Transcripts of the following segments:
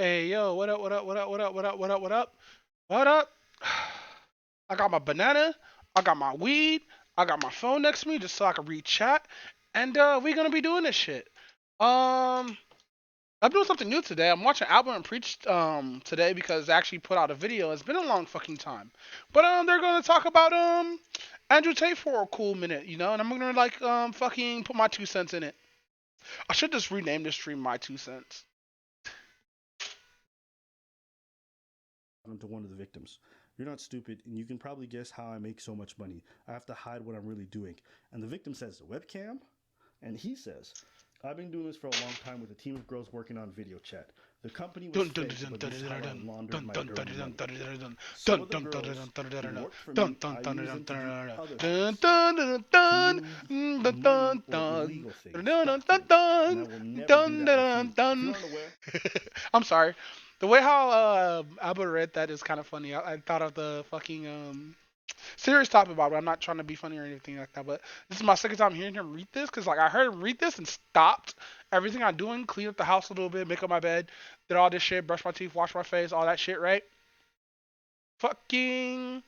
Hey yo, what up, what up, what up, what up, what up, what up, what up? What up? I got my banana, I got my weed, I got my phone next to me just so I can read chat. And we gonna be doing this shit. Um I'm doing something new today. I'm watching Album and Preach today because they actually put out a video. It's been a long fucking time. But they're gonna talk about Andrew Tate for a cool minute, and I'm gonna like fucking put my 2 cents in it. I should just rename this stream My 2 Cents. To one of the victims. You're not stupid, and you can probably guess how I make so much money. I have to hide what I'm really doing. And the victim says, webcam? And he says, I've been doing this for a long time with a team of girls working on video chat. The company was Dun dun fake, dun but dun this is how I dun laundered dun my dun dirty dun money. dun dun Some dun of the dun girls who dun worked for dun me, dun I dun use dun them to do other dun things. dun dun To dun move dun money dun or dun illegal things, dun stock dun things. And I dun will never do dun that with you. dun If you dun. aren't aware, I'm sorry. The way how Albert read that is kind of funny. I thought of the fucking serious topic about it. I'm not trying to be funny or anything like that, but this is my second time hearing him read this because like I heard him read this and stopped everything I'm doing, clean up the house a little bit, make up my bed, did all this shit, brush my teeth, wash my face, all that shit, right? Fucking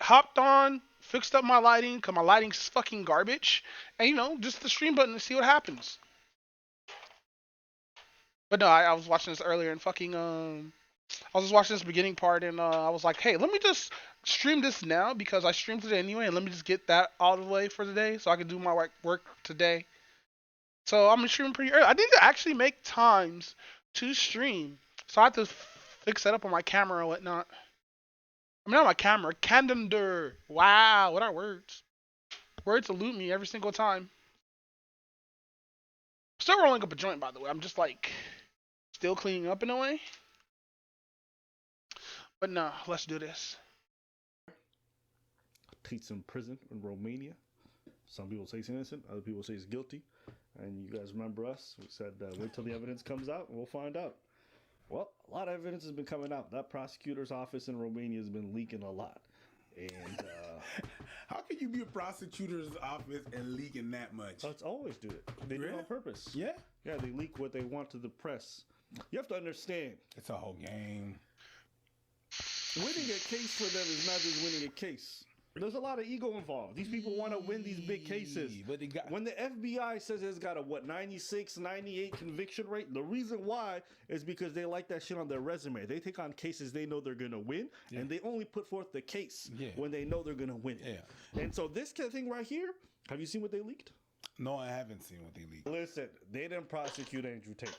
hopped on, fixed up my lighting because my lighting's fucking garbage, and just the stream button to see what happens. But no, I was watching this earlier and fucking I was just watching this beginning part and I was like, hey, let me just stream this now because I streamed today anyway, and let me just get that out of the way for the day so I can do my work today. So I'm streaming pretty early. I need to actually make times to stream, so I have to fix that up on my camera and whatnot. I mean, not my camera, calendar. Wow, what are words? Words elude me every single time. Still rolling up a joint, by the way. I'm just like still cleaning up in a way. But no, let's do this. Tate's in prison in Romania. Some people say he's innocent, other people say he's guilty. And you guys remember us? We said wait till the evidence comes out and we'll find out. Well, a lot of evidence has been coming out. That prosecutor's office in Romania has been leaking a lot. And how can you be a prosecutor's office and leaking that much? let's always do it. They do it on purpose. Yeah? Yeah, they leak what they want to the press. You have to understand. It's a whole game. Winning a case for them is not just winning a case. There's a lot of ego involved. These people want to win these big cases. But they got... When the FBI says it's got a, 96, 98 conviction rate, the reason why is because they like that shit on their resume. They take on cases they know they're going to win, and they only put forth the case when they know they're going to win. Yeah. And so this kind of thing right here, have you seen what they leaked? No, I haven't seen what they leaked. Listen, they didn't prosecute Andrew Tate.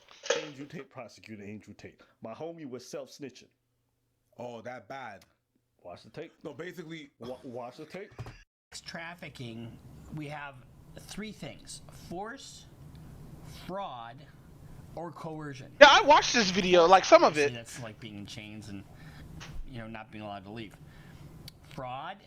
Andrew Tate prosecuted Andrew Tate. My homie was self-snitching. Oh, that bad. Watch the tape. No, basically... Watch the tape. Trafficking, we have three things: force, fraud, or coercion. Yeah, I watched this video, like some of it. That's like being in chains and not being allowed to leave. Fraud,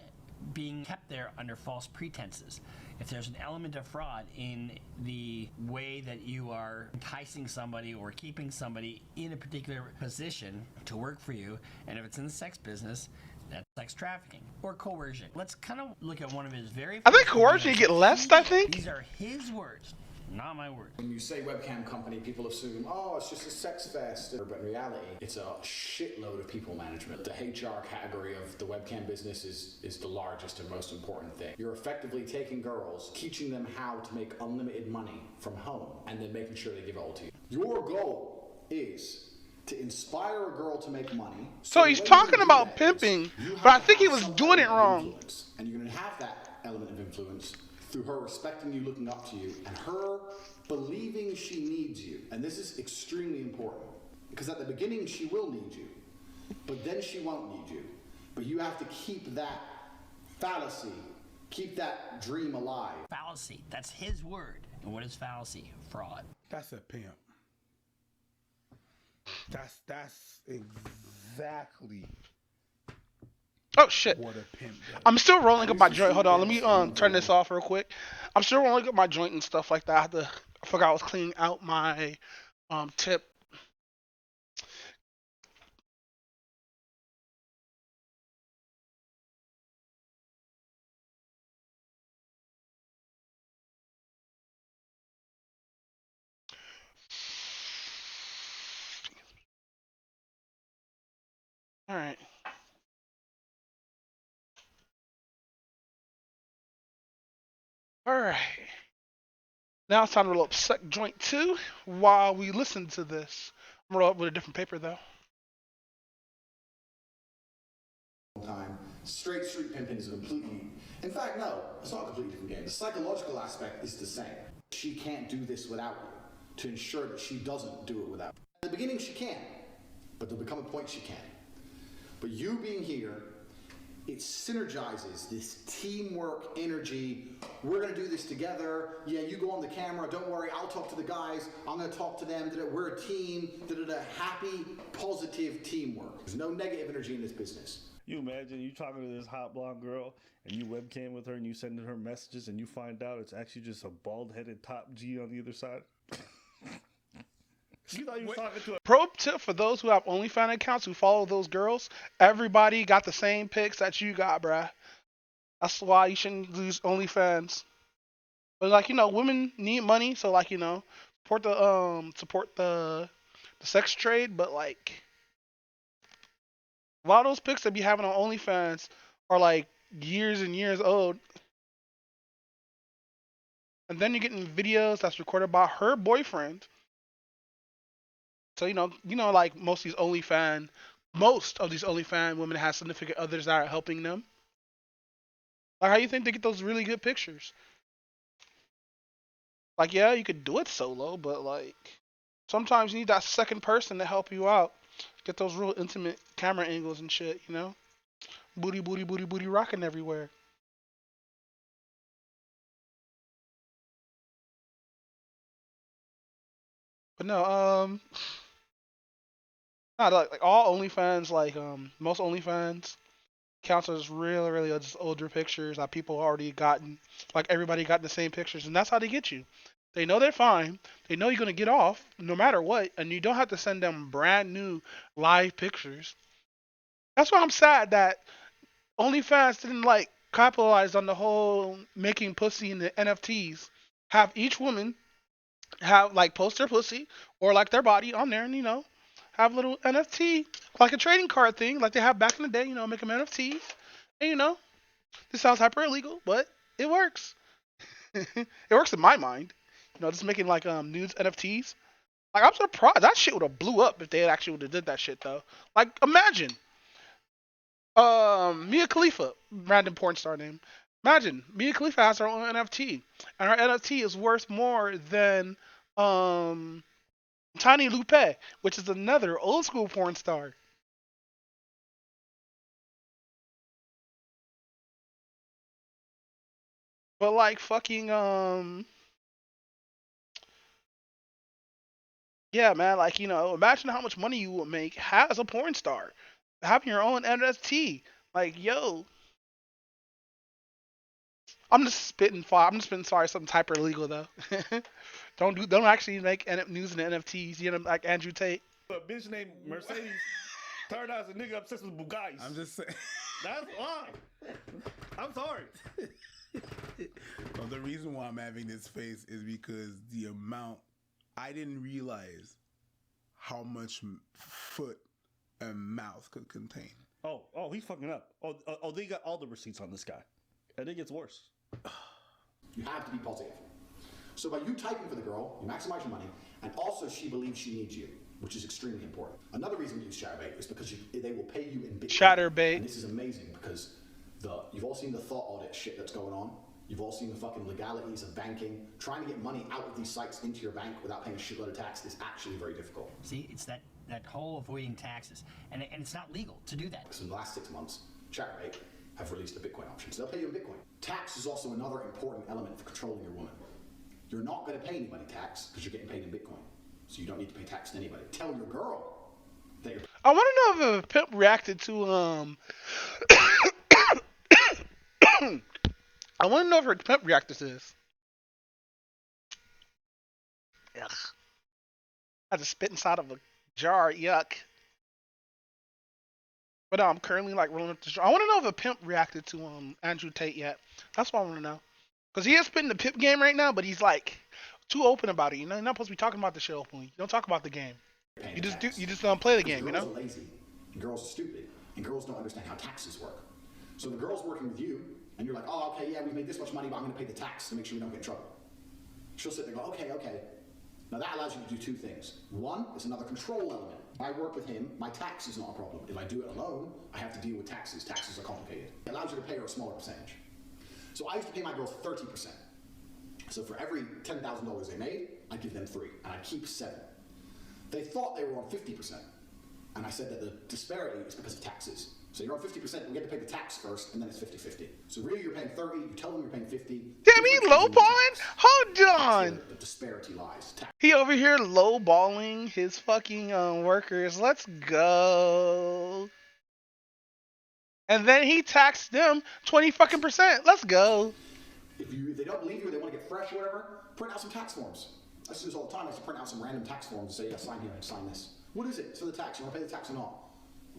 being kept there under false pretenses. If there's an element of fraud in the way that you are enticing somebody or keeping somebody in a particular position to work for you, and if it's in the sex business, that's sex trafficking. Or coercion. Let's kind of look at one of his very... I think coercion you get less, I think. These are his words, not my words. When you say webcam company, people assume, oh, it's just a sex fest. But in reality, it's a shitload of people management. The HR category of the webcam business is the largest and most important thing. You're effectively taking girls, teaching them how to make unlimited money from home, and then making sure they give it all to you. Your goal is to inspire a girl to make money. So he's talking about pimping, but I think he was doing it wrong. And you're going to have that element of influence through her respecting you, looking up to you, and her believing she needs you. And this is extremely important, because at the beginning she will need you, but then she won't need you. But you have to keep that fallacy, keep that dream alive. Fallacy, that's his word. And what is fallacy? Fraud. That's a pimp. That's exactly Oh shit. what a pimp does. I'm still rolling up my joint. Hold on, let me turn this off real quick. I'm still rolling up my joint and stuff like that. I forgot I was cleaning out my tip. All right. All right. Now it's time to roll up sec joint two while we listen to this. I'm gonna roll up with a different paper though. Time. Straight street pimping is a completely, in fact, no, it's not a completely different game. The psychological aspect is the same. She can't do this without you to ensure that she doesn't do it without you. In the beginning, she can, but there'll become a point she can't. But you being here, it synergizes this teamwork energy. We're gonna do this together. Yeah, you go on the camera. Don't worry, I'll talk to the guys. I'm gonna talk to them. We're a team. Happy, positive teamwork. There's no negative energy in this business. You imagine you talking to this hot blonde girl and you webcam with her and you sending her messages and you find out it's actually just a bald-headed top G on the other side. You thought you was talking to a Pro tip for those who have OnlyFans accounts who follow those girls: everybody got the same pics that you got, bruh. That's why you shouldn't use OnlyFans. But like women need money, so like support the sex trade. But like a lot of those pics that be having on OnlyFans are like years and years old, and then you're getting videos that's recorded by her boyfriend. So like most of these OnlyFans women have significant others that are helping them. Like, how you think they get those really good pictures? Like, yeah, you could do it solo, but like sometimes you need that second person to help you out. Get those real intimate camera angles and shit, Booty, booty, booty, booty rocking everywhere. But no, not like all OnlyFans, like most OnlyFans counts as really, really just older pictures that people already gotten. Like everybody got the same pictures, and that's how they get you. They know they're fine. They know you're gonna get off no matter what, and you don't have to send them brand new live pictures. That's why I'm sad that OnlyFans didn't like capitalize on the whole making pussy in the NFTs. Have each woman have like post their pussy or like their body on there, and have a little NFT like a trading card thing, like they have back in the day. Make them NFTs, and this sounds hyper illegal, but it works. It works in my mind. Just making like nudes NFTs. Like I'm surprised that shit would have blew up if they actually would have did that shit though. Like imagine Mia Khalifa, random porn star name. Imagine Mia Khalifa has her own NFT, and her NFT is worth more than um Tiny Lupe, which is another old school porn star. But like fucking yeah, man, like imagine how much money you would make as a porn star, having your own NFT. Like yo, I'm just spitting sorry, something hyper illegal though. Don't actually make news in the NFTs. Like Andrew Tate. bitch named Mercedes turned out as a nigga obsessed with Bugattis. I'm just saying. That's why. I'm sorry. Well, the reason why I'm having this face is because the amount I didn't realize how much foot and mouth could contain. Oh, he's fucking up. They got all the receipts on this guy, and it gets worse. You have to be positive. So by you typing for the girl, you maximize your money, and also she believes she needs you, which is extremely important. Another reason we use Chatterbait is because they will pay you in Bitcoin. Chatterbait. And this is amazing because you've all seen the thought audit shit that's going on. You've all seen the fucking legalities of banking. Trying to get money out of these sites into your bank without paying a shitload of tax is actually very difficult. See, it's that whole avoiding taxes. And it's not legal to do that. So in the last 6 months, Chatterbait have released a Bitcoin option. So they'll pay you in Bitcoin. Tax is also another important element for controlling your woman. You're not going to pay anybody tax because you're getting paid in Bitcoin. So you don't need to pay tax to anybody. Tell your girl that you're... I want to know if a pimp reacted to I want to know if her pimp reacted to this. Ugh. I had to spit inside of a jar. Yuck. But no, I'm currently like rolling up the jar. I want to know if a pimp reacted to Andrew Tate yet. That's what I want to know. Because he is spitting the pimp game right now, but he's like too open about it. You're not supposed to be talking about the shit openly. You don't talk about the game. You just don't play the game. Girls are lazy. Girls are stupid. and girls don't understand how taxes work. So the girl's working with you, and you're like, oh, okay, yeah, we made this much money, but I'm going to pay the tax to make sure we don't get in trouble. She'll sit there and go, okay, okay. Now that allows you to do two things. One, it's another control element. If I work with him, my tax is not a problem. If I do it alone, I have to deal with taxes. Taxes are complicated. It allows you to pay her a smaller percentage. So I used to pay my girls 30%. So for every $10,000 they made, I give them 3, and I keep 7. They thought they were on 50%, and I said that the disparity is because of taxes. So you're on 50%, we get to pay the tax first, and then it's 50-50. So really you're paying 30, you tell them you're paying 50. Damn, he lowballing? Hold on. The disparity lies. He over here lowballing his fucking workers. Let's go. And then he taxed them 20 fucking percent. Let's go. If they don't believe you or they want to get fresh or whatever, print out some tax forms. I used to do this all the time. I used to print out some random tax forms and say, yeah, sign here and sign this. What is it? It's for the tax. You want to pay the tax or not?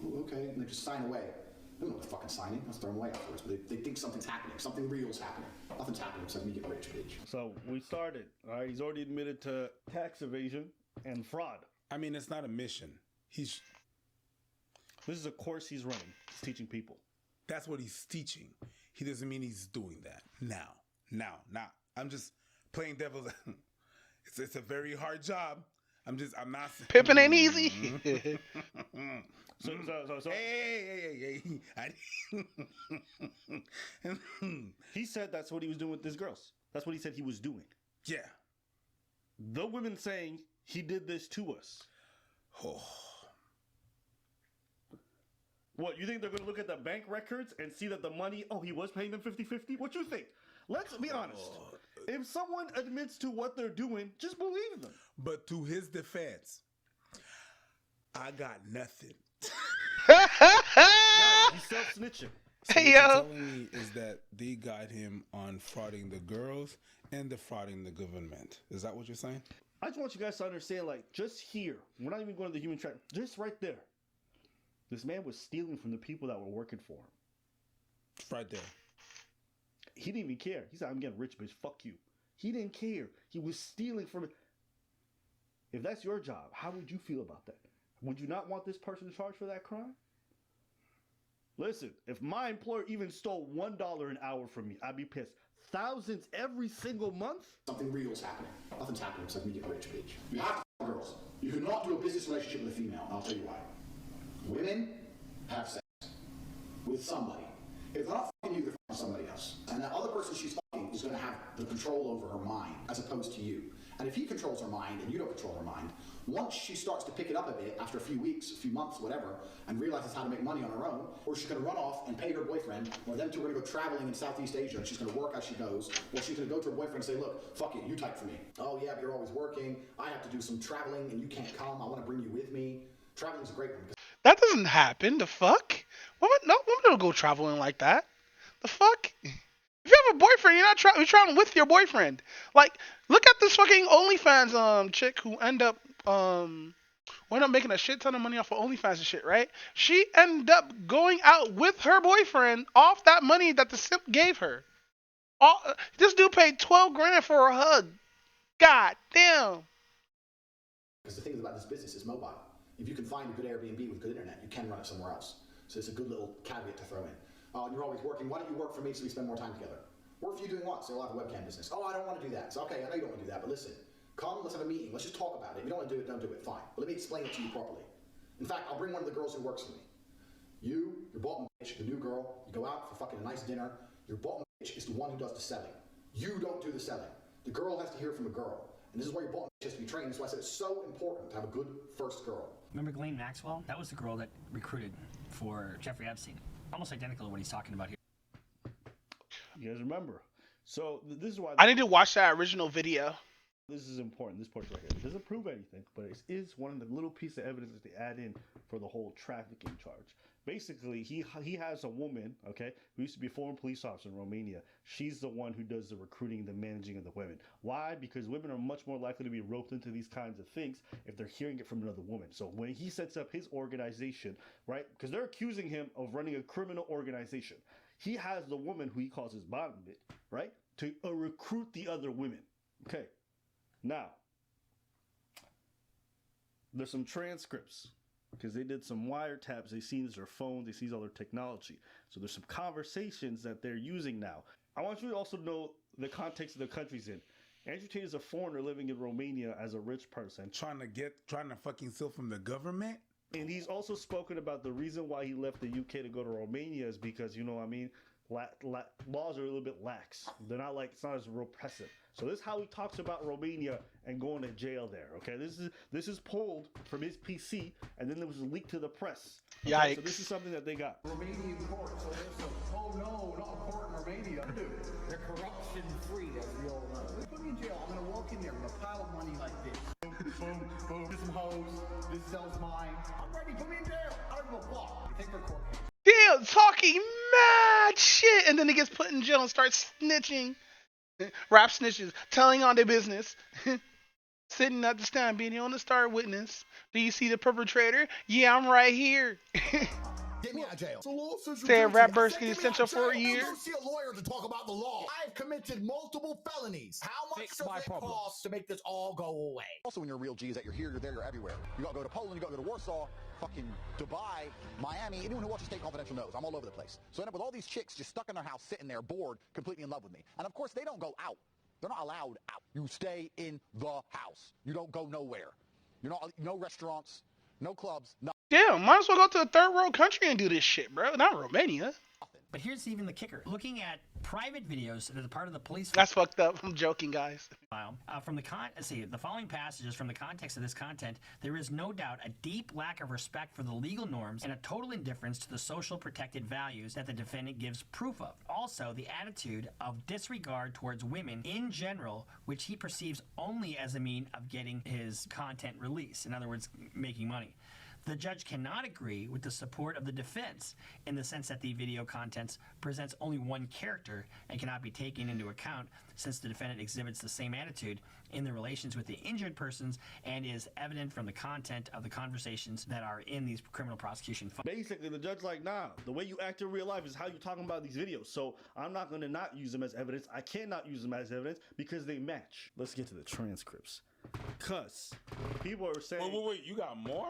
Ooh, okay. And they just sign away. They don't know what they're fucking signing. Let's throw them away afterwards. But they think something's happening. Something real's happening. Nothing's happening except me get rich, bitch. So we started. All right, he's already admitted to tax evasion and fraud. I mean, it's not a mission. This is a course he's running. He's teaching people. That's what he's teaching. He doesn't mean he's doing that now. I'm just playing devil's. It's a very hard job. I'm not. Pippin ain't easy. So. Hey. He said that's what he was doing with these girls. That's what he said he was doing. Yeah. The women saying he did this to us. Oh. What, you think they're going to look at the bank records and see that the money, he was paying them 50-50? What you think? Let's be honest. If someone admits to what they're doing, just believe them. But to his defense, I got nothing. He's self-snitching. So Hey, what you're yo. telling me is that they got him on frauding the girls and defrauding the government. Is that what you're saying? I just want you guys to understand, just here, we're not even going to the human track, just right there. This man was stealing from the people that were working for him. Right there. He didn't even care. He said, I'm getting rich, bitch. Fuck you. He didn't care. He was stealing from it. If that's your job, how would you feel about that? Would you not want this person charged for that crime? Listen, if my employer even stole $1 an hour from me, I'd be pissed. Thousands every single month? Something real's happening. Nothing's happening except me get rich, bitch. You have to f- girls. You cannot do a business relationship with a female, and I'll tell you why. Women have sex with somebody. If they're not fucking you, they're fucking somebody else. And that other person she's fucking is going to have the control over her mind, as opposed to you. And if he controls her mind and you don't control her mind, once she starts to pick it up a bit after a few weeks, a few months, whatever, and realizes how to make money on her own, or she's going to run off and pay her boyfriend, or them two are going to go traveling in Southeast Asia and she's going to work as she goes, or she's going to go to her boyfriend and say, look, fuck it, you type for me. Oh yeah, but you're always working. I have to do some traveling and you can't come. I want to bring you with me. Traveling's a great one. That doesn't happen. The fuck? Women don't go traveling like that. The fuck? If you have a boyfriend, you're traveling with your boyfriend. Like, look at this fucking OnlyFans chick who end up making a shit ton of money off of OnlyFans and shit, right? She ended up going out with her boyfriend off that money that the simp gave her. This dude paid 12 grand for a hug. God damn. Because the thing about this business is mobile. If you can find a good Airbnb with good internet, you can run it somewhere else. So it's a good little caveat to throw in. And you're always working. Why don't you work for me so we spend more time together? Work for you doing what? So you'll have a webcam business. Oh, I don't want to do that. So okay, I know you don't want to do that, but listen. Come, let's have a meeting. Let's just talk about it. If you don't want to do it, don't do it. Fine. But let me explain it to you properly. In fact, I'll bring one of the girls who works for me. Your bottom bitch, the new girl, you go out for fucking a nice dinner. Your bottom bitch is the one who does the selling. You don't do the selling. The girl has to hear from a girl. And this is why your bottom bitch has to be trained. That's why I said it's so important to have a good first girl. Remember Ghislaine Maxwell? That was the girl that recruited for Jeffrey Epstein. Almost identical to what he's talking about here. You guys remember? So this is why I need to watch that original video. this is important. This portion right here. It doesn't prove anything, but it is one of the little pieces of evidence that they add in for the whole trafficking charge. Basically, he has a woman, okay, who used to be a former police officer in Romania. She's the one who does the recruiting and the managing of the women. Why? Because women are much more likely to be roped into these kinds of things if they're hearing it from another woman. So when he sets up his organization, right, because they're accusing him of running a criminal organization, he has the woman who he calls his bottom bit, right, to recruit the other women. Okay. Now, there's some transcripts because they did some wiretaps. They seen their phones, they see all their technology. So there's some conversations that they're using now. I want you to also know the context of the country's in. Andrew Tate is a foreigner living in Romania as a rich person. Trying to fucking steal from the government? And he's also spoken about the reason why he left the UK to go to Romania is because, you know what I mean, laws are a little bit lax. They're not like, it's not as repressive. So this is how he talks about Romania and going to jail there. Okay, this is pulled from his PC, and then it was leaked to the press. Okay? Yikes. So this is something that they got. Romanian court, so there's a, oh no, not a court in Romania. Dude, they're corruption free, as we all know. They put me in jail, I'm gonna walk in there with a pile of money like this. Boom, boom, get some hoes, this cell's mine. I'm ready, put me in jail. I don't give a fuck. You take their court case. Damn, talking mad shit, and then he gets put in jail and starts snitching. Rap snitches, telling on their business. Sitting at the stand, being the only star witness. Do you see the perpetrator? Yeah, I'm right here. Get me out of jail. The law says Say a you're rap guilty. burst I said, get get me essential out of for a jail. year. Go see a lawyer to talk about the law. I have committed multiple felonies. How much Fix does my it problems. cost to make this all go away? Also, when you're real G, is that you're here, you're there, you're everywhere. You gotta go to Poland, you gotta go to Warsaw, fucking Dubai, Miami. Anyone who watches State Confidential knows I'm all over the place. So I end up with all these chicks just stuck in their house, sitting there, bored, completely in love with me. And of course, they don't go out. They're not allowed out. You stay in the house. You don't go nowhere. You're not, no restaurants, no clubs, nothing. Yeah, might as well go to a third world country and do this shit, bro. Not Romania. But here's even the kicker. Looking at private videos that are part of the police That's fucked up. I'm joking, guys. file, from the the following passages from the context of this content, there is no doubt a deep lack of respect for the legal norms and a total indifference to the social protected values that the defendant gives proof of. Also, the attitude of disregard towards women in general, which he perceives only as a mean of getting his content released. In other words, making money. The judge cannot agree with the support of the defense in the sense that the video contents presents only one character and cannot be taken into account since the defendant exhibits the same attitude in the relations with the injured persons and is evident from the content of the conversations that are in these criminal prosecution files. Basically, the judge's like, nah, the way you act in real life is how you talking about these videos. So I'm not going to not use them as evidence. I cannot use them as evidence because they match. Let's get to the transcripts. Because people are saying... Wait, you got more?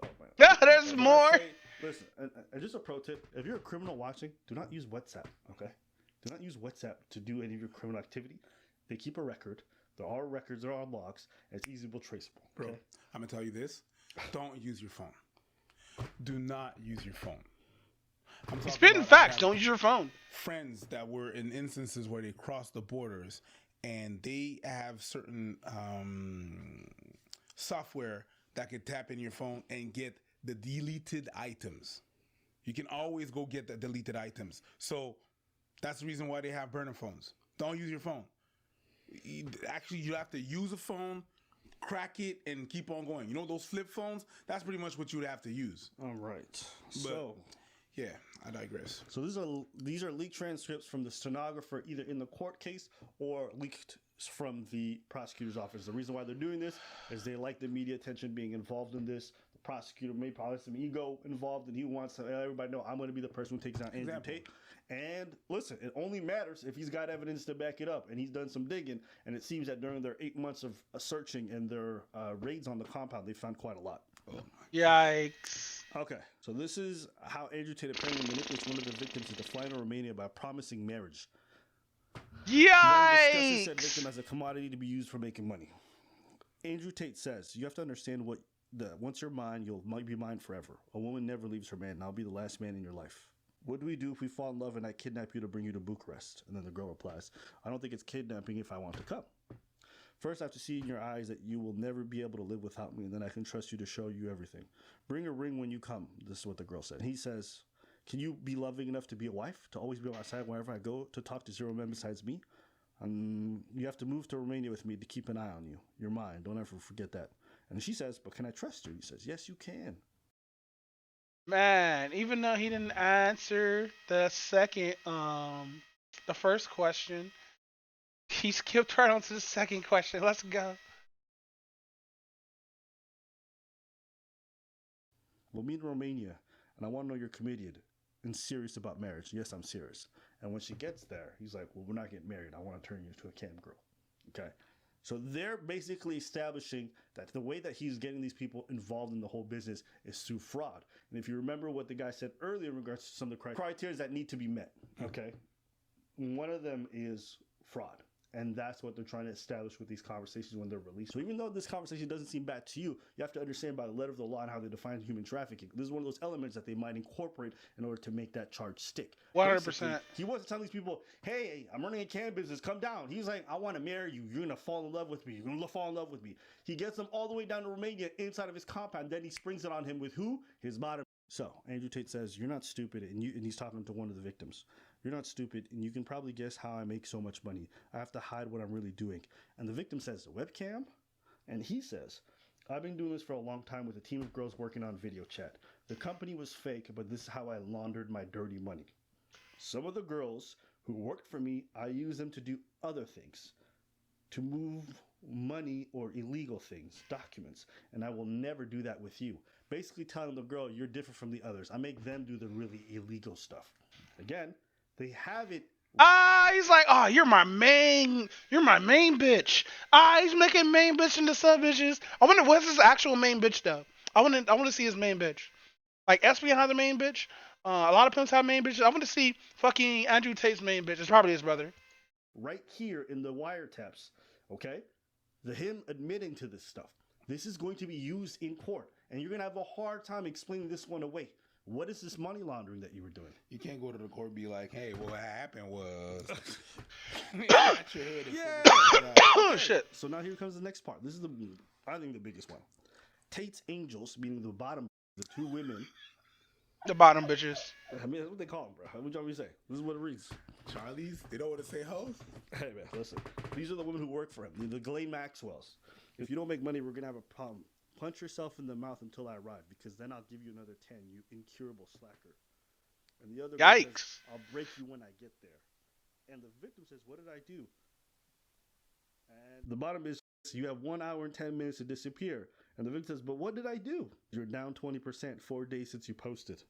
Oh, man. Yeah, there's When I more. say- listen, and just a pro tip: if you're a criminal watching, do not use WhatsApp. Okay, do not use WhatsApp to do any of your criminal activity. They keep a record. There are records. There are logs. And it's easily traceable. Bro, Okay? I'm gonna tell you this. Don't use your phone. Do not use your phone. I'm talking Spitting about, facts. I Don't have use your phone. friends that were in instances where they crossed the borders and they have certain software that could tap in your phone and get the deleted items. You can always go get the deleted items. So that's the reason why they have burner phones. Don't use your phone. Actually, you have to use a phone, crack it, and keep on going. You know those flip phones? That's pretty much what you would have to use. All right. But, So yeah, I digress. So these are leaked transcripts from the stenographer, either in the court case or leaked from the prosecutor's office. The reason why they're doing this is they like the media attention being involved in this. The prosecutor may probably have some ego involved, and he wants to let everybody know I'm going to be the person who takes down Andrew Tate. And listen, it only matters if he's got evidence to back it up, and he's done some digging. And it seems that during their 8 months of searching and their raids on the compound, they found quite a lot. Yikes. Okay, so this is how Andrew Tate apparently manipulates one of the victims into flying to Romania by promising marriage. Then discusses said victim Yikes. as a commodity to be used for making money. Andrew Tate says, you have to understand once you're mine, might be mine forever. A woman never leaves her man, and I'll be the last man in your life. What do we do if we fall in love and I kidnap you to bring you to Bucharest? And then the girl replies, I don't think it's kidnapping if I want to come. First, I have to see in your eyes that you will never be able to live without me, and then I can trust you to show you everything. Bring a ring when you come. This is what the girl said. He says, can you be loving enough to be a wife, to always be on my side wherever I go, to talk to zero men besides me? You have to move to Romania with me to keep an eye on you. You're mine. Don't ever forget that. And she says, but can I trust you? He says, yes, you can. Man, even though he didn't answer the first question, he skipped right on to the second question. Let's go. We'll meet in Romania, and I want to know you're committed and serious about marriage. Yes, I'm serious. And when she gets there, he's like, well, we're not getting married. I want to turn you into a cam girl. Okay. So they're basically establishing that the way that he's getting these people involved in the whole business is through fraud. And if you remember what the guy said earlier in regards to some of the criteria that need to be met, okay, one of them is fraud. And that's what they're trying to establish with these conversations when they're released. So even though this conversation doesn't seem bad to you, you have to understand by the letter of the law and how they define human trafficking. This is one of those elements that they might incorporate in order to make that charge stick. 100%. He wasn't telling these people, hey, I'm running a can business, come down. He's like, I want to marry you. You're going to fall in love with me. You're going to fall in love with me. He gets them all the way down to Romania inside of his compound. Then he springs it on him with who? His bottom. So Andrew Tate says, you're not stupid. And he's talking to one of the victims. You're not stupid, and you can probably guess how I make so much money. I have to hide what I'm really doing. And the victim says, the webcam? And he says, I've been doing this for a long time with a team of girls working on video chat. The company was fake, but this is how I laundered my dirty money. Some of the girls who worked for me, I use them to do other things, to move money or illegal things, documents, and I will never do that with you. Basically telling the girl, you're different from the others. I make them do the really illegal stuff. Again, they have it. He's like, you're my main bitch. He's making main bitch into sub bitches. I wonder what's his actual main bitch though. I want to see his main bitch. Like Espion has a main bitch. A lot of pimps have main bitches. I want to see fucking Andrew Tate's main bitch. It's probably his brother. Right here in the wiretaps, okay? Him admitting to this stuff. This is going to be used in court, and you're going to have a hard time explaining this one away. What is this money laundering that you were doing? You can't go to the court and be like, hey, what happened was. Oh shit. So now here comes the next part. This is I think the biggest one. Tate's angels, meaning the bottom, the two women. The bottom bitches. I mean, that's what they call them, bro. What would you want me to say? This is what it reads. Charlie's? They don't want to say hoes? Hey, man, listen. These are the women who work for him. The Ghislaine Maxwells. If you don't make money, we're going to have a problem. Punch yourself in the mouth until I arrive, because then I'll give you another 10, you incurable slacker. And the other Yikes. says, I'll break you when I get there. And the victim says, what did I do? And the bottom is, you have 1 hour and 10 minutes to disappear. And the victim says, but what did I do? You're down 20%, 4 days since you posted.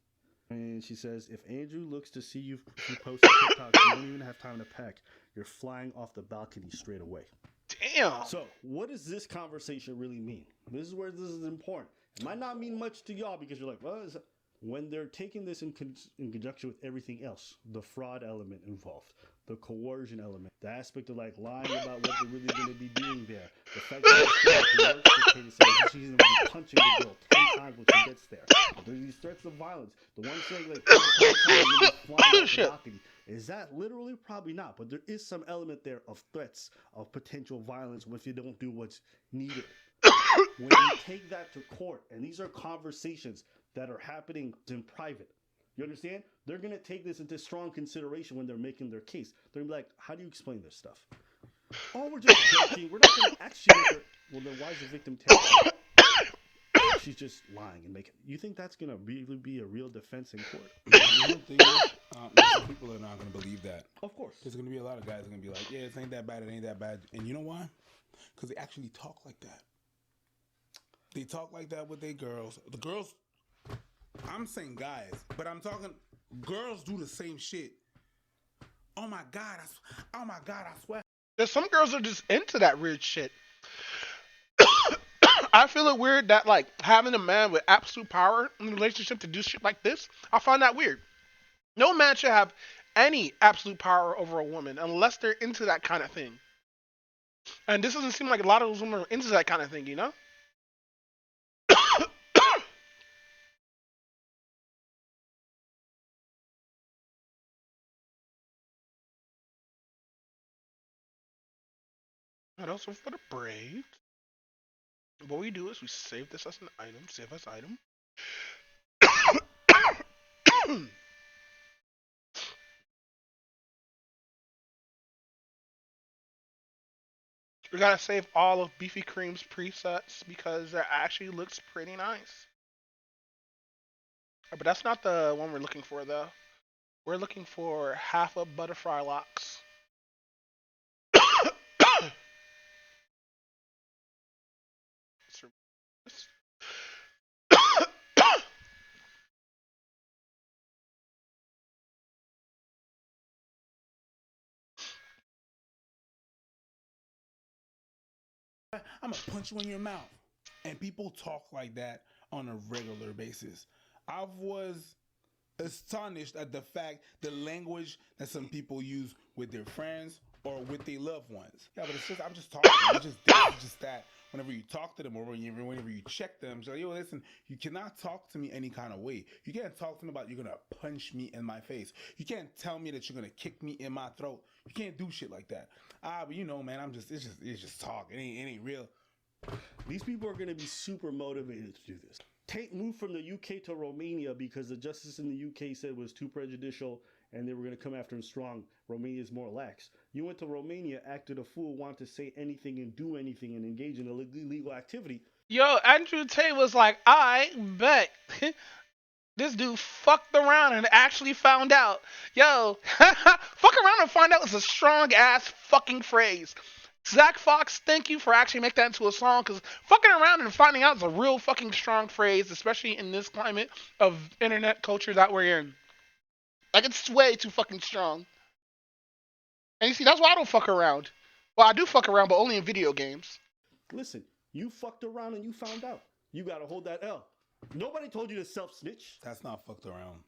And she says, if Andrew looks to see you post TikTok, you don't even have time to pack. You're flying off the balcony straight away. Damn. So, what does this conversation really mean? This is where this is important. It might not mean much to y'all because you're like, well, when they're taking this in conjunction with everything else, the fraud element involved, the coercion element, the aspect of like lying about what they're really going to be doing there, the fact that he works for Katie says she's going to be punching the girl 10 times when she gets there. There's these threats of violence. The one saying like, flying off the balcony. Is that literally? Probably not. But there is some element there of threats of potential violence if you don't do what's needed. When you take that to court, and these are conversations that are happening in private, you understand? They're going to take this into strong consideration when they're making their case. They're going to be like, how do you explain this stuff? Oh, we're just joking. We're not going to actually make her. Well, then why is the victim telling you? She's just lying and making. You think that's going to really be a real defense in court? The thing is, some people are not going to believe that. Of course. There's going to be a lot of guys going to be like, yeah, it ain't that bad, it ain't that bad. And you know why? Because they actually talk like that. They talk like that with their girls. The girls, I'm saying guys, but I'm talking, girls do the same shit. Oh my God, I swear. There's some girls that are just into that weird shit. I feel it weird that like having a man with absolute power in a relationship to do shit like this. I find that weird. No man should have any absolute power over a woman unless they're into that kind of thing. And this doesn't seem like a lot of those women are into that kind of thing, you know? And also for the brave. What we do is we save this as an item, save as item. We gotta save all of Beefy Cream's presets because it actually looks pretty nice. But that's not the one we're looking for though. We're looking for half of butterfly locks. I'm gonna punch you in your mouth. And people talk like that on a regular basis. I was astonished at the fact, the language that some people use with their friends or with their loved ones. Yeah, but it's just, I'm just talking. It's just this, it's just that. Whenever you talk to them or whenever you check them, it's like, yo, listen, you cannot talk to me any kind of way. You can't talk to me about you're gonna punch me in my face. You can't tell me that you're gonna kick me in my throat. You can't do shit like that. But you know, man, it's just talk. It ain't real. These people are going to be super motivated to do this. Tate moved from the UK to Romania because the justice in the UK said it was too prejudicial and they were going to come after him strong. Romania is more lax. You went to Romania, acted a fool, want to say anything and do anything and engage in illegal activity. Yo, Andrew Tate was like, I bet. This dude fucked around and actually found out. Yo, fuck around and find out is a strong ass fucking phrase. Zach Fox, thank you for actually making that into a song, because fucking around and finding out is a real fucking strong phrase, especially in this climate of internet culture that we're in. Like, it's way too fucking strong. And you see, that's why I don't fuck around. Well, I do fuck around, but only in video games. Listen, you fucked around and you found out. You got to hold that L. Nobody told you to self-snitch. That's not fucked around.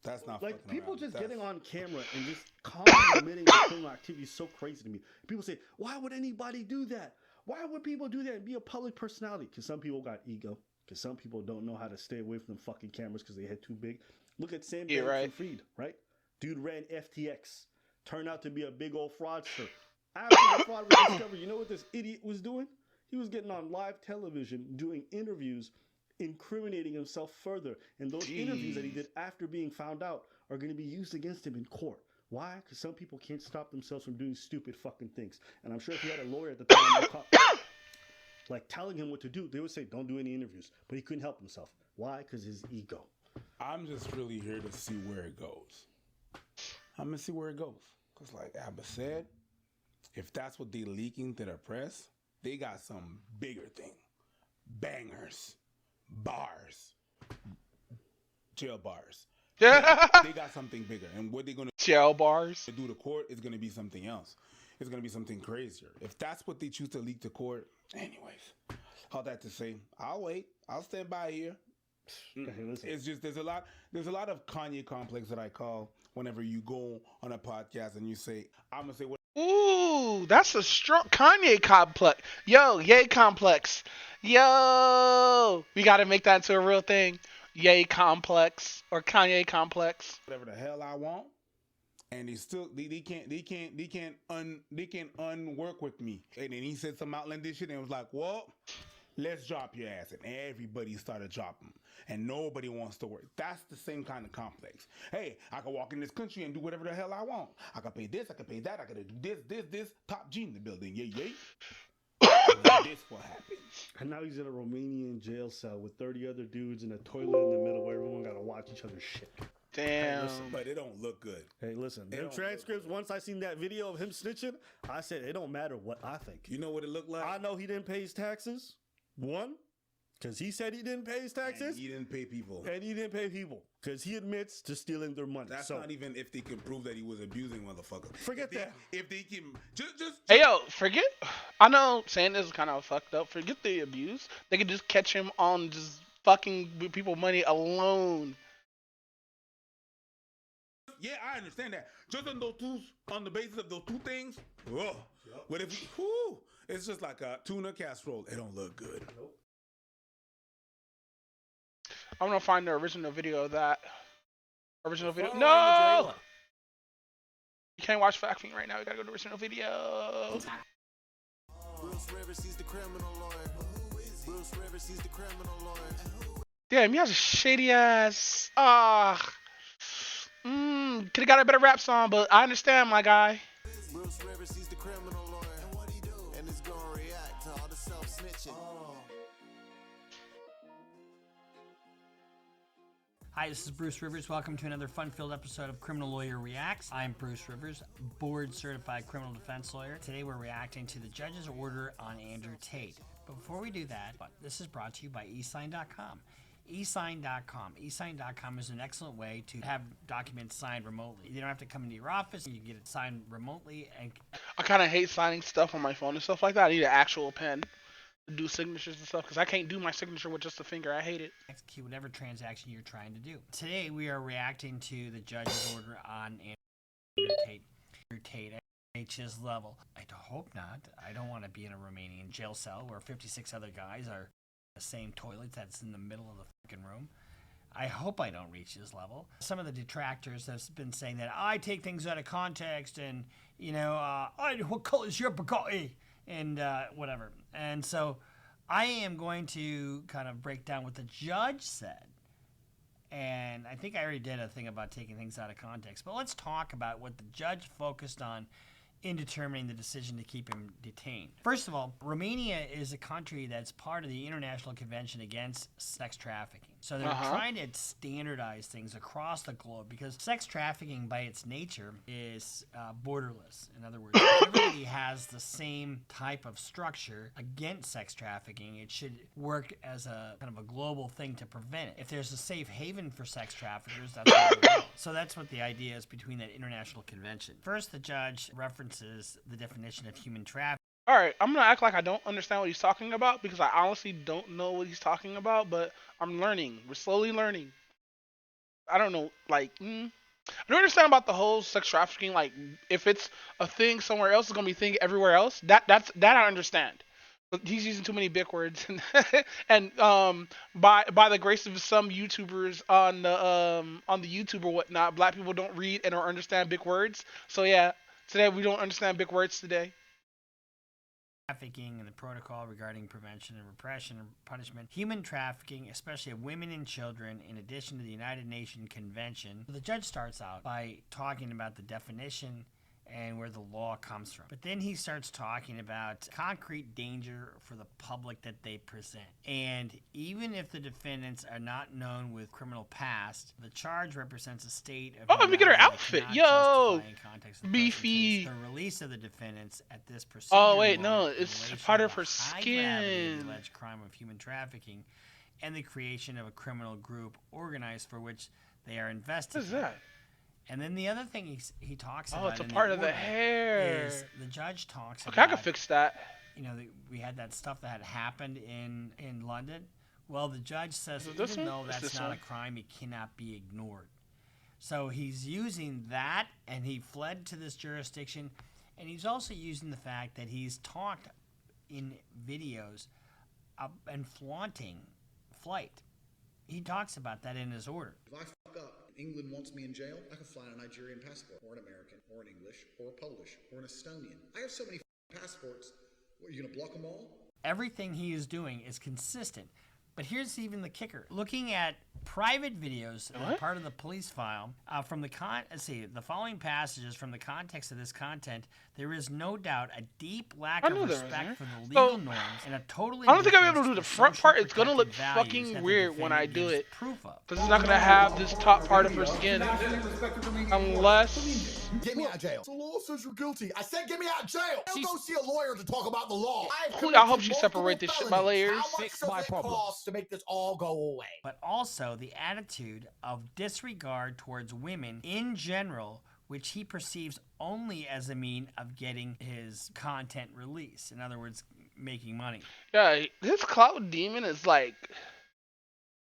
That's not like fucking people around. just That's... getting on camera and just calmly admitting to criminal activity is so crazy to me. People say, why would anybody do that? Why would people do that and be a public personality? Because some people got ego. Because some people don't know how to stay away from the fucking cameras because they head too big. Look at Sam Bankman-Fried, right? Dude ran FTX. Turned out to be a big old fraudster. After the fraud was discovered, you know what this idiot was doing? He was getting on live television, doing interviews, incriminating himself further. And those interviews that he did after being found out are going to be used against him in court. Why? Because some people can't stop themselves from doing stupid fucking things. And I'm sure if he had a lawyer at the time, like telling him what to do, they would say, don't do any interviews. But he couldn't help himself. Why? Because his ego. I'm just really here to see where it goes. I'm going to see where it goes. Because like Abba said, if that's what they leaking to the press, they got some bigger thing. Bangers. Bars. Jail bars. They got something bigger. And what they're going to Jail bars. do to court is going to be something else. It's going to be something crazier. If that's what they choose to leak to court, anyways, all that to say, I'll wait. I'll stand by here. It's just there's a lot of Kanye complex that I call whenever you go on a podcast and you say, I'm going to say what. Ooh, that's a strong Kanye complex. Yo, Ye complex. Yo, we gotta make that into a real thing. Ye complex or Kanye complex. Whatever the hell I want, and they can't unwork with me. And then he said some outlandish shit and it was like, well, let's drop your ass. And everybody started dropping. And nobody wants to work. That's the same kind of complex. Hey, I can walk in this country and do whatever the hell I want. I can pay this, I can pay that, I can do this. Top G in the building. Yay. And this will happen. And now he's in a Romanian jail cell with 30 other dudes in a toilet in the middle where everyone got to watch each other's shit. Damn. Hey, But it don't look good. Hey, listen. Them transcripts, once I seen that video of him snitching, I said, it don't matter what I think. You know what it looked like? I know he didn't pay his taxes. One, because he said he didn't pay his taxes. And he didn't pay people. And he didn't pay people. Because he admits to stealing their money. That's not even if they can prove that he was abusing motherfuckers. Forget that. If they can just Hey yo, forget. I know saying this is kind of fucked up. Forget the abuse. They could just catch him on just fucking with people money alone. yeah, I understand that. Just on the basis of those two things, ugh. But if it's just like a tuna casserole, it don't look good. Nope. I'm gonna find the original video of that. Original video. Follow No! You can't watch Fact Fiend right now. You gotta go to the original video. Bruce Rivers, he's the criminal lawyer. Bruce Rivers, he's the criminal lawyer. Damn, he has a shady ass. Could have got a better rap song, but I understand, my guy. Bruce Rivers, he's the criminal lawyer. And what he do? And it's gonna react to all the self-snitching. Hi, this is Bruce Rivers. Welcome to another fun-filled episode of Criminal Lawyer Reacts. I'm Bruce Rivers, board-certified criminal defense lawyer. Today we're reacting to the judge's order on Andrew Tate. But before we do that, this is brought to you by eSign.com. eSign.com. eSign.com is an excellent way to have documents signed remotely. You don't have to come into your office. You can get it signed remotely. And I kind of hate signing stuff on my phone and stuff like that. I need an actual pen to do signatures and stuff because I can't do my signature with just a finger. I hate it. Execute whatever transaction you're trying to do. Today we are reacting to the judge's order on Tate at his level. I hope not. I don't want to be in a Romanian jail cell where 56 other guys are in the same toilet that's in the middle of the fucking room. I hope I don't reach his level. Some of the detractors have been saying that I take things out of context and, what color is your Bugatti? And whatever. And so I am going to kind of break down what the judge said. And I think I already did a thing about taking things out of context. But let's talk about what the judge focused on in determining the decision to keep him detained. First of all, Romania is a country that's part of the International Convention Against Sex Trafficking. So they're trying to standardize things across the globe because sex trafficking by its nature is borderless. In other words, if everybody has the same type of structure against sex trafficking, it should work as a kind of a global thing to prevent it. If there's a safe haven for sex traffickers, that's where they go. So that's what the idea is between that international convention. First, the judge references the definition of human trafficking. All right, I'm gonna act like I don't understand what he's talking about because I honestly don't know what he's talking about, but I'm learning. We're slowly learning. I don't know, I don't understand about the whole sex trafficking. Like, if it's a thing somewhere else, it's gonna be a thing everywhere else. That I understand. But he's using too many big words, and by the grace of some YouTubers on the YouTube or whatnot, black people don't read and or understand big words. So yeah, today we don't understand big words today. Trafficking and the protocol regarding prevention and repression and punishment. Human trafficking, especially of women and children, in addition to the United Nations Convention. The judge starts out by talking about the definition and where the law comes from. But then he starts talking about concrete danger for the public that they present. And even if the defendants are not known with criminal past, the charge represents a state of Oh, let me get her outfit. Yo, beefy. The release of the defendants at this procedure. Oh wait, no, it's part of her skin. The alleged crime of human trafficking and the creation of a criminal group organized for which they are investigating. What is that? And then the other thing he talks about. Oh, it's a part of the hair. Is the judge talks okay, about. I can fix that. We had that stuff that had happened in London. Well, the judge says even though that's not a crime, it cannot be ignored. So he's using that, and he fled to this jurisdiction, and he's also using the fact that he's talked in videos and flaunting flight. He talks about that in his order. If I fuck up and England wants me in jail, I can fly on a Nigerian passport, or an American, or an English, or a Polish, or an Estonian. I have so many passports. What, are you going to block them all? Everything he is doing is consistent. But here's even the kicker. Looking at private videos that are part of the police file, from the following passages from the context of this content, there is no doubt a deep lack of respect for the legal norms and a totally. I don't think I'm able to do the front part. It's gonna look fucking weird when I do it, because it's not gonna have this top part of her skin, unless. Get me out of jail. The law says you're guilty. I said get me out of jail. Don't go see a lawyer to talk about the law. I hope she separate this shit by layers. How much does it cost to make this all go away? But also the attitude of disregard towards women in general, which he perceives only as a mean of getting his content released. In other words, making money. Yeah, his clout demon is like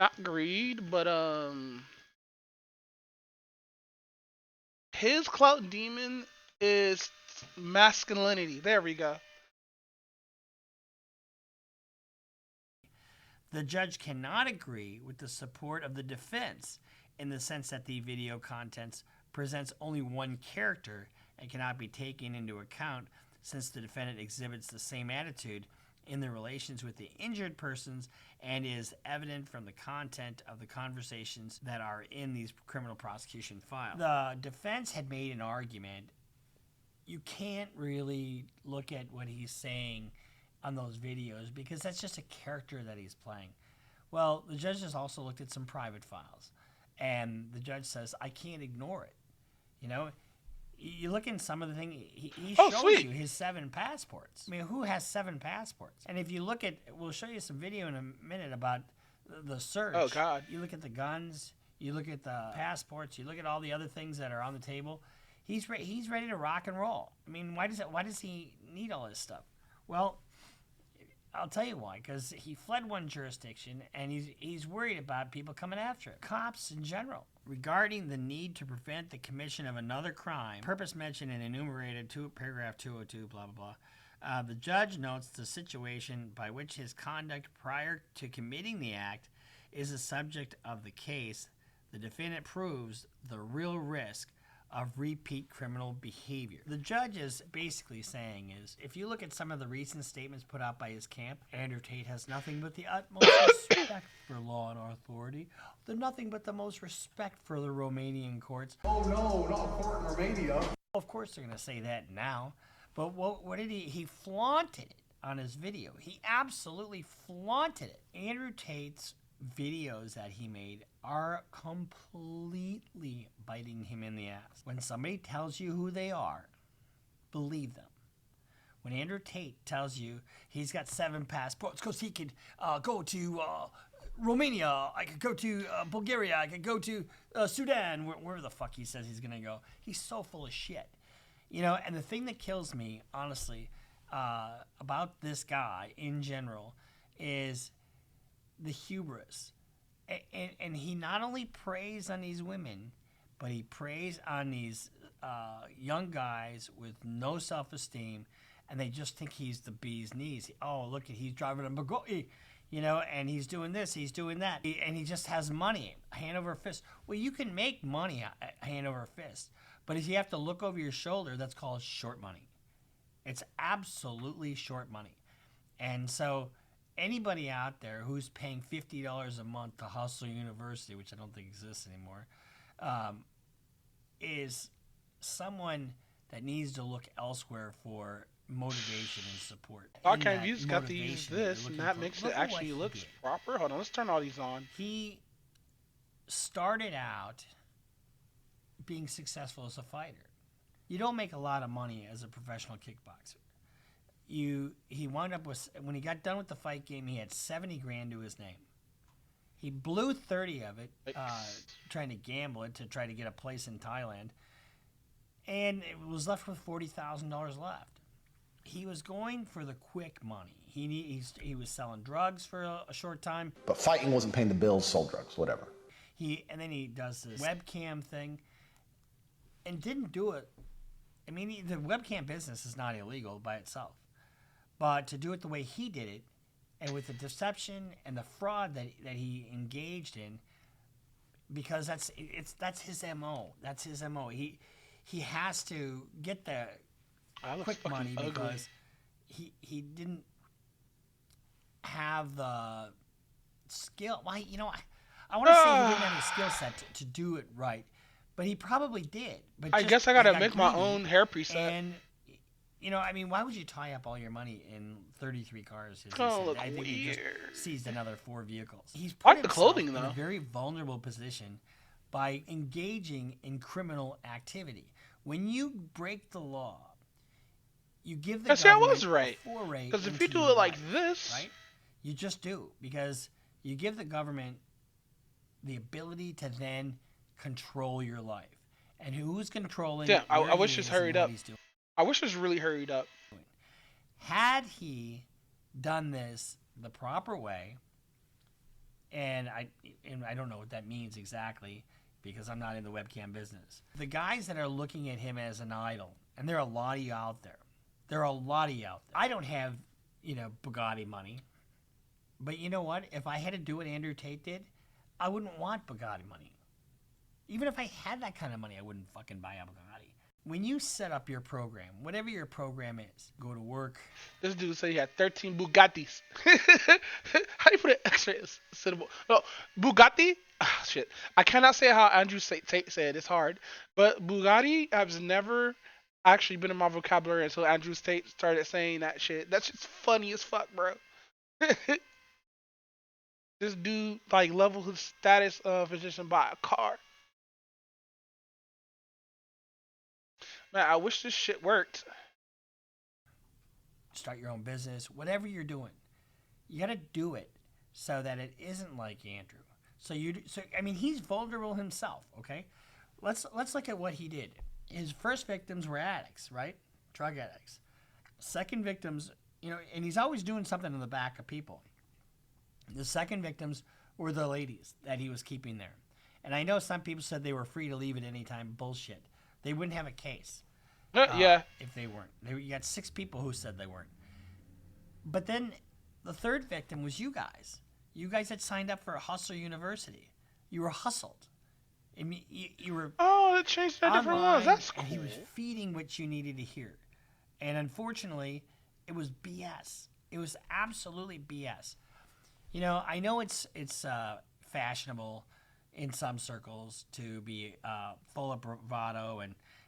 not greed, but his clout demon is masculinity. There we go. The judge cannot agree with the support of the defense in the sense that the video contents presents only one character and cannot be taken into account since the defendant exhibits the same attitude in the relations with the injured persons and is evident from the content of the conversations that are in these criminal prosecution files. The defense had made an argument. You can't really look at what he's saying on those videos because that's just a character that he's playing. Well, the judge has also looked at some private files, and the judge says, I can't ignore it. You look in some of the things, he shows you his 7 passports. I mean, who has 7 passports? And if you look at, we'll show you some video in a minute about the search. Oh, God. You look at the guns, you look at the passports, you look at all the other things that are on the table. He's ready to rock and roll. I mean, why does he need all this stuff? Well, I'll tell you why. Because he fled one jurisdiction, and he's worried about people coming after him. Cops in general. Regarding the need to prevent the commission of another crime, purpose mentioned in enumerated paragraph 202, blah blah blah. The judge notes the situation by which his conduct prior to committing the act is the subject of the case. The defendant proves the real risk of repeat criminal behavior. The judge is basically saying is, if you look at some of the recent statements put out by his camp, Andrew Tate has nothing but the utmost respect for law and authority, nothing but the most respect for the Romanian courts. Oh no, not a court in Romania. Of course they're going to say that now, but what did he flaunted it on his video. He absolutely flaunted it. Andrew Tate's videos that he made are completely biting him in the ass. When somebody tells you who they are, believe them. When Andrew Tate tells you he's got 7 passports because he could go to Romania, I could go to Bulgaria, I could go to Sudan, wherever the fuck he says he's going to go. He's so full of shit. You know, and the thing that kills me, honestly, about this guy in general is the hubris. And he not only preys on these women, but he preys on these young guys with no self-esteem, and they just think he's the bee's knees. Oh, look, he's driving a Bugatti, you know, and he's doing this, he's doing that, and he just has money, hand over fist. Well, you can make money hand over fist, but if you have to look over your shoulder, that's called short money. It's absolutely short money. And so anybody out there who's paying $50 a month to Hustle University, which I don't think exists anymore, is someone that needs to look elsewhere for motivation and support. Okay, you just got to use this, and that makes it actually looks proper. Hold on, let's turn all these on. He started out being successful as a fighter. You don't make a lot of money as a professional kickboxer. He wound up with, when he got done with the fight game, he had 70 grand to his name. He blew 30 of it trying to gamble it to try to get a place in Thailand, and it was left with $40,000 left. He was going for the quick money. He was selling drugs for a short time. But fighting wasn't paying the bills, sold drugs, whatever. And then he does this webcam thing and didn't do it. I mean, the webcam business is not illegal by itself. But to do it the way he did it, and with the deception and the fraud that he engaged in, because that's his MO. That's his MO. He has to get the quick money because he didn't have the skill. Why, you know, I want to say he didn't have the skill set to do it right, but he probably did. But I guess I gotta make my own hair preset. And you know, I mean, why would you tie up all your money in 33 cars? I think he just seized another 4 vehicles. He's I put like the himself clothing, in though. a very vulnerable position by engaging in criminal activity. When you break the law, you give the See, I government was right. a foray Because if into you do your it like life, this, right? You just do, because you give the government the ability to then control your life. And who's controlling? Yeah, I where wish he this is hurried and what up. he's doing. I wish this really hurried up. Had he done this the proper way, and I don't know what that means exactly because I'm not in the webcam business. The guys that are looking at him as an idol, and there are a lot of you out there. I don't have, you know, Bugatti money. But you know what? If I had to do what Andrew Tate did, I wouldn't want Bugatti money. Even if I had that kind of money, I wouldn't fucking buy a Bugatti. When you set up your program, whatever your program is, go to work. This dude said he had 13 Bugattis. How do you put an extra syllable? No, Bugatti? Ah, shit. I cannot say how Andrew Tate said. It's hard. But Bugatti has never actually been in my vocabulary until Andrew Tate started saying that shit. That's just funny as fuck, bro. This dude, like, leveled his status of position by a car. Man, I wish this shit worked. Start your own business, whatever you're doing. You got to do it so that it isn't like Andrew. So I mean, he's vulnerable himself, okay? Let's look at what he did. his first victims were addicts, right? Drug addicts. Second victims, and he's always doing something in the back of people. The second victims were the ladies that he was keeping there. And I know some people said they were free to leave at any time. Bullshit. They wouldn't have a case Yeah. if they weren't. You got 6 people who said they weren't. But then the third victim was you guys. You guys had signed up for Hustle University. You were hustled. I mean, you were Oh, it changed to different ones. online, That's cool. and he was feeding what you needed to hear. And unfortunately, it was BS. It was absolutely BS. I know it's fashionable in some circles to be full of bravado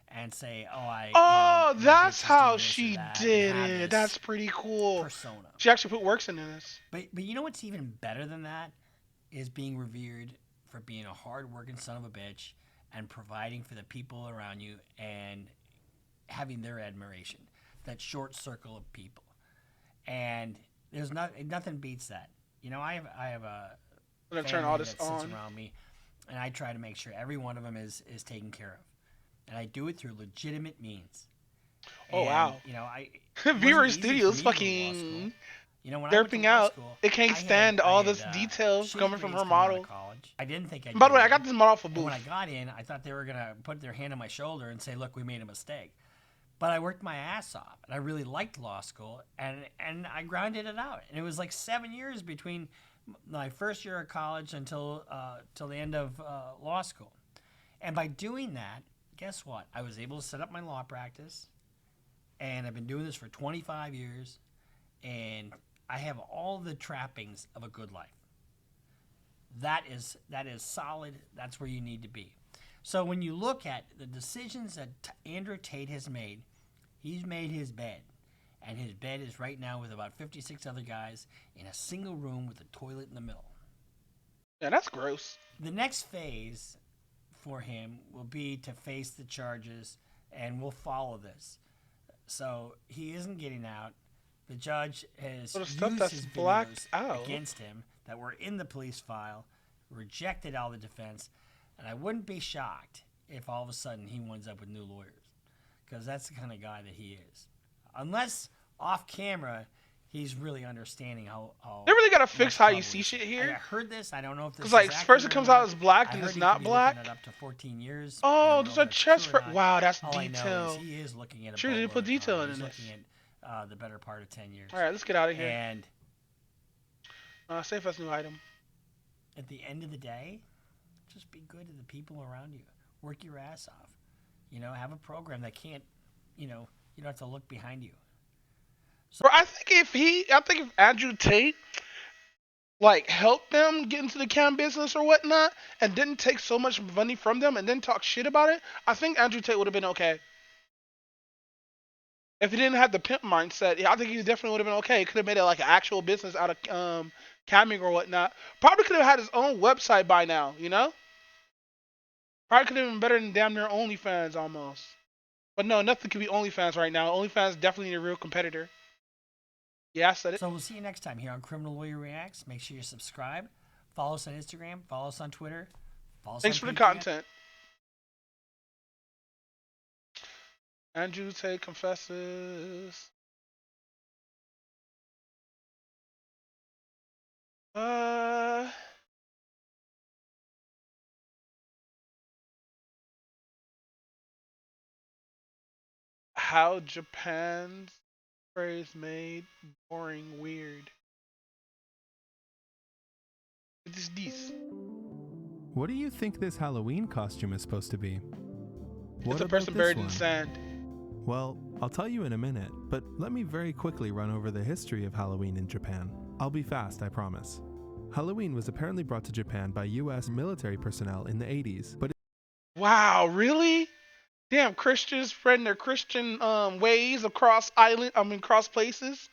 and say, "Oh, Oh, my that's bitch is how doing this or she that," did and have it. this That's pretty cool. persona. She actually put works into this. But you know what's even better than that is being revered for being a hard-working son of a bitch and providing for the people around you and having their admiration. That short circle of people, and there's nothing beats that. I have a I'm gonna family turn all this that sits on. around me, and I try to make sure every one of them is taken care of, and I do it through legitimate means. Oh, wow. Viewer Viewer Studios fucking when I went to derping law out. school, It can't stand all this details shitty coming from grades her coming out model. of college. I didn't think I'd By the get way, I in. got this model for And Booth. when I got in, I thought they were gonna put their hand on my shoulder and say, "Look, we made a mistake." But I worked my ass off, and I really liked law school, and I grinded it out. And it was like 7 years between my first year of college until till the end of law school. And by doing that, guess what? I was able to set up my law practice, and I've been doing this for 25 years, and I have all the trappings of a good life. That is solid. That's where you need to be. So when you look at the decisions that Andrew Tate has made, he's made his bed. And his bed is right now with about 56 other guys in a single room with a toilet in the middle. Yeah, that's gross. The next phase for him will be to face the charges, and we'll follow this. So he isn't getting out. The judge has Well, the stuff used that's his blacked videos out. against him that were in the police file, rejected all the defense, and I wouldn't be shocked if all of a sudden he winds up with new lawyers, because that's the kind of guy that he is. Unless off camera, he's really understanding how They really gotta fix much how you trouble see he's shit in. here. I heard this. I don't know if this Because, is like, first it accurate comes or out not. as black, I then heard it's he not could be black. looking at up to 14 years. I Oh, don't there's know a if that's chest true or for. not. Wow, that's All I know detail. is he is looking at a Sure, they boatload put of detail time. in He's this. looking at the better part of 10 years. All right, let's get out of here. And Save us new item. at the end of the day, just be good to the people around you. Work your ass off. Have a program that can't, you don't have to look behind you. Bro, I think if Andrew Tate helped them get into the cam business or whatnot, and didn't take so much money from them and then talk shit about it, I think Andrew Tate would have been okay. If he didn't have the pimp mindset, yeah, I think he definitely would have been okay. He could have made it like an actual business out of camming or whatnot. Probably could have had his own website by now, Probably could have been better than damn near OnlyFans almost. But no, nothing could be OnlyFans right now. OnlyFans definitely a real competitor. Yeah, I said it. So we'll see you next time here on Criminal Lawyer Reacts. Make sure you subscribe. Follow us on Instagram. Follow us on Twitter. Follow us Thanks on for the Patreon. content. Andrew Tate confesses. How Japan's phrase made boring weird. It is this. What do you think this Halloween costume is supposed to be? What It's a about person this buried in one? sand. Well, I'll tell you in a minute, but let me very quickly run over the history of Halloween in Japan. I'll be fast, I promise. Halloween was apparently brought to Japan by US military personnel in the 80s, but Wow, really? Damn, Christians spreading their Christian ways across cross places.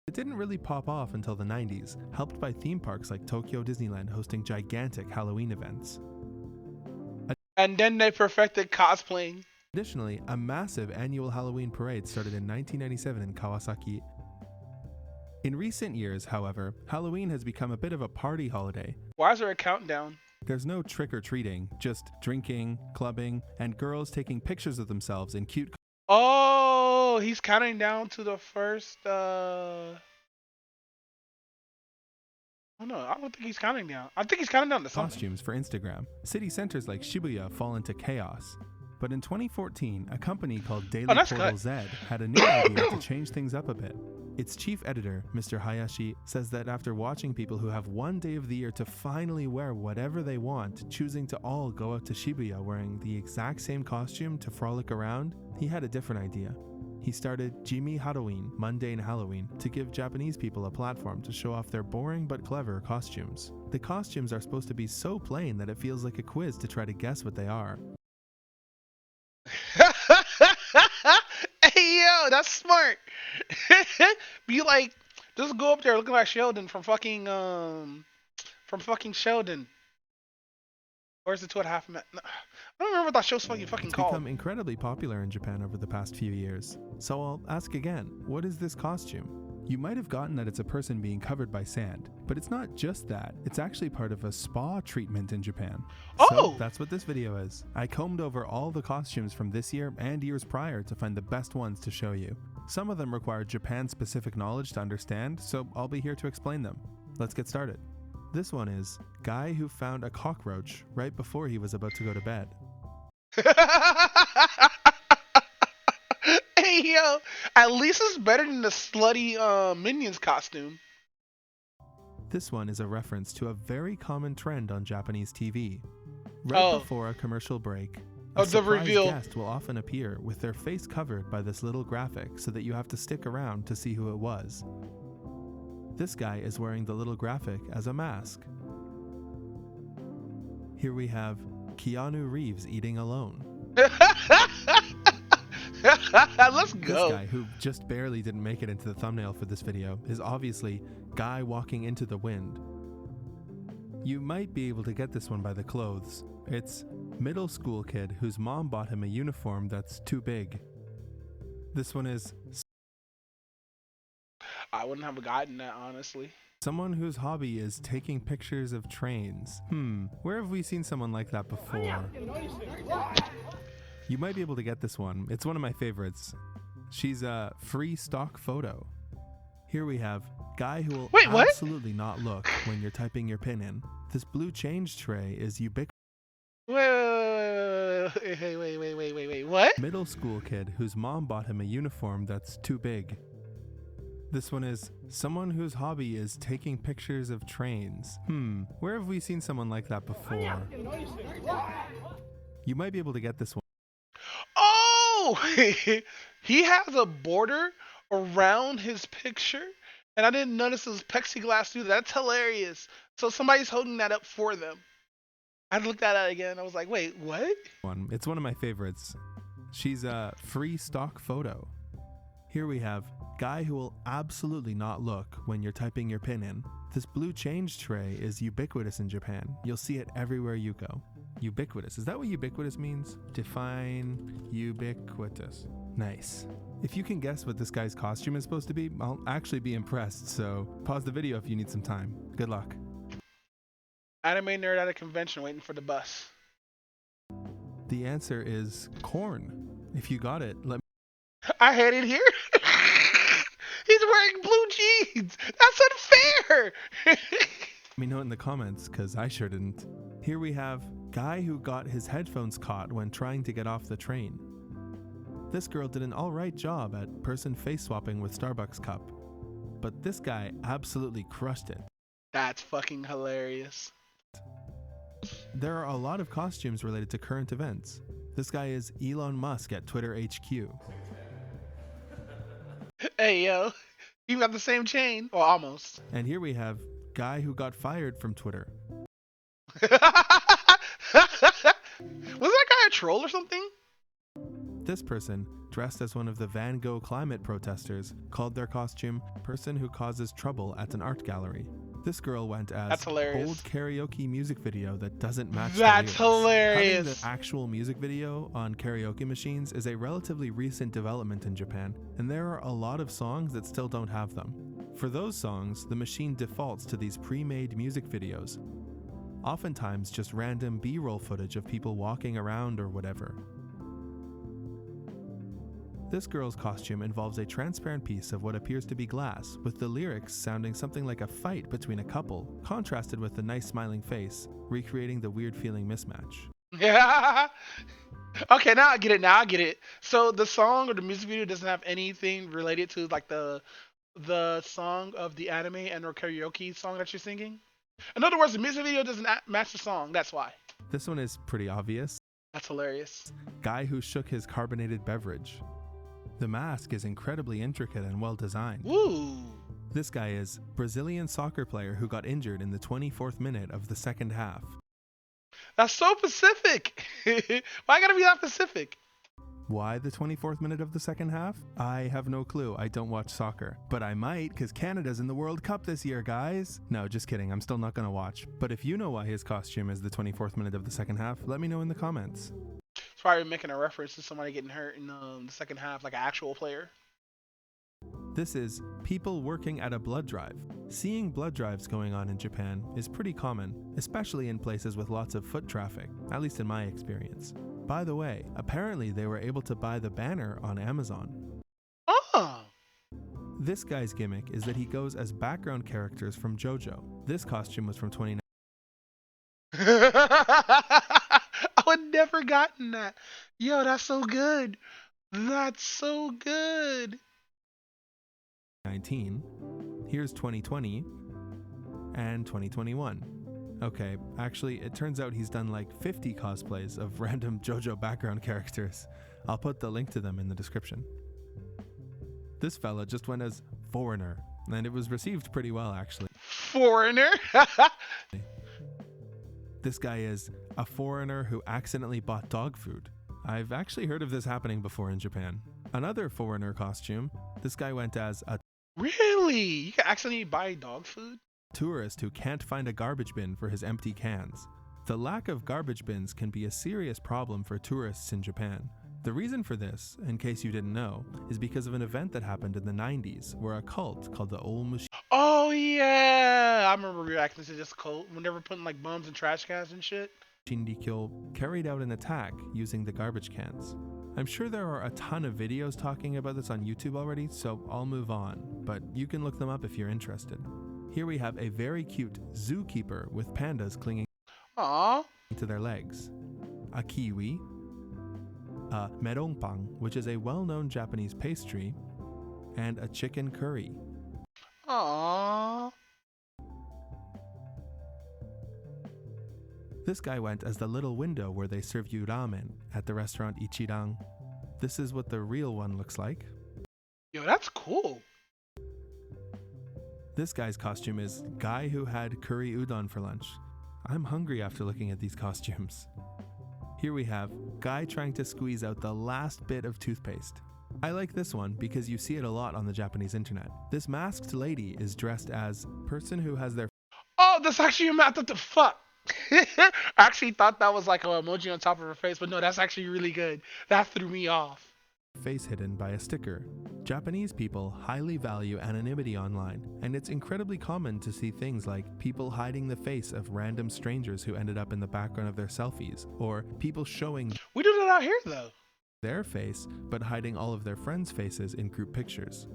it didn't really pop off until the 90s, helped by theme parks like Tokyo Disneyland hosting gigantic Halloween events. And then they perfected cosplaying. Additionally, a massive annual Halloween parade started in 1997 in Kawasaki. In recent years, however, Halloween has become a bit of a party holiday. Why is there a countdown? There's no trick-or-treating, just drinking, clubbing, and girls taking pictures of themselves in cute Oh, he's counting down to the first. Oh no, I don't think he's counting down. I think he's counting down to something. costumes for Instagram. City centers like Shibuya fall into chaos. But in 2014, a company called Daily that's Portal cut. Z had a new idea to change things up a bit. Its chief editor, Mr. Hayashi, says that after watching people who have one day of the year to finally wear whatever they want, choosing to all go out to Shibuya wearing the exact same costume to frolic around, he had a different idea. He started Jimi Halloween, Mundane Halloween, to give Japanese people a platform to show off their boring but clever costumes. The costumes are supposed to be so plain that it feels like a quiz to try to guess what they are. Hey yo, that's smart. Be like, just go up there looking like Sheldon from fucking Sheldon. Or is it 2.5 Men? No, I don't remember what that show's fucking It's called. become incredibly popular in Japan over the past few years. So I'll ask again, what is this costume? You might have gotten that it's a person being covered by sand, but it's not just that, it's actually part of a spa treatment in Japan. Oh! So that's what this video is. I combed over all the costumes from this year and years prior to find the best ones to show you. Some of them require Japan-specific knowledge to understand, so I'll be here to explain them. Let's get started. This one is guy who found a cockroach right before he was about to go to bed. Hey yo, at least it's better than the slutty Minions costume. This one is a reference to a very common trend on Japanese TV. Right before a commercial break, a the surprise reveal. guest will often appear with their face covered by this little graphic so that you have to stick around to see who it was. This guy is wearing the little graphic as a mask. Here we have Keanu Reeves eating alone. Let's This go. guy, who just barely didn't make it into the thumbnail for this video, is obviously guy walking into the wind. You might be able to get this one by the clothes. It's middle school kid whose mom bought him a uniform that's too big. This one is I wouldn't have gotten that, honestly. someone whose hobby is taking pictures of trains. Where have we seen someone like that before? You might be able to get this one. It's one of my favorites. She's a free stock photo. Here we have guy who will Wait, what? absolutely not look when you're typing your pin in. This blue change tray is ubiquitous. Wait. What? Middle school kid whose mom bought him a uniform that's too big. This one is someone whose hobby is taking pictures of trains. Where have we seen someone like that before? You might be able to get this one. Oh, he has a border around his picture, and I didn't notice it was plexiglass through. That's hilarious. So somebody's holding that up for them. I looked at that again. I was like, wait, what? It's one of my favorites. She's a free stock photo. Here we have guy who will absolutely not look when you're typing your pin in. This blue change tray is ubiquitous in Japan. You'll see it everywhere you go. Ubiquitous. Is that what ubiquitous means? Define ubiquitous. Nice. If you can guess what this guy's costume is supposed to be, I'll actually be impressed, so pause the video if you need some time. Good luck. Anime nerd at a convention waiting for the bus. The answer is corn. If you got it, let me I had it here. He's wearing blue jeans. That's unfair. know in the comments, because I sure didn't. Here we have guy who got his headphones caught when trying to get off the train. This girl did an alright job at person face swapping with Starbucks cup. But this guy absolutely crushed it. That's fucking hilarious. There are a lot of costumes related to current events. This guy is Elon Musk at Twitter HQ. Hey yo, you got the same chain, or almost. And here we have guy who got fired from Twitter. Was that guy a troll or something? This person, dressed as one of the Van Gogh climate protesters, called their costume person who causes trouble at an art gallery. This girl went as That's hilarious. old karaoke music video that doesn't match That's the lyrics. hilarious. Having the actual music video on karaoke machines is a relatively recent development in Japan, and there are a lot of songs that still don't have them. For those songs, the machine defaults to these pre-made music videos. oftentimes just random B-roll footage of people walking around or whatever. This girl's costume involves a transparent piece of what appears to be glass, with the lyrics sounding something like a fight between a couple, contrasted with the nice smiling face, recreating the weird feeling mismatch. Yeah. Okay, now I get it. Now I get it. So the song or the music video doesn't have anything related to like the song of the anime and or karaoke song that you're singing. In other words, the music video doesn't match the song. That's why. This one is pretty obvious. That's hilarious. Guy who shook his carbonated beverage. The mask is incredibly intricate and well designed. Woo. This guy is Brazilian soccer player who got injured in the 24th minute of the second half. That's so Pacific. Why gotta be that Pacific? Why the 24th minute of the second half? I have no clue. I don't watch soccer. But I might, because Canada's in the World Cup this year, guys. No, just kidding. I'm still not going to watch. But if you know why his costume is the 24th minute of the second half, let me know in the comments. It's probably making a reference to somebody getting hurt in the second half, like an actual player. This is people working at a blood drive. Seeing blood drives going on in Japan is pretty common, especially in places with lots of foot traffic, at least in my experience. By the way, apparently they were able to buy the banner on Amazon. Oh. This guy's gimmick is that he goes as background characters from JoJo. This costume was from 2019. I would never gotten that. Yo, that's so good. That's so good. Here's 2020 and 2021. Okay, actually, it turns out he's done like 50 cosplays of random JoJo background characters. I'll put the link to them in the description. This fella just went as Foreigner, and it was received pretty well, actually. Foreigner? This guy is a foreigner who accidentally bought dog food. I've actually heard of this happening before in Japan. Another foreigner costume, this guy went as a Really? You can accidentally buy dog food? tourist who can't find a garbage bin for his empty cans. The lack of garbage bins can be a serious problem for tourists in Japan. The reason for this, in case you didn't know, is because of an event that happened in the 90s where a cult called the Oh yeah, I remember reacting to this cult when they were putting like bums in trash cans and shit. Shindikyo carried out an attack using the garbage cans. I'm sure there are a ton of videos talking about this on YouTube already, so I'll move on, but you can look them up if you're interested. Here we have a very cute zookeeper with pandas clinging Aww. to their legs, a kiwi, a meronpang, which is a well-known Japanese pastry, and a chicken curry. Aww. This guy went as the little window where they serve you ramen at the restaurant Ichirang. This is what the real one looks like. Yo, that's cool. This guy's costume is guy who had curry udon for lunch. I'm hungry after looking at these costumes. Here we have guy trying to squeeze out the last bit of toothpaste. I like this one because you see it a lot on the Japanese internet. This masked lady is dressed as person who has their Oh, that's actually a map. What the fuck? I actually thought that was like an emoji on top of her face, but no, that's actually really good. That threw me off. face hidden by a sticker. Japanese people highly value anonymity online, and it's incredibly common to see things like people hiding the face of random strangers who ended up in the background of their selfies, or people showing We do that out here though. their face but hiding all of their friends' faces in group pictures.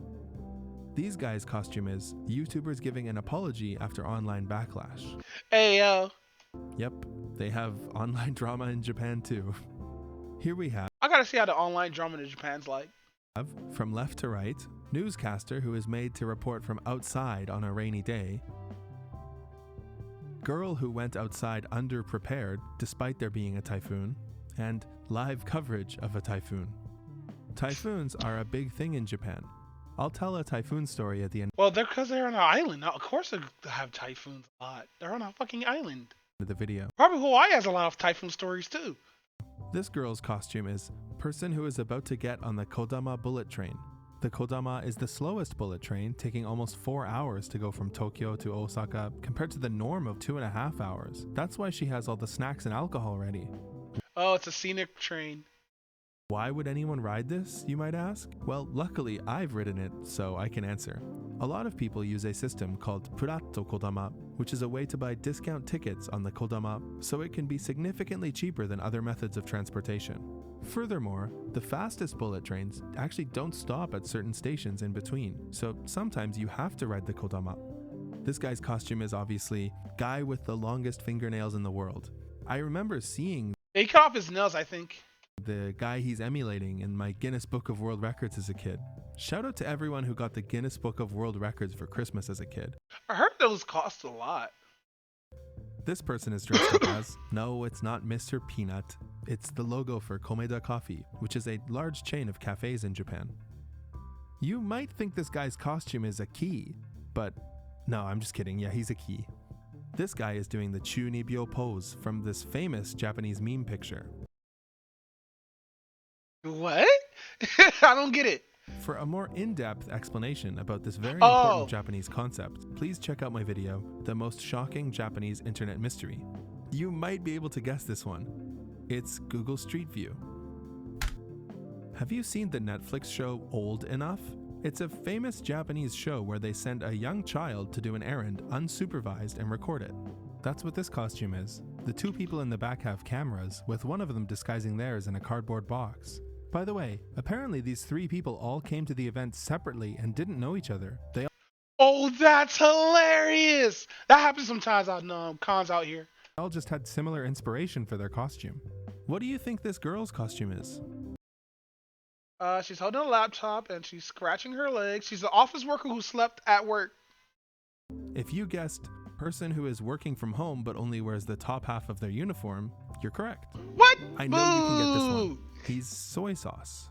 These guys' costume is YouTubers giving an apology after online backlash. Hey yo. Yep, they have online drama in Japan too. Here we have, I gotta see how the online drama in Japan's like. from left to right, newscaster who is made to report from outside on a rainy day, girl who went outside underprepared despite there being a typhoon, and live coverage of a typhoon. Typhoons are a big thing in Japan. I'll tell a typhoon story at the end Well, they're because they're on an island. Now, of course they have typhoons a lot. They're on a fucking island. of the video. Probably Hawaii has a lot of typhoon stories too. This girl's costume is person who is about to get on the Kodama bullet train. The Kodama is the slowest bullet train, taking almost 4 hours to go from Tokyo to Osaka, compared to the norm of 2.5 hours. That's why she has all the snacks and alcohol ready. Oh, it's a scenic train. Why would anyone ride this, you might ask? Well, luckily I've ridden it, so I can answer. A lot of people use a system called Puratto Kodama, which is a way to buy discount tickets on the Kodama so it can be significantly cheaper than other methods of transportation. Furthermore, the fastest bullet trains actually don't stop at certain stations in between, so sometimes you have to ride the Kodama. This guy's costume is obviously guy with the longest fingernails in the world. I remember seeing He cut off his nails, I think. the guy he's emulating in my Guinness Book of World Records as a kid. Shout out to everyone who got the Guinness Book of World Records for Christmas as a kid. I heard those cost a lot. This person is dressed up as, no, it's not Mr. Peanut. It's the logo for Komeda Coffee, which is a large chain of cafes in Japan. You might think this guy's costume is a key, but no, I'm just kidding. Yeah, he's a key. This guy is doing the Chunibyo pose from this famous Japanese meme picture. What? I don't get it. For a more in-depth explanation about this very Oh. important Japanese concept, please check out my video, The Most Shocking Japanese Internet Mystery. You might be able to guess this one. It's Google Street View. Have you seen the Netflix show Old Enough? It's a famous Japanese show where they send a young child to do an errand unsupervised and record it. That's what this costume is. The two people in the back have cameras, with one of them disguising theirs in a cardboard box. By the way, apparently these three people all came to the event separately and didn't know each other. They Oh, that's hilarious. That happens sometimes on cons out here. all just had similar inspiration for their costume. What do you think this girl's costume is? She's holding a laptop and she's scratching her legs. She's an office worker who slept at work. If you guessed person who is working from home but only wears the top half of their uniform, you're correct. What? I know you can get this one. Boo! He's soy sauce.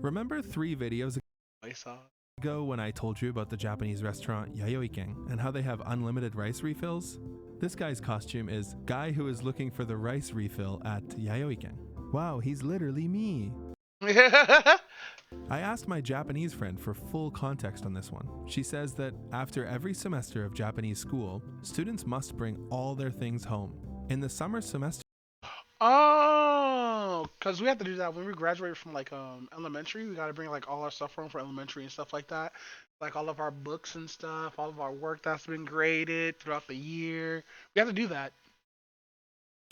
Remember 3 videos I saw. ago when I told you about the Japanese restaurant Yayoi-ken and how they have unlimited rice refills? This guy's costume is guy who is looking for the rice refill at Yayoi-ken. Wow, he's literally me. I asked my Japanese friend for full context on this one. She says that after every semester of Japanese school, students must bring all their things home. In the summer semester, Oh, because we have to do that when we graduate from like elementary. We got to bring like all our stuff home for elementary and stuff like that. Like all of our books and stuff, all of our work that's been graded throughout the year. We have to do that.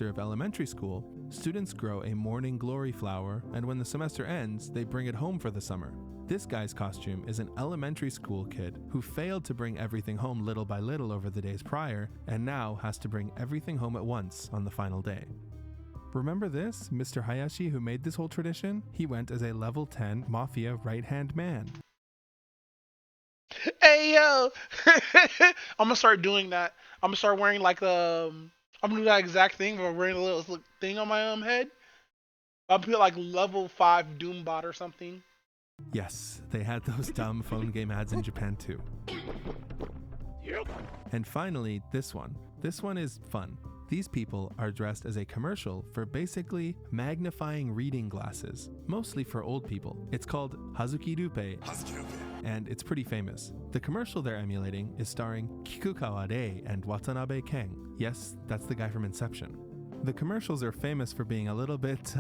of elementary school, students grow a morning glory flower, and when the semester ends, they bring it home for the summer. This guy's costume is an elementary school kid who failed to bring everything home little by little over the days prior, and now has to bring everything home at once on the final day. Remember this? Mr. Hayashi, who made this whole tradition? He went as a level 10 mafia right-hand man. Hey yo, I'm gonna start doing that. I'm gonna start wearing like I'm gonna do that exact thing, but wearing a little thing on my head. I'll put like level 5 Doombot or something. Yes, they had those dumb phone game ads in Japan too. And finally, this one. This one is fun. These people are dressed as a commercial for basically magnifying reading glasses, mostly for old people. It's called Hazuki Rupe, and it's pretty famous. The commercial they're emulating is starring Kikukawa Rei and Watanabe Ken. Yes, that's the guy from Inception. The commercials are famous for being a little bit,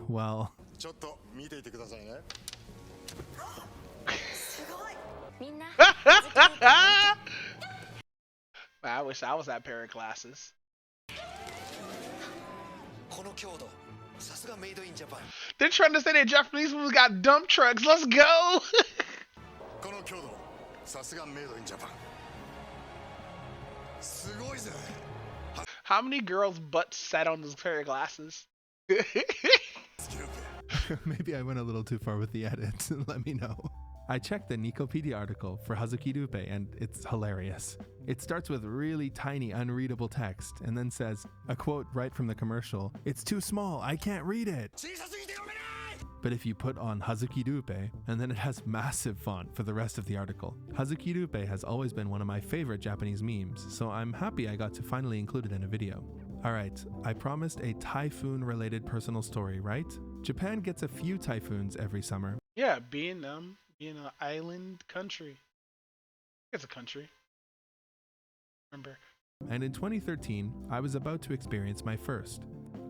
well... I wish I was that pair of glasses. They're trying to say that Japanese people got dump trucks. Let's go. How many girls' butts sat on this pair of glasses? Maybe I went a little too far with the edit. Let me know. I checked the Nicopedia article for Hazuki Rupe and it's hilarious. It starts with really tiny unreadable text and then says, a quote right from the commercial, "It's too small, I can't read it." But if you put on Hazuki Rupe, and then it has massive font for the rest of the article. Hazuki Rupe has always been one of my favorite Japanese memes, so I'm happy I got to finally include it in a video. Alright, I promised a typhoon-related personal story, right? Japan gets a few typhoons every summer. Yeah, being an island country. It's a country. Remember. And in 2013, I was about to experience my first.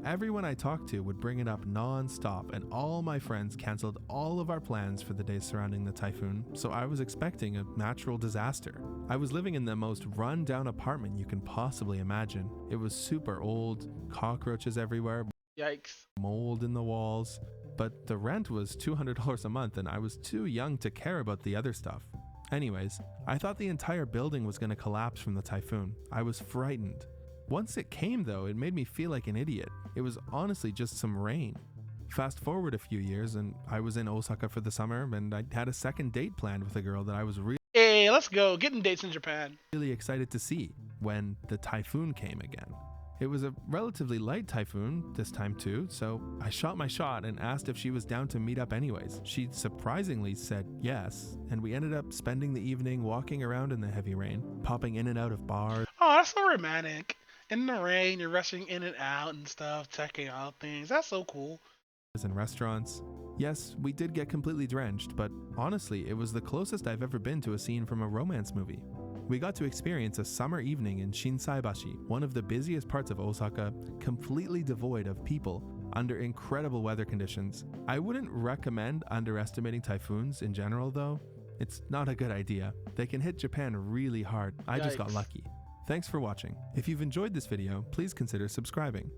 Everyone I talked to would bring it up non-stop, and all my friends canceled all of our plans for the days surrounding the typhoon, so I was expecting a natural disaster. I was living in the most run-down apartment you can possibly imagine. It was super old, cockroaches everywhere, Yikes. mold in the walls, but the rent was $200 a month and I was too young to care about the other stuff. Anyways, I thought the entire building was going to collapse from the typhoon. I was frightened. Once it came though, it made me feel like an idiot. It was honestly just some rain. Fast forward a few years and I was in Osaka for the summer and I had a second date planned with a girl that I was Hey, let's go. Getting dates in Japan. really excited to see when the typhoon came again. It was a relatively light typhoon this time too, so I shot my shot and asked if she was down to meet up anyways. She surprisingly said yes, and we ended up spending the evening walking around in the heavy rain, popping in and out of bars Oh, that's so romantic. In the rain, you're rushing in and out and stuff, checking out things. That's so cool. and restaurants. Yes, we did get completely drenched, but honestly, it was the closest I've ever been to a scene from a romance movie. We got to experience a summer evening in Shinsaibashi, one of the busiest parts of Osaka, completely devoid of people, under incredible weather conditions. I wouldn't recommend underestimating typhoons in general though. It's not a good idea. They can hit Japan really hard. I just got Yikes. lucky. Thanks for watching. If you've enjoyed this video, please consider subscribing.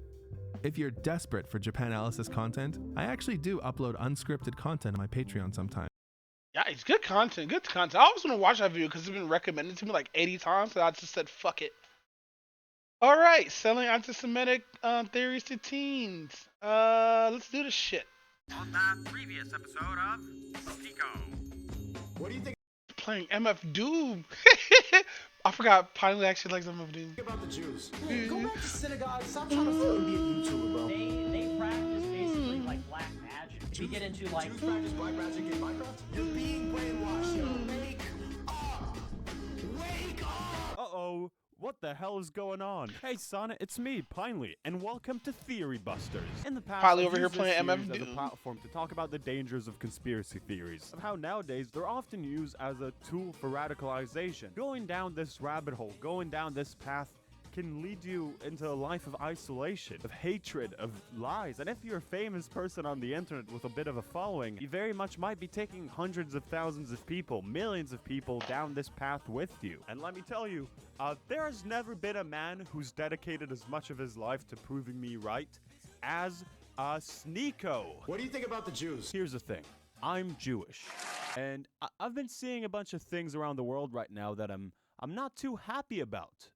If you're desperate for Japan analysis content, I actually do upload unscripted content on my Patreon sometimes. Yeah, it's good content. Good content. I always want to watch that video because it's been recommended to me like 80 times, so I just said fuck it. All right, selling anti-Semitic theories to teens. Let's do this shit. On the previous episode of Sneako. What do you think Playing MF Doom. I forgot. Pinely actually likes MF Doom. about the Jews? Go back to synagogue. Stop trying to fucking be a YouTuber, bro. They practice basically like black magic. If you get into like Jews practice black magic in Minecraft? You're being brainwashed, yo. Wake up! Wake up! Uh-oh, what the hell is going on? Hey son, it's me, Pinely, and welcome to Theory Busters. In the past, Pinely I've over here used this playing MF series as Doom. a platform to talk about the dangers of conspiracy theories, of how nowadays they're often used as a tool for radicalization. Going down this rabbit hole, going down this path, can lead you into a life of isolation, of hatred, of lies. And if you're a famous person on the internet with a bit of a following, you very much might be taking hundreds of thousands of people, millions of people down this path with you. And let me tell you, there has never been a man who's dedicated as much of his life to proving me right as Sneako. What do you think about the Jews? Here's the thing. I'm Jewish. And I've been seeing a bunch of things around the world right now that I'm not too happy about.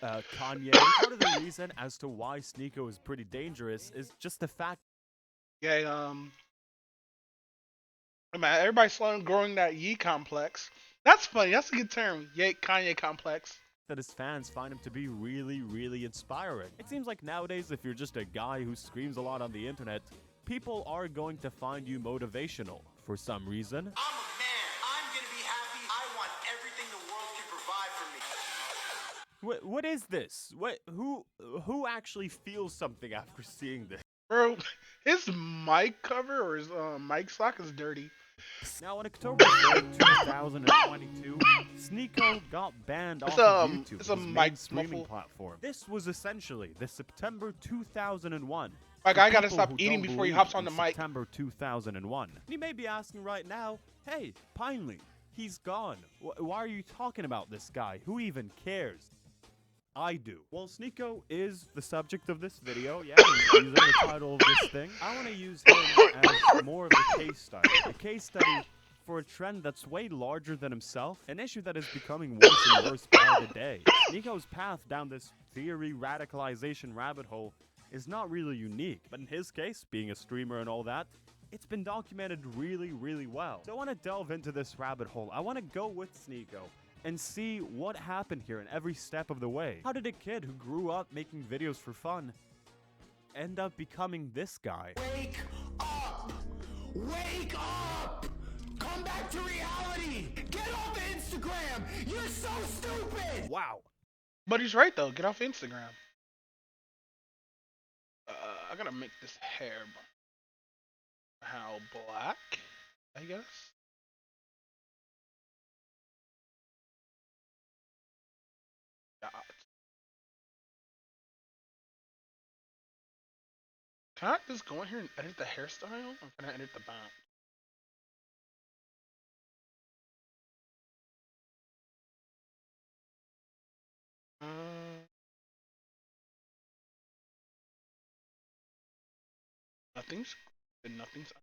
Kanye, part of the reason as to why Sneako is pretty dangerous is just the fact Yeah, man, everybody's slowly growing that Yee complex. That's funny. That's a good term. Ye Kanye complex. that his fans find him to be really, really inspiring. It seems like nowadays, if you're just a guy who screams a lot on the internet, people are going to find you motivational for some reason. I'm a man. I'm gonna be happy. I want everything the world can provide for me. What is this? Who actually feels something after seeing this? Bro, his mic cover or his mic sock is dirty. Now, on October 3rd, 2022, Sneako got banned off of YouTube, it's a his mic main streaming muffle. platform. This was essentially the September 2001. My for guy gotta people stop who eating don't before he believe hops on in the mic. September 2001. You may be asking right now, hey, Pinely, he's gone. Why are you talking about this guy? Who even cares? I do. Well, Sneako is the subject of this video. Yeah, he's in the title of this thing. I want to use him as more of a case study. A case study for a trend that's way larger than himself. An issue that is becoming worse and worse by the day. Sneako's path down this theory radicalization rabbit hole is not really unique. But in his case, being a streamer and all that, it's been documented really, really well. So I want to delve into this rabbit hole. I want to go with Sneako and see what happened here in every step of the way. How did a kid who grew up making videos for fun end up becoming this guy? Wake up! Wake up! Come back to reality! Get off Instagram! You're so stupid! Wow. But he's right though. Get off Instagram. I gotta make this hair how black, I guess. Dot. Can I just go in here and edit the hairstyle? Or can I edit the back? Uh, nothing's and nothing's.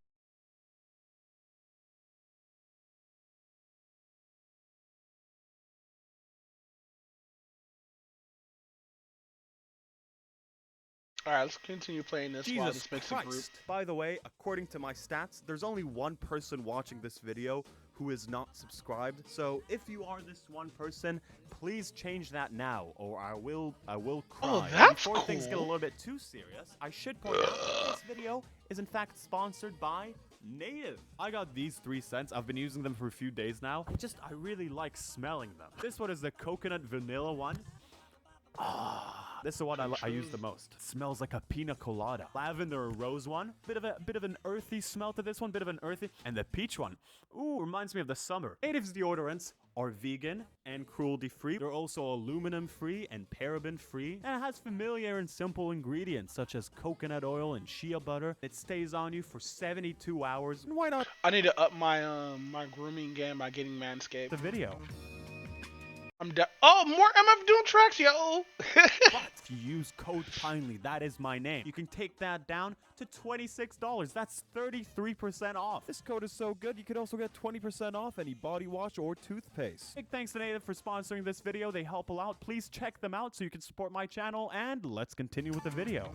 All right, let's continue playing this while Jesus this makes a group. Christ! By the way, according to my stats, there's only one person watching this video who is not subscribed. So if you are this one person, please change that now, or I will cry. Oh, that's Before things get a cool. little bit too serious, I should point out that this video is in fact sponsored by Native. I got these 3 cents. I've been using them for a few days now. I really like smelling them. This one is the coconut vanilla one. This is the one I use the most. It smells like a pina colada. Lavender rose one. Bit of an earthy smell to this one. Bit of an earthy. And the peach one. Ooh, reminds me of the summer. Native's deodorants are vegan and cruelty-free. They're also aluminum-free and paraben-free. And it has familiar and simple ingredients such as coconut oil and shea butter. It stays on you for 72 hours. And why not I need to up my my grooming game by getting Manscaped. the video? Oh, more MF Doom tracks, yo! But if you use code Pinely, that is my name, you can take that down to $26. That's 33% off. This code is so good, you could also get 20% off any body wash or toothpaste. Big thanks to Native for sponsoring this video. They help a lot. Please check them out so you can support my channel, and let's continue with the video.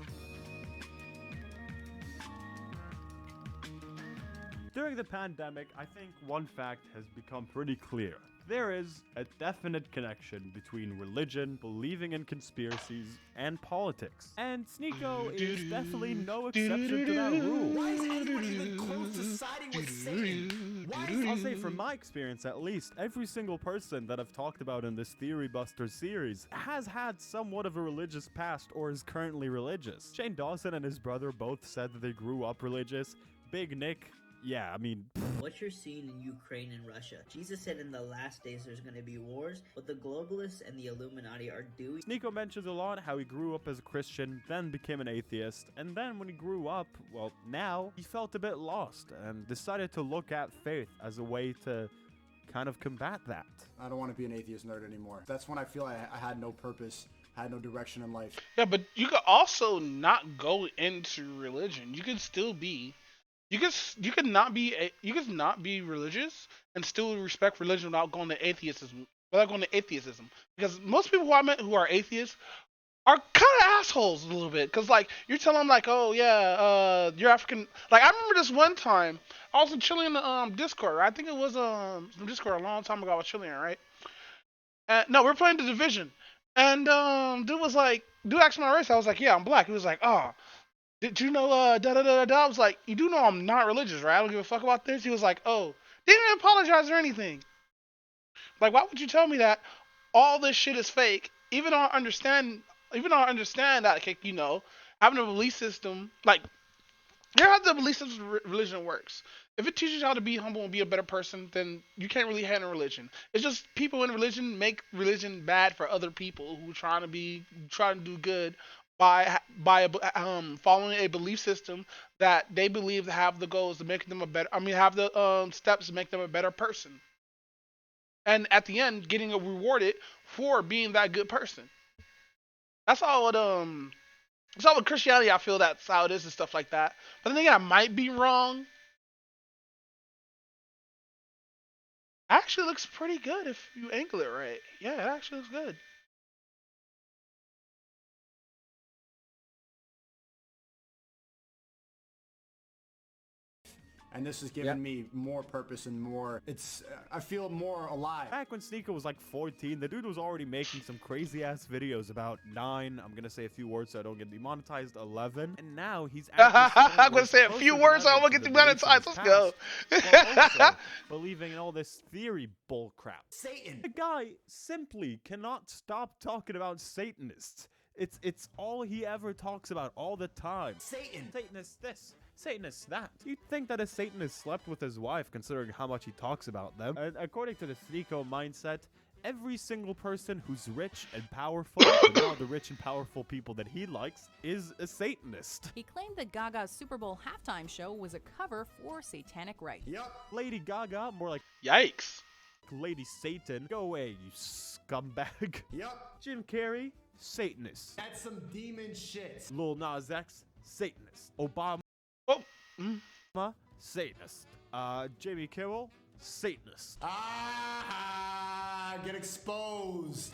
During the pandemic, I think one fact has become pretty clear. There is a definite connection between religion, believing in conspiracies, and politics. And Sneeko is definitely no exception to that rule. Why is anyone even close to siding with Satan? Why is I'll say from my experience at least, every single person that I've talked about in this Theory Buster series has had somewhat of a religious past or is currently religious. Shane Dawson and his brother both said that they grew up religious. Big Nick, yeah, I mean... What you're seeing in Ukraine and Russia. Jesus said in the last days there's going to be wars. What the globalists and the Illuminati are doing. Sneeko mentions a lot how he grew up as a Christian, then became an atheist, and then when he grew up, well, now, he felt a bit lost and decided to look at faith as a way to kind of combat that. I don't want to be an atheist nerd anymore. That's when I feel I had no purpose, had no direction in life. Yeah, but you could also not go into religion. You could still be... You could not be religious and still respect religion without going to atheism. Because most people who I met who are atheists are kind of assholes a little bit. Because like you're telling them like, oh yeah, you're African. Like I remember this one time I was chilling in the Discord. Right? I think it was some Discord a long time ago. I was chilling, right? And no, we're playing the Division, and dude asked my race. I was like, yeah, I'm black. He was like, oh. Did you know da da da da? I was like, you do know I'm not religious, right? I don't give a fuck about this. He was like, oh, didn't even apologize or anything. Like, why would you tell me that all this shit is fake? Even though I understand that, like, you know, having a belief system, like, here's how the belief system of religion works. If it teaches you how to be humble and be a better person, then you can't really handle religion. It's just people in religion make religion bad for other people who trying to do good by following a belief system that they believe have the goals to make them a better. I mean, have the steps to make them a better person, and at the end, getting rewarded for being that good person. That's all. That's all with Christianity. I feel that's how it is and stuff like that. But then again, I might be wrong. Actually, looks pretty good if you angle it right. Yeah, it actually looks good. And this has given me more purpose and more, I feel more alive. Back when Sneeko was like 14, the dude was already making some crazy ass videos about 9, I'm gonna say a few words so I don't get demonetized, 11, and now he's I'm gonna say a few words so I won't get demonetized, let's go. Also believing in all this theory bullcrap. Satan. The guy simply cannot stop talking about Satanists. It's all he ever talks about all the time. Satan. Satanist this. Satanist that. You'd think that a Satanist slept with his wife, considering how much he talks about them. According to the Sneeko mindset, every single person who's rich and powerful, and all the rich and powerful people that he likes, is a Satanist. He claimed that Gaga's Super Bowl halftime show was a cover for satanic rites. Yep. Lady Gaga, more like yikes. Lady Satan. Go away, you scumbag. Yep. Jim Carrey, Satanist. That's some demon shit. Lil Nas X, Satanist. Obama, Satanist. Jamie Kimmel, Satanist. Ah, get exposed.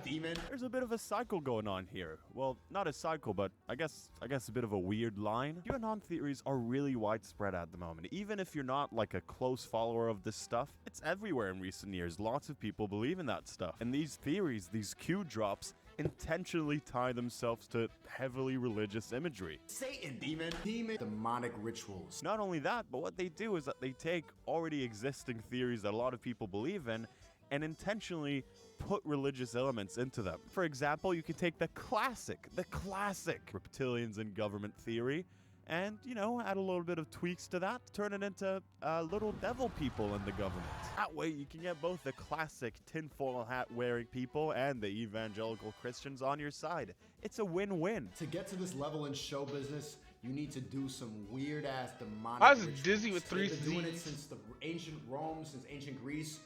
Demon. There's a bit of a cycle going on here. Well, not a cycle, but I guess a bit of a weird line. QAnon theories are really widespread at the moment. Even if you're not like a close follower of this stuff, it's everywhere in recent years. Lots of people believe in that stuff. And these theories, these Q drops, intentionally tie themselves to heavily religious imagery. Satan, demon, demonic rituals. Not only that, but what they do is that they take already existing theories that a lot of people believe in and intentionally put religious elements into them. For example, you could take the classic reptilians in government theory and, you know, add a little bit of tweaks to that, turn it into little devil people in the government. That way you can get both the classic tinfoil hat wearing people and the evangelical Christians on your side. It's a win-win. To get to this level in show business, you need to do some weird ass demonic I was rituals. dizzy with three They've been doing it Z's. since the ancient Rome, since ancient Greece.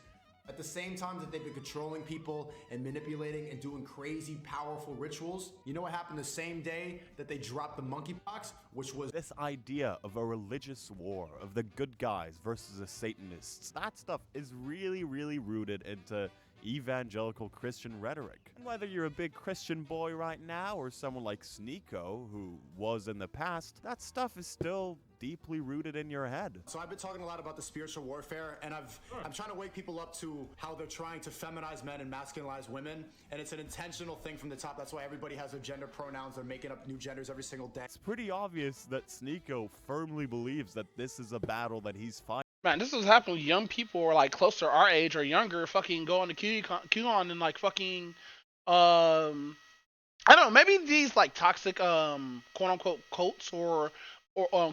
At the same time that they've been controlling people and manipulating and doing crazy, powerful rituals, you know what happened the same day that they dropped the monkeypox, which was this idea of a religious war, of the good guys versus the Satanists. That stuff is really, really rooted into evangelical Christian rhetoric. And whether you're a big Christian boy right now or someone like Sneeko, who was in the past, that stuff is still deeply rooted in your head. So I've been talking a lot about the spiritual warfare, and I'm trying to wake people up to how they're trying to feminize men and masculinize women, and it's an intentional thing from the top. That's why everybody has their gender pronouns. They're making up new genders every single day. It's pretty obvious that Sneeko firmly believes that this is a battle that he's fighting. Man, this is happening. Young people or like close to our age or younger, fucking going to QAnon and like fucking, I don't know, maybe these like toxic, quote unquote cults or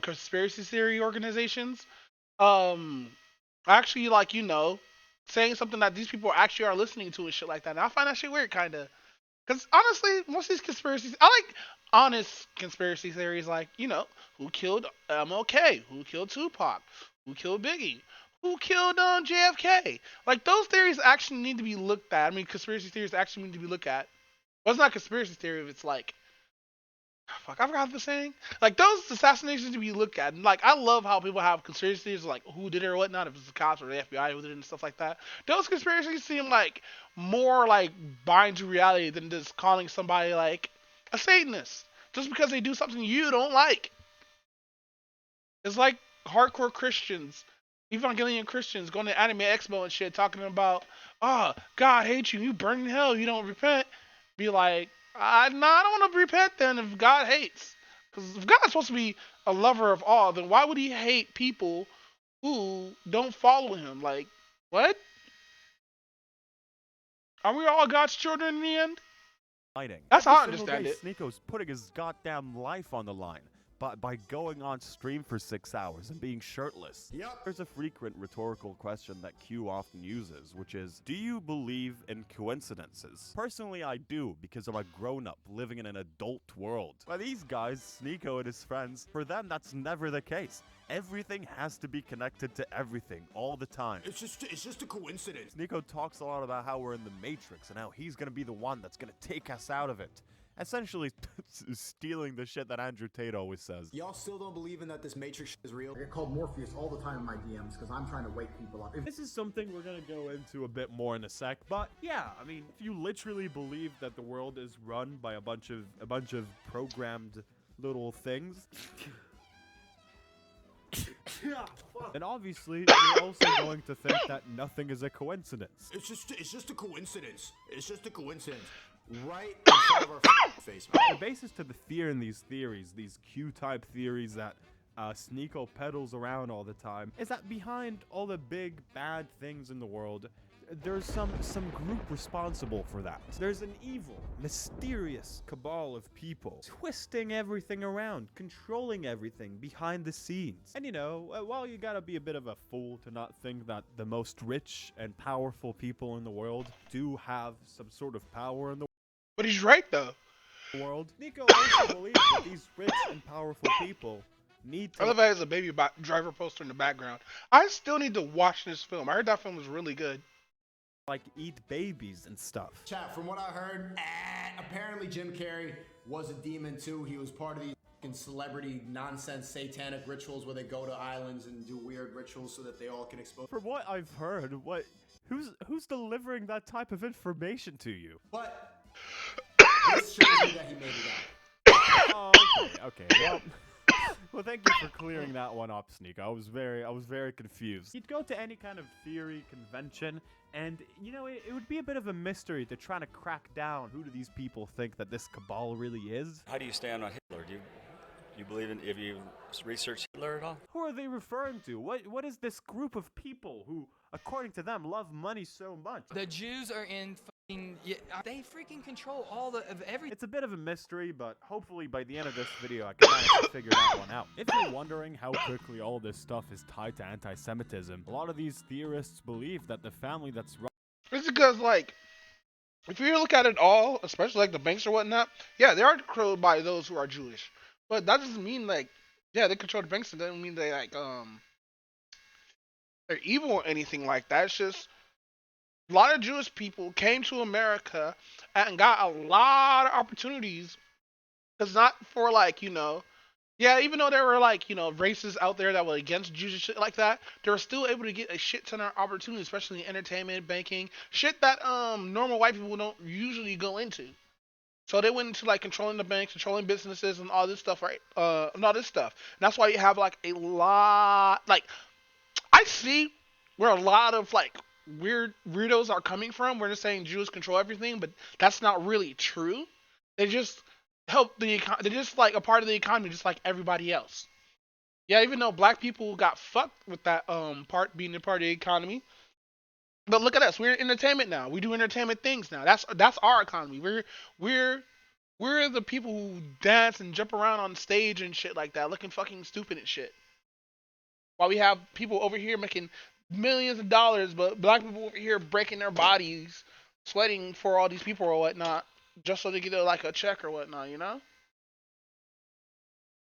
conspiracy theory organizations, actually like, you know, saying something that these people actually are listening to and shit like that. And I find that shit weird, kind of, because honestly, most of these conspiracies, I like honest conspiracy theories, like, you know, who killed MLK, who killed Tupac, who killed Biggie, who killed JFK. Like, those theories actually need to be looked at. I mean, conspiracy theories actually need to be looked at. Well, it's not a conspiracy theory if it's like, fuck, I forgot the saying. Like, those assassinations need to be looked at. And, like, I love how people have conspiracy theories, like, who did it or whatnot, if it's the cops or the FBI who did it and stuff like that. Those conspiracies seem, like, more, like, bind to reality than just calling somebody, like, a Satanist. Just because they do something you don't like. It's like hardcore Christians, Evangelion Christians, going to Anime Expo and shit, talking about, oh, God hates you, you burn in hell, you don't repent. Be like, I don't want to repent then if God hates. Because if God's supposed to be a lover of all, then why would he hate people who don't follow him? Like, what? Are we all God's children in the end? That's how I understand it. Sneeko's putting his goddamn life on the line by going on stream for 6 hours and being shirtless. Yep. There's a frequent rhetorical question that Q often uses, which is, do you believe in coincidences? Personally, I do, because I'm a grown-up living in an adult world. But these guys, Sneeko and his friends, for them, that's never the case. Everything has to be connected to everything all the time. It's just a coincidence. Sneeko talks a lot about how we're in the Matrix and how he's gonna be the one that's gonna take us out of it. Essentially stealing the shit that Andrew Tate always says. Y'all still don't believe in that this Matrix is real? I get called Morpheus all the time in my DMs because I'm trying to wake people up. This is something we're gonna go into a bit more in a sec, but yeah, I mean, if you literally believe that the world is run by a bunch of programmed little things, and obviously you're also going to think that nothing is a coincidence. It's just a coincidence. It's just a coincidence. Right in front of our face. The basis to the fear in these theories, these Q-type theories that Sneeko peddles around all the time, is that behind all the big bad things in the world, there's some group responsible for that. There's an evil, mysterious cabal of people twisting everything around, controlling everything behind the scenes. And while you gotta be a bit of a fool to not think that the most rich and powerful people in the world do have some sort of power in the But he's right though. world, Nico also believes that these rich and powerful people need I to love how there's a baby driver poster in the background. I still need to watch this film. I heard that film was really good. eat babies and stuff. Chat, from what I heard, apparently Jim Carrey was a demon too. He was part of these fucking celebrity nonsense satanic rituals where they go to islands and do weird rituals so that they all can expose. From what I've heard, who's delivering that type of information to you? But this shows me that he made it up. Oh, okay. Well, thank you for clearing that one up, Sneak. I was very confused. You'd go to any kind of theory convention, and it would be a bit of a mystery to try to crack down who do these people think that this cabal really is. How do you stand on Hitler? Do you believe in? Have you researched Hitler at all? Who are they referring to? What is this group of people who, according to them, love money so much? The Jews are in fucking. Yeah, they freaking control all of everything. It's a bit of a mystery, but hopefully by the end of this video I can manage to figure that one out. If you're wondering how quickly all this stuff is tied to anti-Semitism, a lot of these theorists believe that the family that's It's because, like, if you look at it all, especially like the banks or whatnot, yeah, they are controlled by those who are Jewish. But that doesn't mean, like, yeah, they control the banks, and that doesn't mean they, like, they're evil or anything like that. It's just a lot of Jewish people came to America and got a lot of opportunities. Because not for, like, yeah, even though there were, like, races out there that were against Jews and shit like that, they were still able to get a shit ton of opportunities, especially in entertainment, banking, shit that normal white people don't usually go into. So they went into, like, controlling the banks, controlling businesses, and all this stuff, right? And all this stuff. And that's why you have, like, a lot, like, I see where a lot of, like, weirdos are coming from, where they're saying Jews control everything, but that's not really true. They just help they're just, like, a part of the economy, just like everybody else. Yeah, even though black people got fucked with that part being a part of the economy. But look at us. We're in entertainment now. We do entertainment things now. That's our economy. We're the people who dance and jump around on stage and shit like that, looking fucking stupid and shit. While we have people over here making millions of dollars, but black people over here breaking their bodies, sweating for all these people or whatnot, just so they get like a check or whatnot,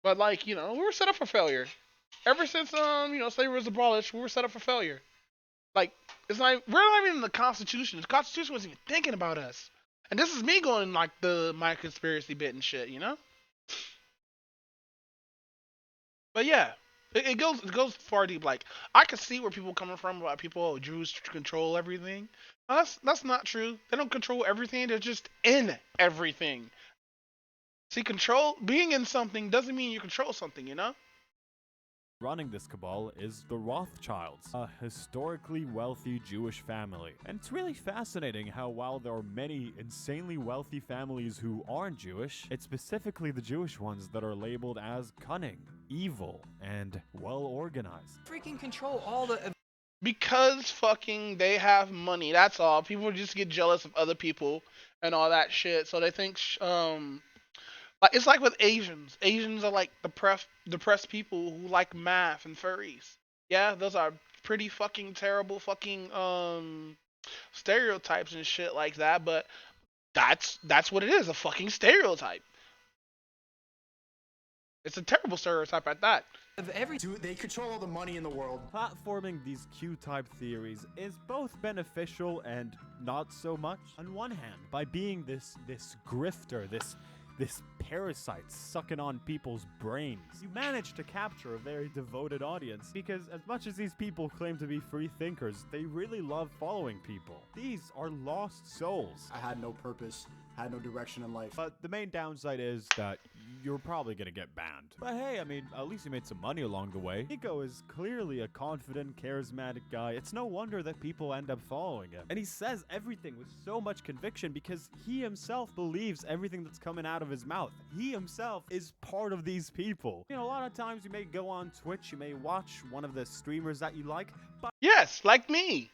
But, like, we were set up for failure. Ever since slavery was abolished, we were set up for failure. Like, we're not even in the Constitution. The Constitution wasn't even thinking about us. And this is me going, like, my conspiracy bit and shit, But yeah, it goes far deep. Like, I can see where people are coming from about Jews control everything. That's not true. They don't control everything. They're just in everything. See, being in something doesn't mean you control something, Running this cabal is the Rothschilds, a historically wealthy Jewish family. And it's really fascinating how while there are many insanely wealthy families who aren't Jewish, it's specifically the Jewish ones that are labeled as cunning, evil, and well-organized. Freaking control all the. Because fucking they have money, that's all. People just get jealous of other people and all that shit, so they think like, it's like with Asians. Asians are like depressed people who like math and furries. Yeah, those are pretty fucking terrible fucking stereotypes and shit like that, but that's what it is, a fucking stereotype. It's a terrible stereotype at that. They control all the money in the world. Platforming these Q-type theories is both beneficial and not so much. On one hand, by being this grifter, this parasite sucking on people's brains, you manage to capture a very devoted audience, because as much as these people claim to be free thinkers, they really love following people. These are lost souls. I had no purpose, had no direction in life. But the main downside is that you're probably gonna get banned. But hey, I mean, at least you made some money along the way. Nico is clearly a confident, charismatic guy. It's no wonder that people end up following him. And he says everything with so much conviction because he himself believes everything that's coming out of his mouth. He himself is part of these people. A lot of times you may go on Twitch, you may watch one of the streamers that you like, but yes, like me.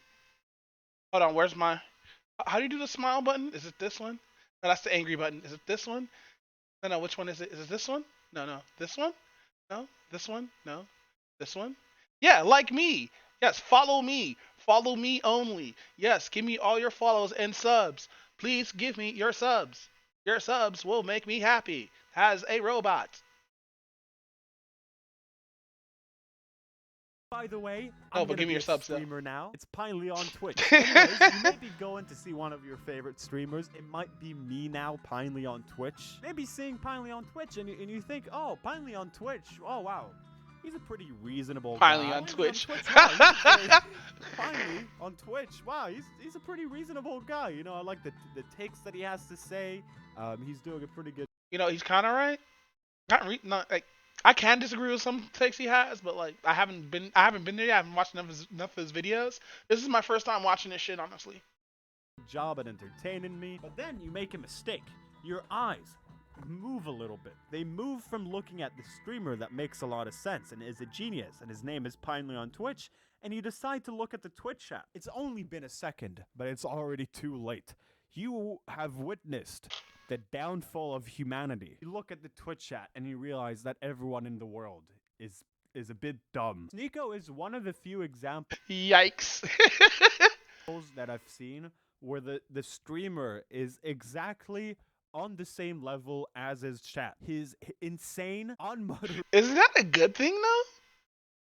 Hold on, where's my? How do you do the smile button? Is it this one? No, that's the angry button. Is it this one? No, no. Which one is it? Is it this one? No, no. This one? No. This one? No. This one? Yeah, like me. Yes, follow me. Follow me only. Yes, give me all your follows and subs. Please give me your subs. Your subs will make me happy as a robot. By the way, Oh, I'm but gonna give me be your a subs though. streamer now. It's Pinely on Twitch. Anyways, you may be going to see one of your favorite streamers. It might be me now, Pinely on Twitch. Maybe seeing Pinely on Twitch and you think, oh, Pinely on Twitch. Oh, wow. He's a pretty reasonable Finally guy. on Twitch. Wow, Finally on Twitch. Wow, he's a pretty reasonable guy. You know, I like the takes that he has to say. He's doing a pretty good. You know, he's kind of right. Not like I can disagree with some takes he has, but like I haven't been there yet. I haven't watched enough of his videos. This is my first time watching this shit, honestly. Job at entertaining me, but then you make a mistake. Your eyes move a little bit. They move from looking at the streamer that makes a lot of sense and is a genius, and his name is Pinely on Twitch, and you decide to look at the Twitch chat. It's only been a second, but it's already too late. You have witnessed the downfall of humanity. You look at the Twitch chat and you realize that everyone in the world is a bit dumb. Sneeko is one of the few examples. Yikes. That I've seen where the streamer is exactly on the same level as his chat. His insane, unmotivated. Isn't that a good thing though?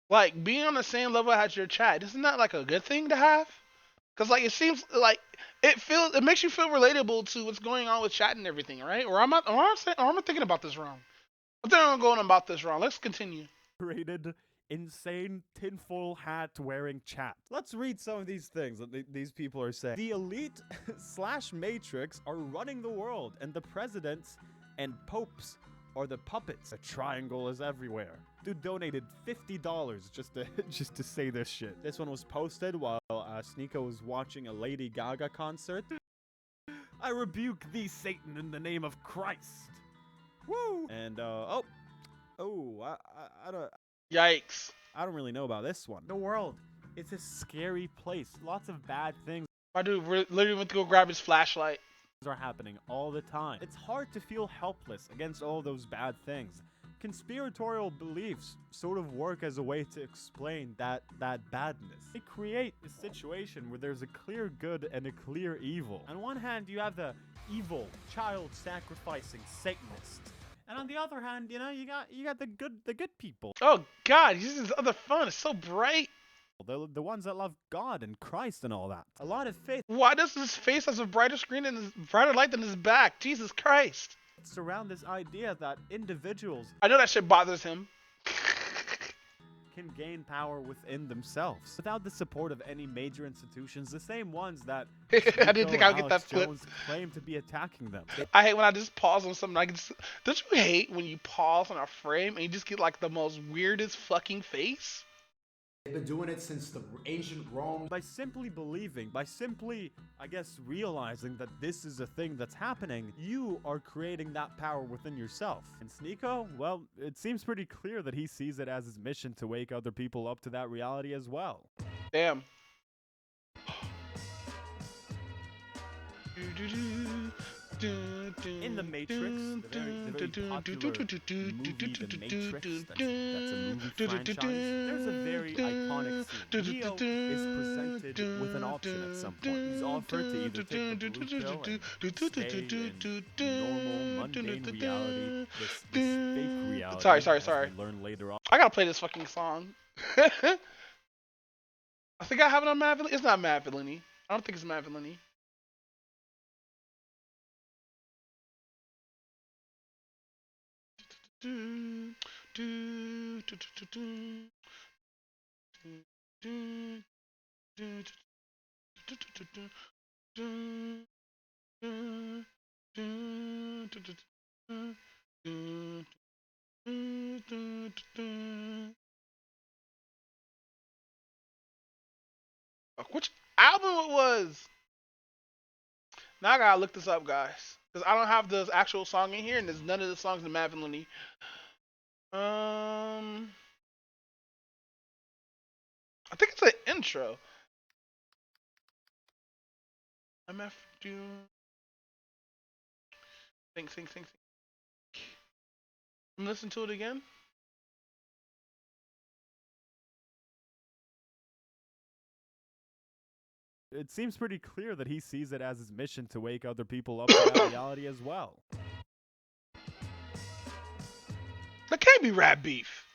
Like being on the same level as your chat, isn't that like a good thing to have? Cause like it seems like it makes you feel relatable to what's going on with chat and everything, right? Or am I thinking about this wrong? I think I'm going about this wrong. Let's continue. Insane tinfoil hat wearing chat. Let's read some of these things that these people are saying. The elite slash matrix are running the world, and the presidents and popes are the puppets. A triangle is everywhere. Dude donated $50 just to say this shit. This one was posted while Sneeko was watching a Lady Gaga concert. I rebuke thee, Satan, in the name of Christ. Woo! And I don't. Yikes. I don't really know about this one. The world, it's a scary place. Lots of bad things. My dude literally went to go grab his flashlight. Are happening all the time. It's hard to feel helpless against all those bad things. Conspiratorial beliefs sort of work as a way to explain that badness. They create a situation where there's a clear good and a clear evil. On one hand, you have the evil, child-sacrificing Satanist. And on the other hand, you know, you got the good people. Oh God, he's this other phone. It's so bright. The ones that love God and Christ and all that. A lot of faith. Why does his face have a brighter screen and his brighter light than his back? Jesus Christ. It's around this idea that individuals. I know that shit bothers him. Can gain power within themselves without the support of any major institutions, the same ones that I didn't think I would get that flip. Claim to be attacking them. I hate when I just pause on something. Don't you hate when you pause on a frame and you just get like the most weirdest fucking face? They've been doing it since the ancient Rome. By simply believing, by simply, I guess, realizing that this is a thing that's happening, you are creating that power within yourself. And Sneeko, well, it seems pretty clear that he sees it as his mission to wake other people up to that reality as well. Damn. In The Matrix, the very popular movie The Matrix, that's a movie franchise, there's a very iconic scene. Neo is presented with an option at some point. He's offered to either take the blue pill and stay in normal, mundane reality, this fake reality. Sorry. We learn later on. I gotta play this fucking song. I think I have it on Mad Villainy. It's not Mad Villainy. I don't think it's Mad Villainy. Which album it was? Now I gotta look this up, guys, because I don't have the actual song in here, and there's none of the songs in Mad Villainy. I think it's an intro. MF Doom. Think. Listen to it again. It seems pretty clear that he sees it as his mission to wake other people up to that reality as well. That can't be rap beef.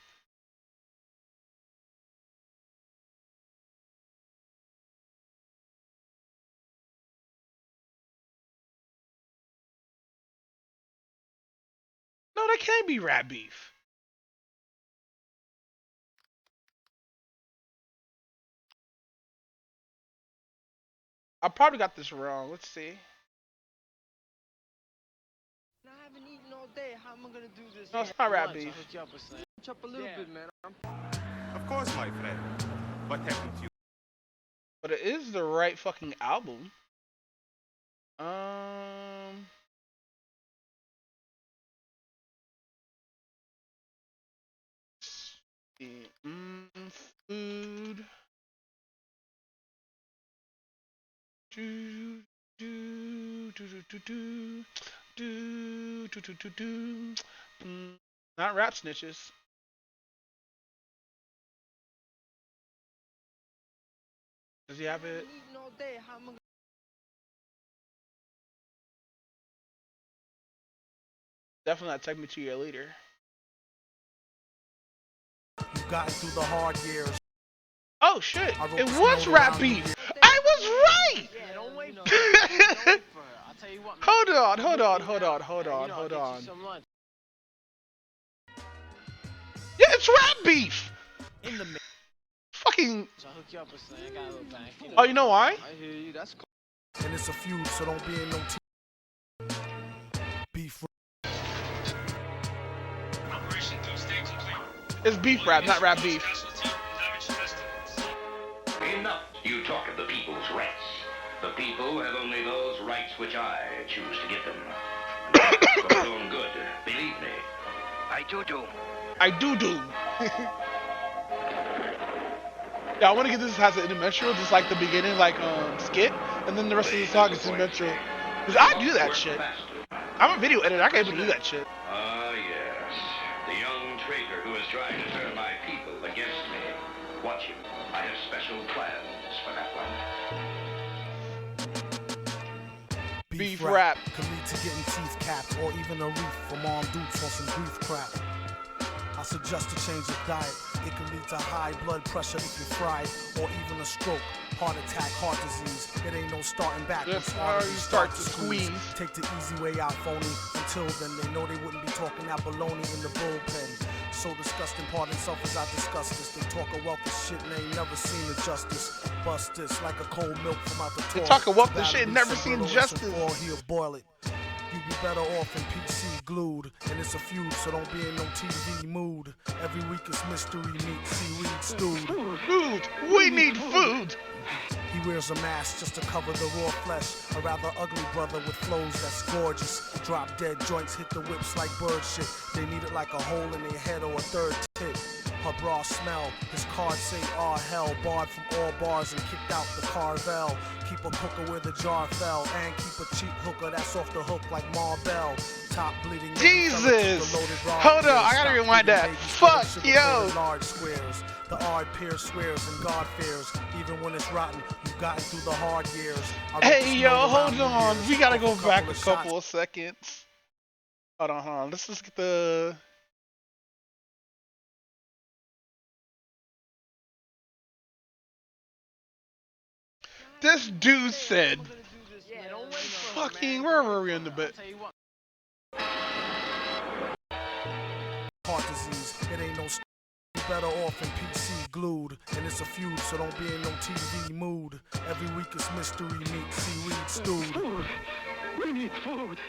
No, that can't be rap beef. I probably got this wrong. Let's see. I haven't eaten all day. How am I gonna do this? No, it's not rap Lunch, beef. I'll hook you up with something. Chop a little bit, man. Of course, my friend. What happened to you? But it is the right fucking album. Um. Food. Not rap snitches. Does he have it? Eating all day. How am I gonna... Definitely not Take Me to Your Leader. You've gotten through the hard years. Oh shit! It was rap beef. I was right. Yeah, don't wait for it. I'll tell you what, man. Hold on. Yeah, it's rap beef. In the Fucking. I'll hook you up with something. I got a little back. Oh, you know why? I hear you. That's cool. And it's a feud, so don't be in no beef. It's beef rap, not rap beef. Enough. You talk of the people's rights. The people have only those rights which I choose to give them. For their own good, believe me. I do. Yeah, I want to get this as an interstitial, just like the beginning, like skit, and then the rest of the song is interstitial. Cause I do that shit. I'm a video editor. I can't even do that shit. Ah, yes. The young traitor who is trying to turn my people against me. Watch him. I have special plans for that one. Beef rap can lead to getting teeth capped or even a reef from armed dudes on some grief crap. I suggest to change your diet. It can lead to high blood pressure if you're fried, or even a stroke, heart attack, heart disease. It ain't no starting back. That's how you start to squeeze. Take the easy way out, phony. Until then, they know they wouldn't be talking that baloney in the bullpen. So disgusting, pardon self as I discuss this. They talk a wealth of shit and they ain't never seen the justice. Bust this like a cold milk from out the They torch. talk a wealth of shit and never seen justice. Or he'll boil it. You'd be better off in PC glued. And it's a feud, so don't be in no TV mood. Every week it's mystery meat, seaweed stewed. Food! We need food! He wears a mask just to cover the raw flesh. A rather ugly brother with flows that's gorgeous. Drop dead joints hit the whips like bird shit. They need it like a hole in their head or a third tit. Her bra smell, his cards say ah hell. Barred from all bars and kicked out the Carvel. Keep a hooker where the jar fell. And keep a cheap hooker that's off the hook like Marvel. Top bleeding. Jesus! Hold on, I gotta rewind that. Fuck, yo! Large squares. The odd peer swears and God fears. Even when it's rotten, you've gotten through the hard years. Hey, yo, hold on. We gotta go back a couple of seconds. Hold on. Let's just get the... This dude said... Fucking, where were we in the bit? Heart disease, it ain't no better off in PC glued. And it's a feud, so don't be in no TV mood. Every week it's mystery meat, seaweed stewed. We need food.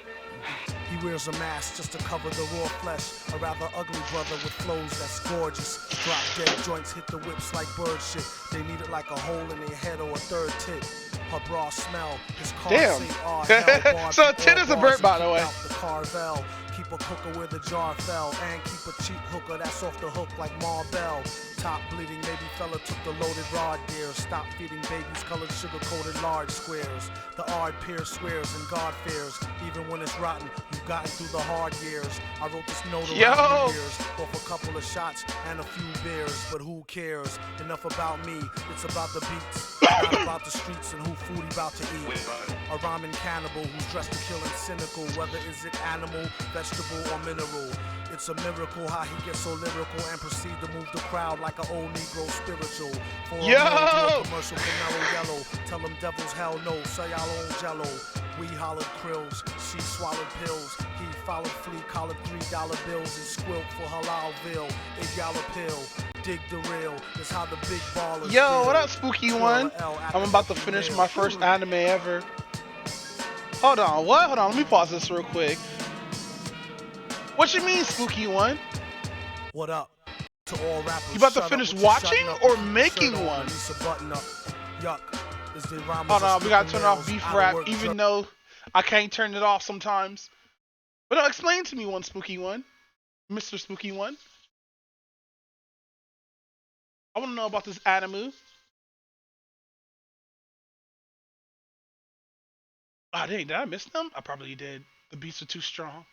He wears a mask just to cover the raw flesh. A rather ugly brother with flows that's gorgeous. Drop dead joints hit the whips like bird shit. They need it like a hole in their head or a third tit. Her bra smell, his car damn. Say, oh, hell, So a tit is a bird, by the way. The Carvel. Keep Keep a cooker where the jar fell, and keep a cheap hooker that's off the hook like Marbell. Top bleeding, maybe fella took the loaded rod gear. Stop feeding babies colored sugar-coated large squares. The ard peers swears and God fears. Even when it's rotten, you've gotten through the hard years. I wrote this note around New Year's off a couple of shots and a few beers. But who cares? Enough about me. It's about the beats. It's not about the streets and who food he about to eat. A rhyming cannibal who's dressed to kill and cynical. Whether is it animal, vegetable, or mineral. It's a miracle how he gets so lyrical and proceed to move the crowd like an old Negro spiritual. For a meal, do a commercial for Mellow Yellow. Tell them devils hell no, sell y'all own jello. We hollered krills, she swallowed pills. He followed flea, collared $3 bills and squilt for Halalville. If y'all a pill, dig the real. It's how the big ballers Yo, feel. what up, Spooky One? I'm about to finish my first anime ever. Hold on, what? Hold on, let me pause this real quick. What you mean, Spooky One? What up? To all rappers, you about to finish watching or making one? Yuck. Hold on, we gotta turn off beef rap, even though I can't turn it off sometimes. But no, explain to me one, Spooky One. Mr. Spooky One. I want to know about this anime. Ah, dang, did I miss them? I probably did. The beats are too strong.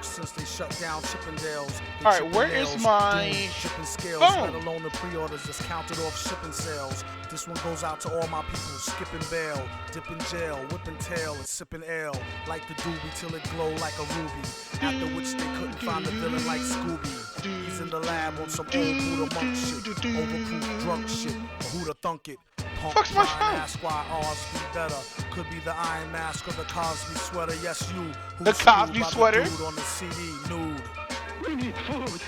Since they shut down Chippendales. Alright, where is my scales, phone? let alone the pre-orders that's counted off shipping sales. This one goes out to all my people skipping bail, dipping jail, whipping tail, and sipping ale. Like the doobie till it glow like a ruby. After which they couldn't find a villain like Scooby. He's in the lab on some old Buddha monk shit, overproof drunk shit. But who'da thunk it? Fuck's my phone? Ask why ours be better. Could be the Iron Mask or the Cosby sweater. Yes, you. The Cosby sweater. The dude on the CD, nude. We need food.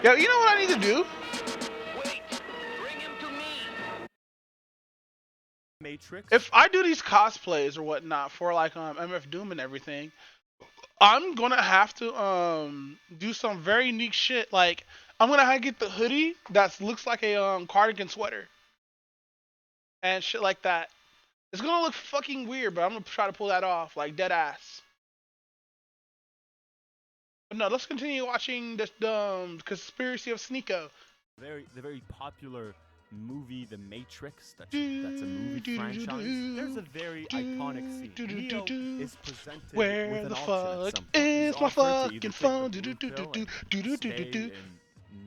Yo, you know what I need to do? Wait, bring him to me. Matrix. If I do these cosplays or whatnot for like MF Doom and everything, I'm gonna have to do some very unique shit. Like I'm gonna have to get the hoodie that looks like a cardigan sweater and shit like that. It's gonna look fucking weird, but I'm gonna try to pull that off, like dead ass. But no, let's continue watching the Conspiracy of Sneeko. The very popular movie, The Matrix. That's a movie franchise. There's a very iconic scene. Neo is presented Where with an the option fuck at some point. is He's my offered to either fucking take phone? the blue pill and stay in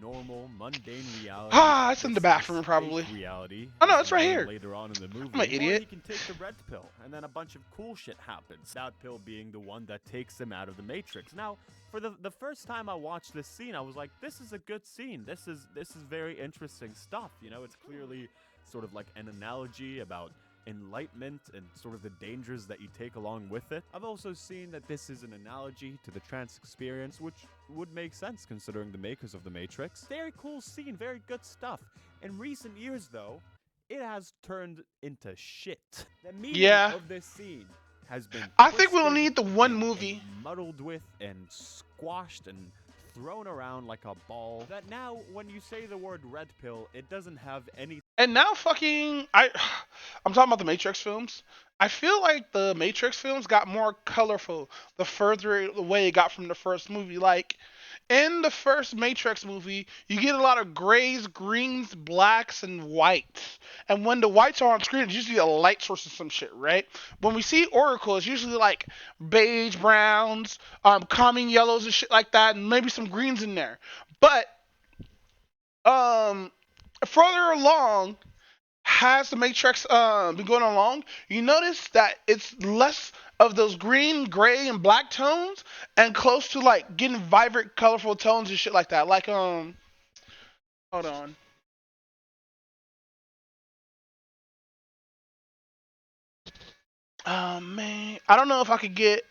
normal, mundane reality. Ah, it's in the bathroom probably. Reality. Oh no, it's right here. Later on in the movie, I'm an idiot. Or he can take the red pill, and then a bunch of cool shit happens. That pill being the one that takes him out of the Matrix. Now, for the first time I watched this scene, I was like, this is a good scene. This is very interesting stuff. You know, it's clearly sort of like an analogy about enlightenment and sort of the dangers that you take along with it. I've also seen that this is an analogy to the trance experience, which would make sense considering the makers of the Matrix. Very cool scene, very good stuff. In recent years, though, it has turned into shit. The meaning of this scene has been I think we'll need the one movie. Muddled with and squashed and thrown around like a ball that now when you say the word red pill, it doesn't have any. And now fucking I'm talking about the Matrix films. I feel like the Matrix films got more colorful the further away it got from the first movie. Like in the first Matrix movie, you get a lot of grays, greens, blacks, and whites. And when the whites are on screen, it's usually a light source of some shit, right? When we see Oracle, it's usually like beige browns, calming yellows and shit like that, and maybe some greens in there. But further along, has the Matrix been going along, you notice that it's less of those green, gray, and black tones, and close to like getting vibrant, colorful tones and shit like that. Like hold on. Man, I don't know if I could get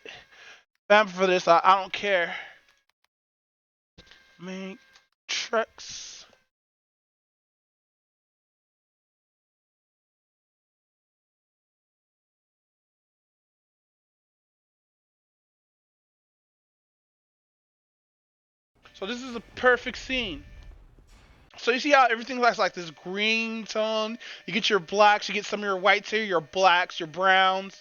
banned for this. I don't care. Matrix. So this is a perfect scene. So you see how everything has like this green tone. You get your blacks, you get some of your whites here, your blacks, your browns.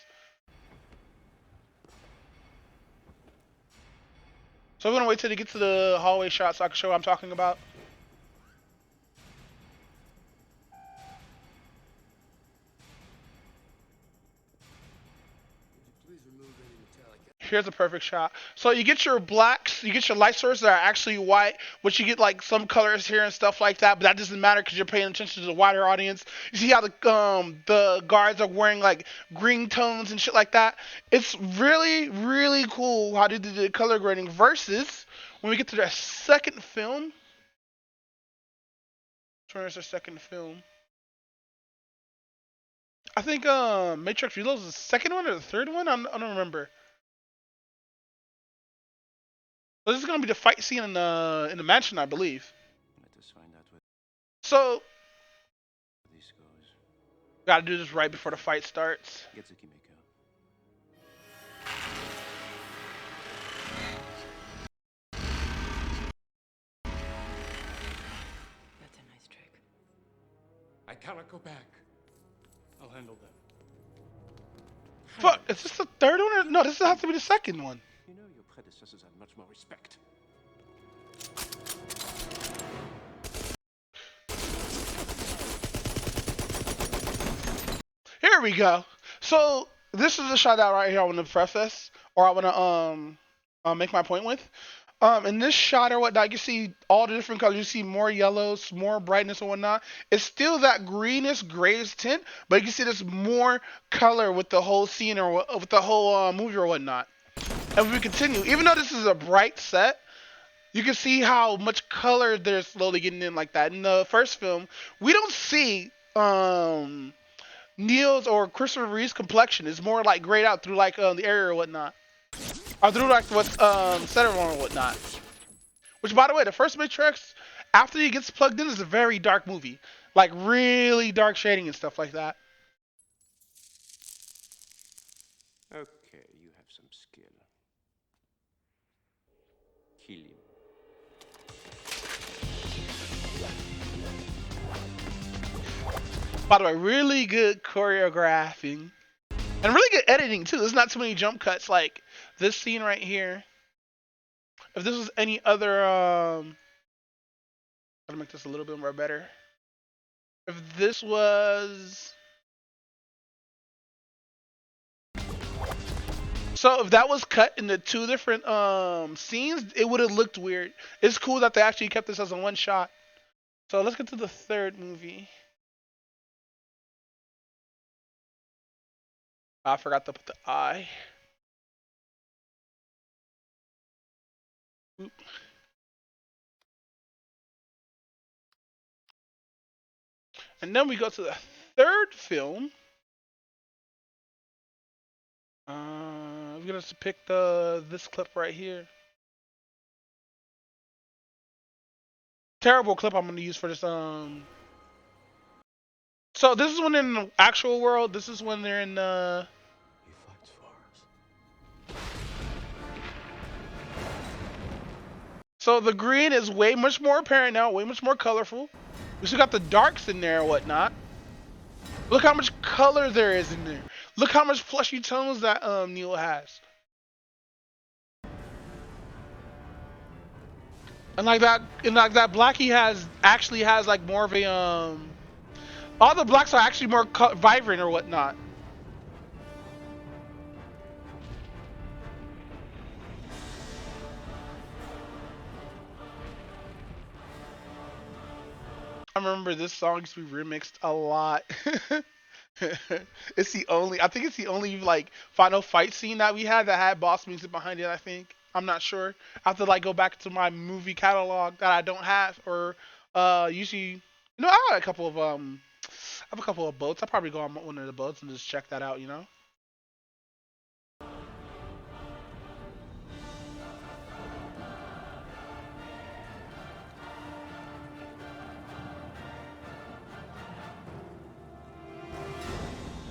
So we're gonna wait till they get to the hallway shot so I can show what I'm talking about. Here's a perfect shot. So you get your blacks, you get your light sources that are actually white, but you get like some colors here and stuff like that. But that doesn't matter because you're paying attention to the wider audience. You see how the guards are wearing like green tones and shit like that. It's really cool how they did the color grading. Versus when we get to their second film. Where's their second film? I think Matrix Reloads is the second one or the third one. I don't remember. So this is gonna be the fight scene in the mansion, I believe. Let us find out what So this goes. gotta do this right before the fight starts. Get the keymaker. That's a nice trick. I cannot go back. I'll handle them. Fuck, is this the third one or no? This has to be the second one. You know your predecessors had much more respect. Here we go. So this is the shot out right here I want to preface, or I want to make my point with. In this shot or whatnot, you see all the different colors. You see more yellows, more brightness and whatnot. It's still that greenish, grayish tint, but you can see there's more color with the whole scene or with the whole movie or whatnot. And we continue, even though this is a bright set, you can see how much color they're slowly getting in like that. In the first film, we don't see Neil's or Christopher Reeve's complexion. It's more like grayed out through like the area or whatnot. Or through like what's centered on or whatnot. Which, by the way, the first Matrix, after he gets plugged in, is a very dark movie. Like really dark shading and stuff like that. Okay, you have some skill. Kill him. By the way, really good choreographing. And really good editing too. There's not too many jump cuts like this scene right here. If this was any other gotta make this a little bit more better. If this was so if that was cut into two different scenes, it would have looked weird. It's cool that they actually kept this as a one shot. So let's get to the third movie. I forgot to put the eye. Oop. And then we go to the third film. We're gonna pick this clip right here. Terrible clip I'm gonna use for this. So this is when they're in the actual world. This is when they're in So the green is way much more apparent now, way much more colorful. We still got the darks in there and whatnot. Look how much color there is in there. Look how much fleshy tones that Neil has. And like that black he has actually has like more of a all the blacks are actually more vibrant or whatnot. I remember this song used to be remixed a lot. It's the only, I think it's the only like final fight scene that we had that had boss music behind it. I think I'm not sure. I have to like go back to my movie catalog that I don't have, or usually, you know, I got a couple of I have a couple of boats. I'll probably go on one of the boats and just check that out. You know.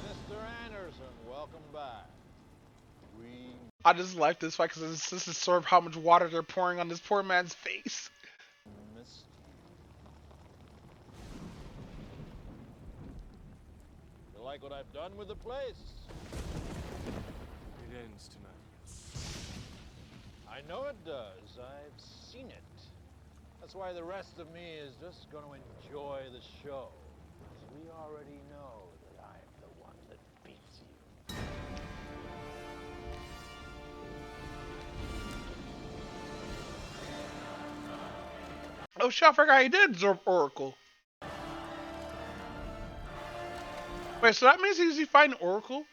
Mr. Anderson, welcome back. I just like this fight because this is sort of how much water they're pouring on this poor man's face. Missed. like what I've done with the place? It ends tonight. I know it does. I've seen it. That's why the rest of me is just going to enjoy the show. Because we already know that I'm the one that beats you. Oh shit, I forgot he did absorb Oracle. Wait, so that means he's fighting Oracle?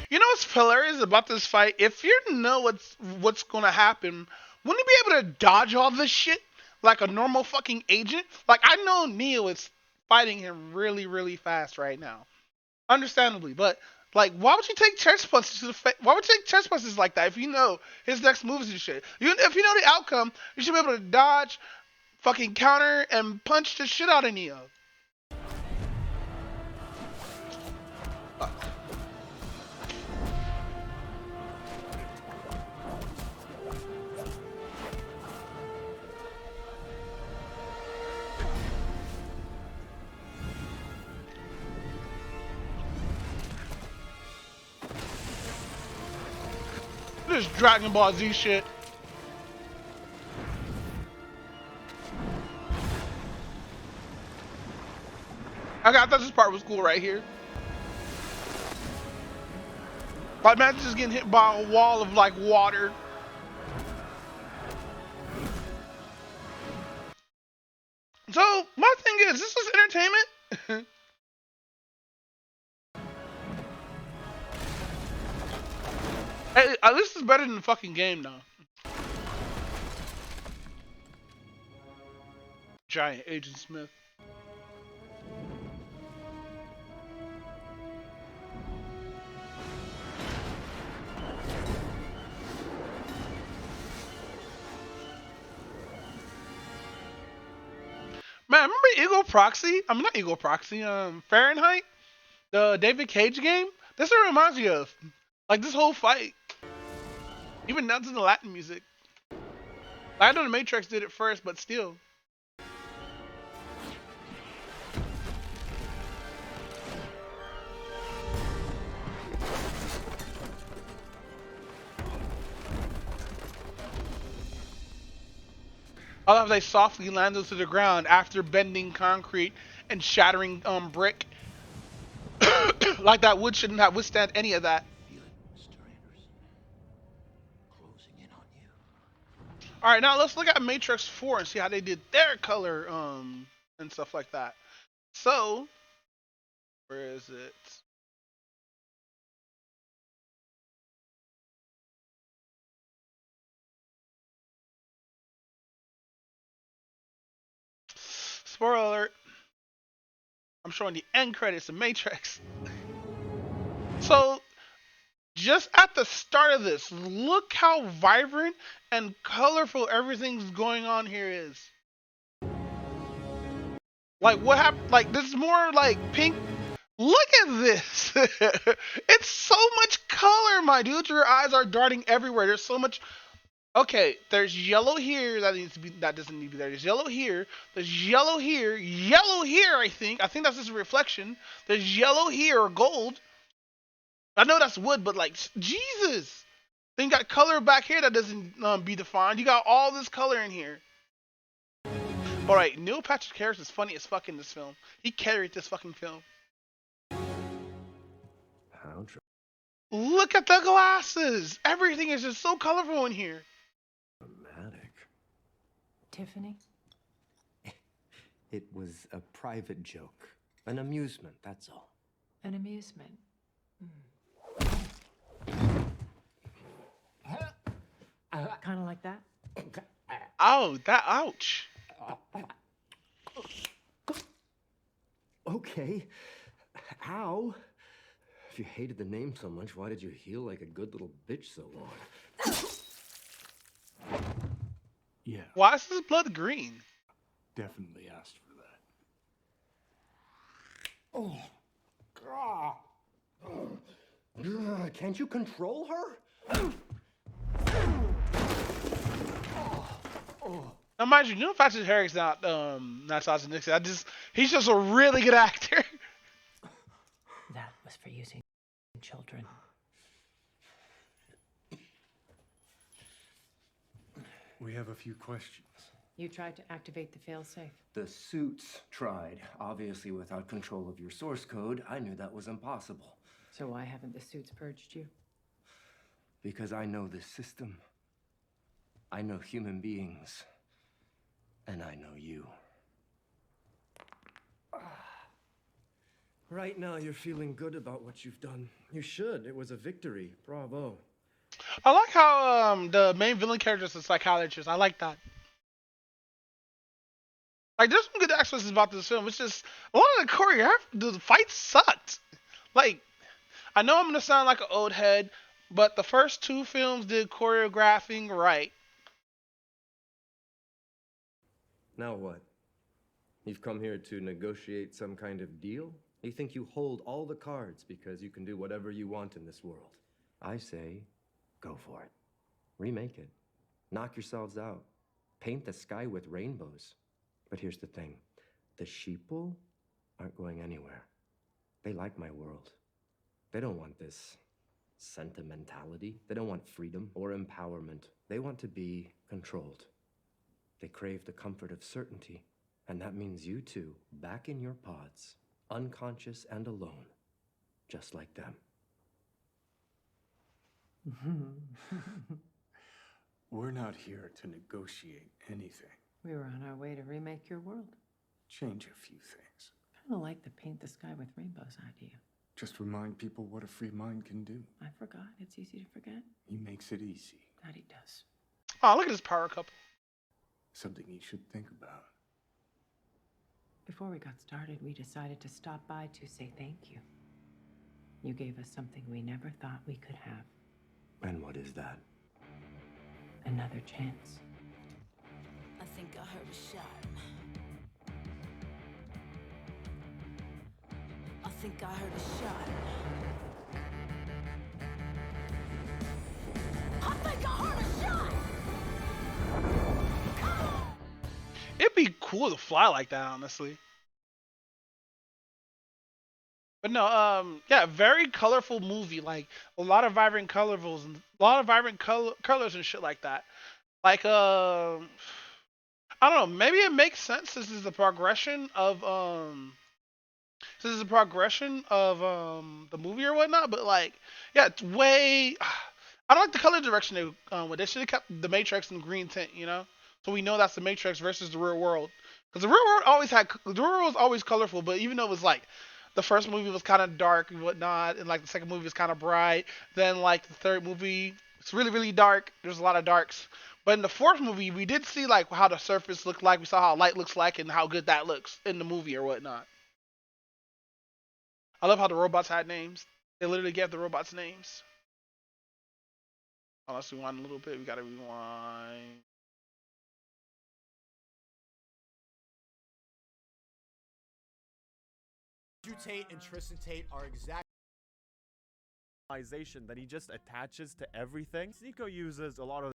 You know what's hilarious about this fight? If you know what's gonna happen, wouldn't you be able to dodge all this shit like a normal fucking agent? Like I know Neo is fighting him really, really fast right now, understandably. But like, why would you take chest punches to the face? Why would you take chest punches like that if you know his next moves and shit? If you know the outcome, you should be able to dodge, fucking counter, and punch the shit out of Neo. This Dragon Ball Z shit. I thought this part was cool right here. Like, man, just getting hit by a wall of like water. So my thing is, this is entertainment. Hey, at least it's better than the fucking game, though. Giant Agent Smith. Man, remember Eagle Proxy? I mean, not Eagle Proxy. Fahrenheit, the David Cage game. That's what it reminds me of. Like this whole fight, even down to the Latin music. I know the Matrix did it first, but still. I love they softly landed to the ground after bending concrete and shattering brick. Like that wood shouldn't have withstand any of that. All right, now let's look at Matrix 4 and see how they did their color and stuff like that. So, where is it? Spoiler alert. I'm showing the end credits of Matrix. So, just at the start of this, look how vibrant and colorful everything's going on here is. Like, what happened? Like, this is more like pink. Look at this. It's so much color, my dude. Your eyes are darting everywhere. There's so much. Okay, there's yellow here that doesn't need to be there. There's yellow here. There's yellow here. Yellow here, I think. I think that's just a reflection. There's yellow here or gold. I know that's wood, but like Jesus. Then you got color back here that doesn't be defined. You got all this color in here. Alright, Neil Patrick Harris is funny as fuck in this film. He carried this fucking film. Look at the glasses. Everything is just so colorful in here. Tiffany? It was a private joke. An amusement, that's all. An amusement. Kind of like that? Oh, ouch. Okay. Ow. If you hated the name so much, why did you heal like a good little bitch so long? Yeah. Why is his blood green? Definitely asked for that. Oh, God. Can't you control her? Now, mind you, Neil Patrick Harris not Sasha Nixon. He's just a really good actor. That was for using children. We have a few questions. You tried to activate the failsafe. The suits tried. Obviously, without control of your source code, I knew that was impossible. So why haven't the suits purged you? Because I know this system. I know human beings. And I know you. Right now, you're feeling good about what you've done. You should. It was a victory. Bravo. I like how the main villain character is a psychiatrist. I like that. Like, there's some good aspects about this film. It's just a lot of the choreography, the fights sucked. Like, I know I'm gonna sound like an old head, but the first two films did choreographing right. Now what? You've come here to negotiate some kind of deal? You think you hold all the cards because you can do whatever you want in this world. I say, go for it. Remake it. Knock yourselves out. Paint the sky with rainbows. But here's the thing. The sheeple aren't going anywhere. They like my world. They don't want this sentimentality. They don't want freedom or empowerment. They want to be controlled. They crave the comfort of certainty. And that means you two, back in your pods, unconscious and alone, just like them. We're not here to negotiate anything. We were on our way to remake your world. Change a few things. Kind of like the paint the sky with rainbows idea. Just remind people what a free mind can do. I forgot. It's easy to forget. He makes it easy. That he does. Oh, look at this power couple. Something you should think about. Before we got started, we decided to stop by to say thank you. You gave us something we never thought we could have. And what is that? Another chance. I think I heard a shot. I think I heard a shot. I think I heard a shot! It'd be cool to fly like that, honestly. But no, yeah, very colorful movie. Like a lot of vibrant colors and a lot of vibrant colors and shit like that. Like I don't know. Maybe it makes sense. This is the progression of the movie or whatnot. But like, yeah, it's way. I don't like the color direction they went. They should have kept the Matrix in green tint, you know, so we know that's the Matrix versus the real world. Because the real world the real world was always colorful, but even though it was like the first movie was kind of dark and whatnot, and like the second movie was kind of bright, then like the third movie it's really really dark. There's a lot of darks. But in the fourth movie, we did see like how the surface looked like. We saw how light looks like and how good that looks in the movie or whatnot. I love how the robots had names. They literally gave the robots names. Oh, let's rewind a little bit. We gotta rewind. Tate and Tristan Tate are exact. That he just attaches to everything. Nico uses a lot of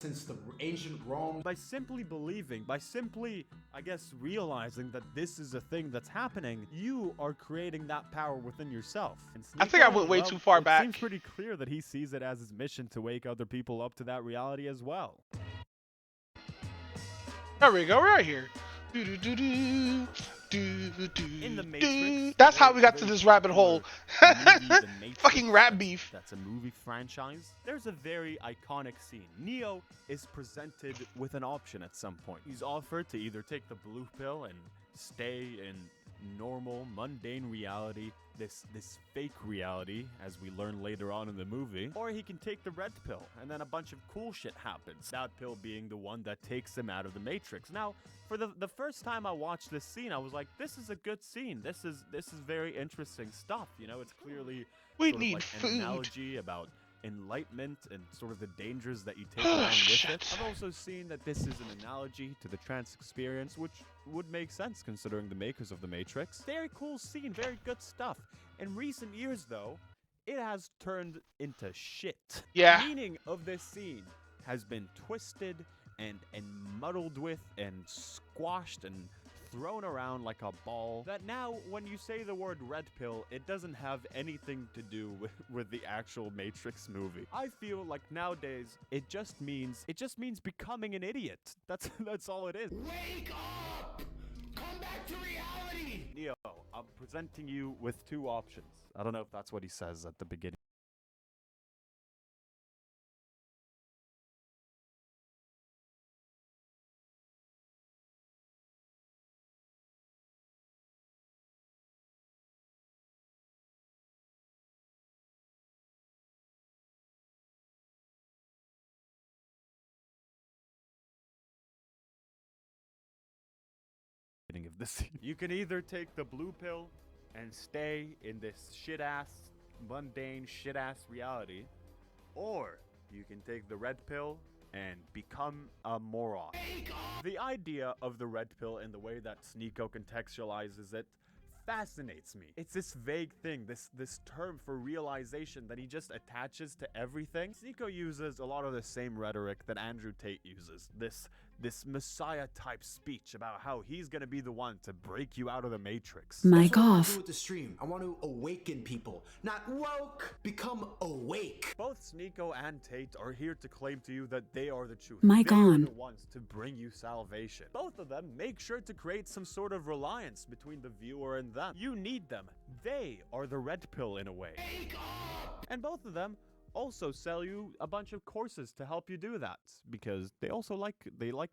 Since the ancient Rome. By simply believing, by simply, I guess, realizing that this is a thing that's happening, you are creating that power within yourself. And I think I went way too far back. It seems pretty clear that he sees it as his mission to wake other people up to that reality as well. There we go, right here. In the Matrix, that's how we got to this rabbit hole. Fucking rat beef. That's a movie franchise. There's a very iconic scene. Neo is presented with an option at some point. He's offered to either take the blue pill and stay in normal, mundane reality, this fake reality, as we learn later on in the movie, or he can take the red pill, and then a bunch of cool shit happens. That pill being the one that takes him out of the Matrix. Now, for the first time I watched this scene, I was like, this is a good scene. This is very interesting stuff. You know, it's clearly we sort need of like food. An analogy about enlightenment and sort of the dangers that you take along with it. I've also seen that this is an analogy to the trance experience, which would make sense considering the makers of the Matrix. Very cool scene, very good stuff. In recent years, though, it has turned into shit. Yeah. The meaning of this scene has been twisted and muddled with and squashed and thrown around like a ball, that now when you say the word red pill, it doesn't have anything to do with the actual Matrix movie. I feel like nowadays it just means becoming an idiot. That's all it is. Wake up! Come back to reality! Neo, I'm presenting you with two options. I don't know if that's what he says at the beginning. Of this. You can either take the blue pill and stay in this shit-ass, mundane, shit-ass reality, or you can take the red pill and become a moron. The idea of the red pill and the way that Sneeko contextualizes it fascinates me. It's this vague thing, this term for realization that he just attaches to everything. Sneeko uses a lot of the same rhetoric that Andrew Tate uses. This messiah type speech about how he's gonna be the one to break you out of the Matrix. Mic off. That's what I want to do with the stream. I want to awaken people, not woke. Become awake. Both Sneeko and Tate are here to claim to you that they are the truth. Mic they on. are the ones to bring you salvation. Both of them make sure to create some sort of reliance between the viewer and them. You need them. They are the red pill in a way. And both of them also sell you a bunch of courses to help you do that, because they also like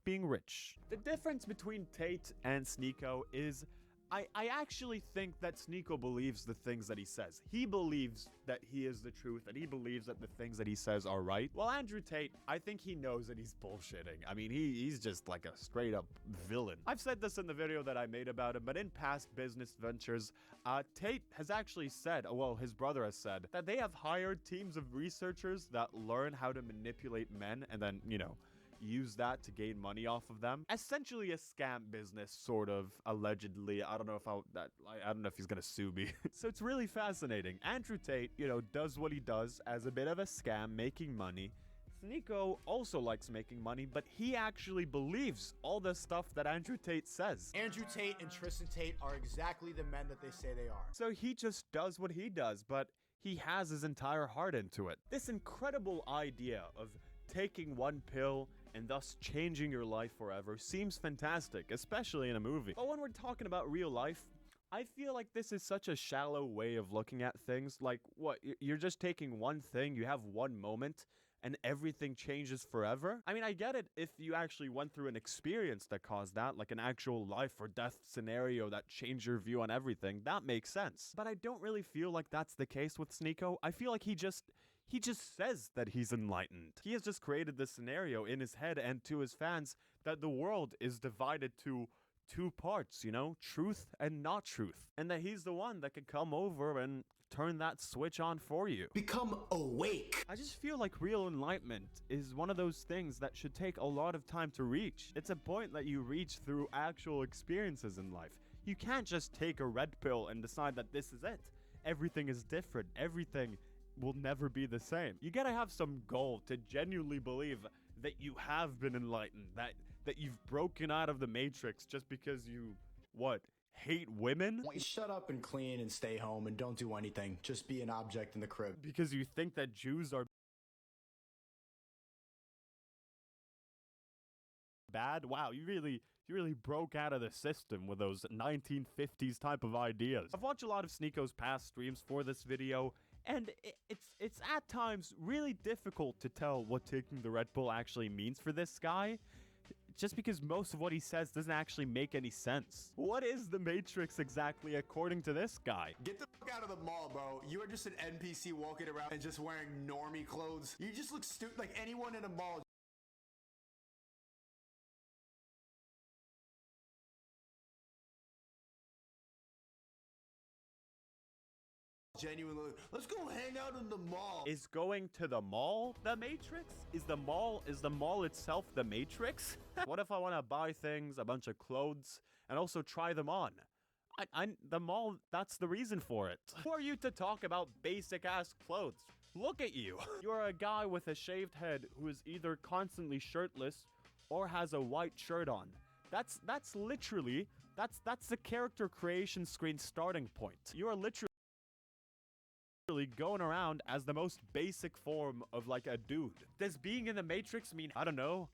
being rich. The difference between Tate and Sneeko is I actually think that Sneeko believes the things that he says. He believes that he is the truth, and he believes that the things that he says are right. While Andrew Tate, I think he knows that he's bullshitting. I mean, he's just like a straight up villain. I've said this in the video that I made about him, but in past business ventures, Tate has actually said, well, his brother has said, that they have hired teams of researchers that learn how to manipulate men and then, you know, use that to gain money off of them. Essentially a scam business, sort of, allegedly. I don't know if he's gonna sue me. So it's really fascinating. Andrew Tate, you know, does what he does as a bit of a scam, making money. Sneeko also likes making money, but he actually believes all the stuff that Andrew Tate says. Andrew Tate and Tristan Tate are exactly the men that they say they are. So he just does what he does, but he has his entire heart into it. This incredible idea of taking one pill and thus changing your life forever seems fantastic, especially in a movie. But when we're talking about real life, I feel like this is such a shallow way of looking at things. Like, what, you're just taking one thing, you have one moment, and everything changes forever? I mean, I get it if you actually went through an experience that caused that, like an actual life or death scenario that changed your view on everything. That makes sense. But I don't really feel like that's the case with Sneeko. I feel like he just says that he's enlightened. He has just created this scenario in his head and to his fans that the world is divided to two parts, you know, truth and not truth. And that he's the one that could come over and turn that switch on for you. Become awake. I just feel like real enlightenment is one of those things that should take a lot of time to reach. It's a point that you reach through actual experiences in life. You can't just take a red pill and decide that this is it. Everything is different. Everything will never be the same. You gotta have some goal to genuinely believe that you have been enlightened, that you've broken out of the Matrix just because you, what, hate women? Shut up and clean and stay home and don't do anything. Just be an object in the crib. Because you think that Jews are bad? Wow, you really broke out of the system with those 1950s type of ideas. I've watched a lot of Sneeko's past streams for this video, and it's at times really difficult to tell what taking the Red Bull actually means for this guy, just because most of what he says doesn't actually make any sense. What is the Matrix exactly according to this guy? Get the fuck out of the mall, bro. You are just an NPC walking around and just wearing normie clothes. You just look stupid like anyone in a mall. Genuinely, let's go hang out in the mall. Is going to the mall the Matrix? Is the mall itself the Matrix? What if I want to buy things, a bunch of clothes, and also try them on? the mall, that's the reason for it. Who are you to talk about basic ass clothes? Look at you. You're a guy with a shaved head who is either constantly shirtless or has a white shirt on. That's literally, that's the character creation screen starting point. You are literally going around as the most basic form of like a dude. Does being in the Matrix mean, I don't know,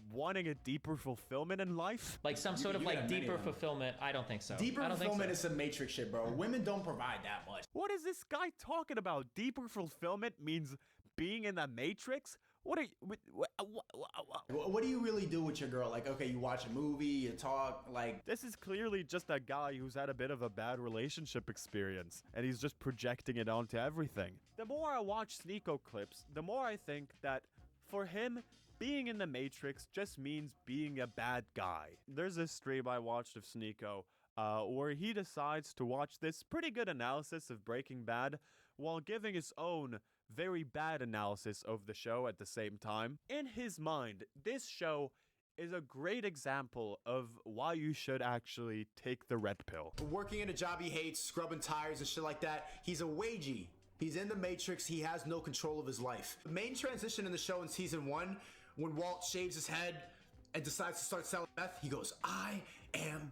wanting a deeper fulfillment in life? Like some sort of like deeper fulfillment? I don't think so. Deeper I don't think fulfillment so. is some Matrix shit, bro. Women don't provide that much. What is this guy talking about? Deeper fulfillment means being in the Matrix? What are you, What do you really do with your girl? Like, okay, you watch a movie, you talk, like... This is clearly just a guy who's had a bit of a bad relationship experience, and he's just projecting it onto everything. The more I watch Sneeko clips, the more I think that, for him, being in the Matrix just means being a bad guy. There's this stream I watched of Sneeko, where he decides to watch this pretty good analysis of Breaking Bad, while giving his own very bad analysis of the show at the same time. In his mind, this show is a great example of why you should actually take the red pill. Working in a job he hates, scrubbing tires and shit like that, he's a wagey. He's in the Matrix, he has no control of his life. The main transition in the show in season 1, when Walt shaves his head and decides to start selling meth, he goes, I am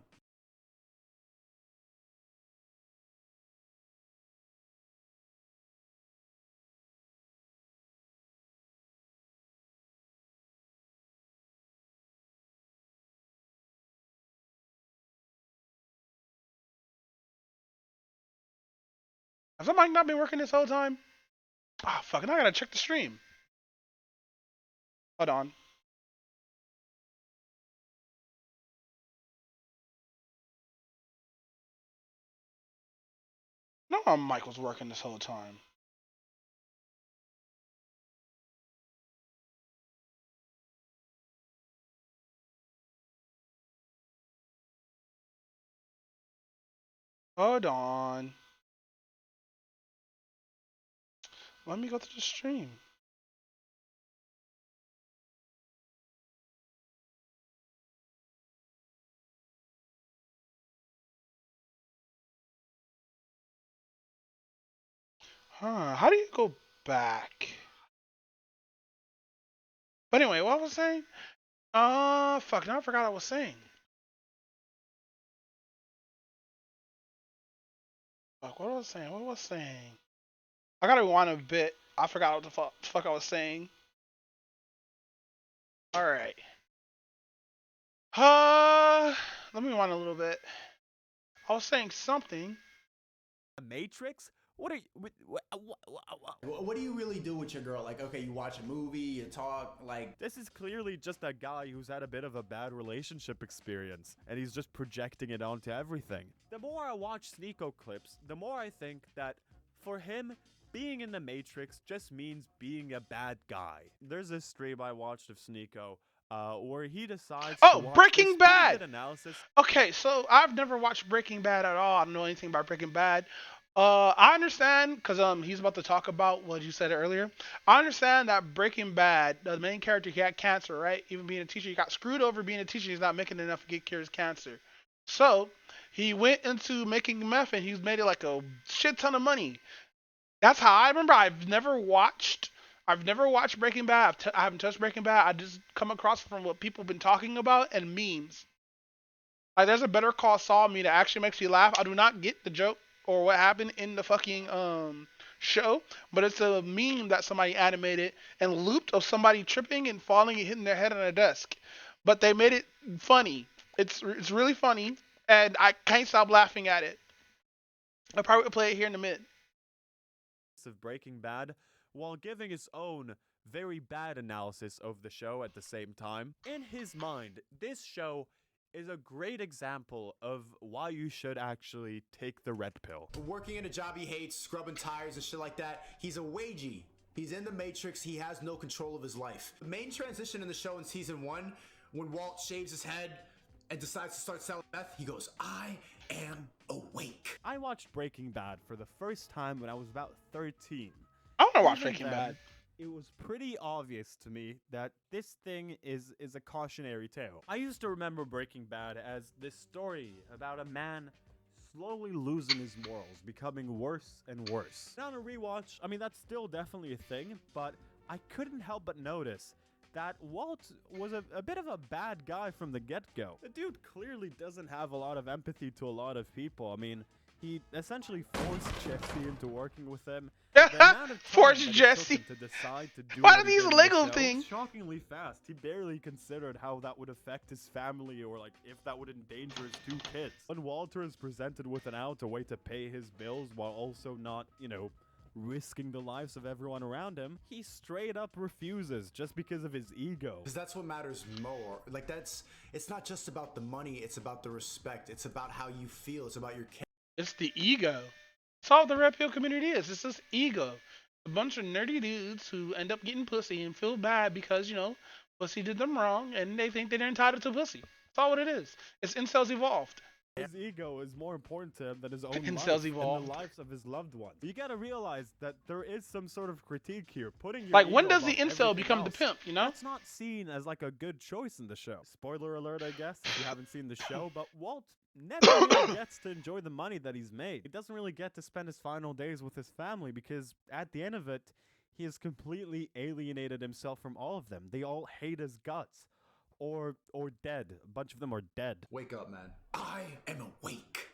Has the mic not been working this whole time? Ah, fuck, now I gotta check the stream. Hold on. No, my mic was working this whole time. Hold on. Let me go to the stream. Huh, how do you go back? But anyway, what was I saying? Fuck, now I forgot what I was saying. Fuck, what was I saying? What was I saying? I gotta rewind a bit. I forgot what the fuck I was saying. Alright. Let me rewind a little bit. I was saying something. The Matrix? What are you, What do you really do with your girl? Like, okay, you watch a movie, you talk, like... This is clearly just a guy who's had a bit of a bad relationship experience, and he's just projecting it onto everything. The more I watch Sneeko clips, the more I think that, for him, being in the Matrix just means being a bad guy. There's this stream I watched of Sneeko, where he decides to watch Breaking this pretty Bad! good analysis. Okay, so I've never watched Breaking Bad at all. I don't know anything about Breaking Bad. I understand because he's about to talk about what you said earlier. I understand that Breaking Bad, the main character, he had cancer, right? Even being a teacher, he got screwed over being a teacher. He's not making enough to get cured his cancer. So he went into making meth and he's made it like a shit ton of money. That's how I remember. I've never watched Breaking Bad. I haven't touched Breaking Bad. I just come across from what people have been talking about and memes. Like there's a Better Call Saul meme that actually makes me laugh. I do not get the joke or what happened in the fucking show, but it's a meme that somebody animated and looped of somebody tripping and falling and hitting their head on a desk. But they made it funny. It's really funny, and I can't stop laughing at it. I'll probably play it here in a minute. Of Breaking Bad, while giving his own very bad analysis of the show at the same time. In his mind, this show is a great example of why you should actually take the red pill. Working in a job he hates, scrubbing tires and shit like that, he's a wagey. He's in the Matrix, he has no control of his life. The main transition in the show in season 1, when Walt shaves his head and decides to start selling meth, he goes, I am awake. I watched Breaking Bad for the first time when I was about 13. I want to watch Breaking Bad. It was pretty obvious to me that this thing is a cautionary tale. I used to remember Breaking Bad as this story about a man slowly losing his morals, becoming worse and worse. Now on a rewatch, I mean, that's still definitely a thing, but I couldn't help but notice that Walt was a bit of a bad guy from the get-go. The dude clearly doesn't have a lot of empathy to a lot of people. I mean, he essentially forced Jesse into working with him. The amount of time Force that it Jesse. took him to decide to do Why what do he these did in the Lego show things? was shockingly fast. He barely considered how that would affect his family or like if that would endanger his 2 kids. When Walter is presented with an out, a way to pay his bills while also not, you know, risking the lives of everyone around him, he straight up refuses just because of his ego. Because that's what matters more. Like it's not just about the money, it's about the respect. It's about how you feel. It's about your It's the ego. That's all the Red Pill community is. It's just ego. A bunch of nerdy dudes who end up getting pussy and feel bad because, you know, pussy did them wrong and they think they're entitled to pussy. That's all what it is. It's incels evolved. His ego is more important to him than his own Incels life and evolved. the lives of his loved ones. You gotta realize that there is some sort of critique here. Putting your Like, when ego does the above incel everything become the else, pimp, you know? That's not seen as like a good choice in the show. Spoiler alert, I guess, if you haven't seen the show, but Walt never really gets to enjoy the money that he's made. He doesn't really get to spend his final days with his family because at the end of it, he has completely alienated himself from all of them. They all hate his guts. Or dead. A bunch of them are dead. Wake up, man. I am awake.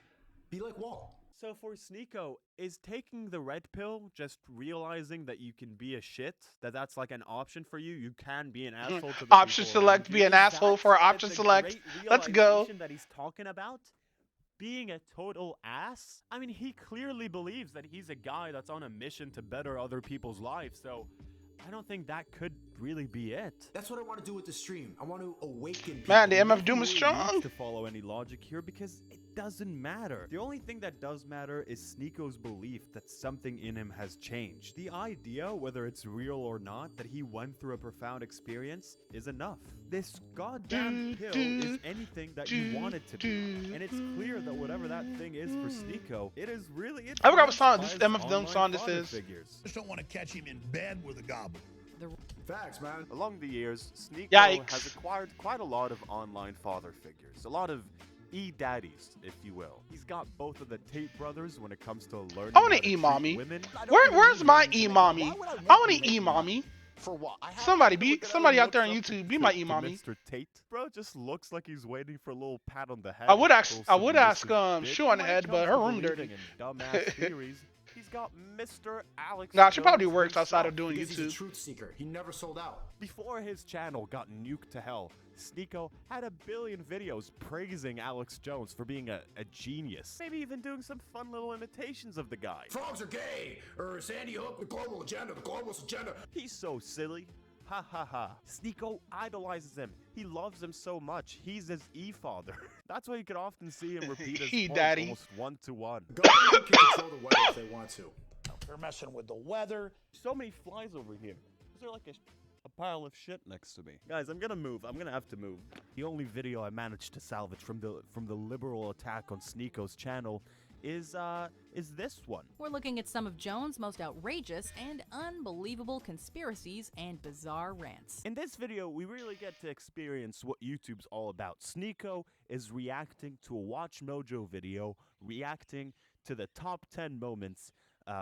Be like Walt. So for Sneeko, is taking the red pill just realizing that you can be a shit? That's like an option for you? You can be an asshole to the Option people select, around be you? an Is asshole that for option the select. great Let's go. realization that he's talking about? Being a total ass? I mean, he clearly believes that he's a guy that's on a mission to better other people's lives, so I don't think that could really be it. That's what I want to do with the stream. I want to awaken people. Man, the MF Nothing Doom is really strong. needs to follow any logic here because it doesn't matter. The only thing that does matter is Sneeko's belief that something in him has changed. The idea, whether it's real or not, that he went through a profound experience is enough. This goddamn pill is anything that you want it to be. And it's clear that whatever that thing is for Sneeko, it is really I forgot what song influenced this by MF his Doom song online this father is. figures. Just don't want to catch him in bed with a goblin. Facts, man. Along the years, Sneeko Yikes. has acquired quite a lot of online father figures. A lot of e-daddies, if you will. He's got both of the Tate brothers when it comes to learning I want how an to e-mommy. treat women. Where's my e-mommy? I want an e-mommy. For what? Somebody out there on YouTube, be my To e-mommy. Mr. Tate. Bro just looks like he's waiting for a little pat on the head. I would ask Little ask submissive Shoe bitch. on the When it head, but comes her to room believing dirty. in dumbass theories, he's got Mr. Alex Nah, she probably Jones works outside himself. of doing Because he's a YouTube. truth seeker. He never sold out. Before his channel got nuked to hell, Sneeko had a billion videos praising Alex Jones for being a genius. Maybe even doing some fun little imitations of the guy. Frogs are gay. Or Sandy Hook, the global agenda, the globalist agenda. He's so silly. Ha ha ha. Sneeko idolizes him. He loves him so much. He's his e-father. That's why you could often see him repeat his points Daddy. almost one-to-one. Government can control the weather if they want to. They're messing with the weather. So many flies over here. Is there like a pile of shit next to me? Guys, I'm gonna move. I'm gonna have to move. The only video I managed to salvage from the liberal attack on Sneeko's channel is this one. We're looking at some of Jones' most outrageous and unbelievable conspiracies and bizarre rants. In this video, we really get to experience what YouTube's all about. Sneeko is reacting to a Watch Mojo video, reacting to the top 10 moments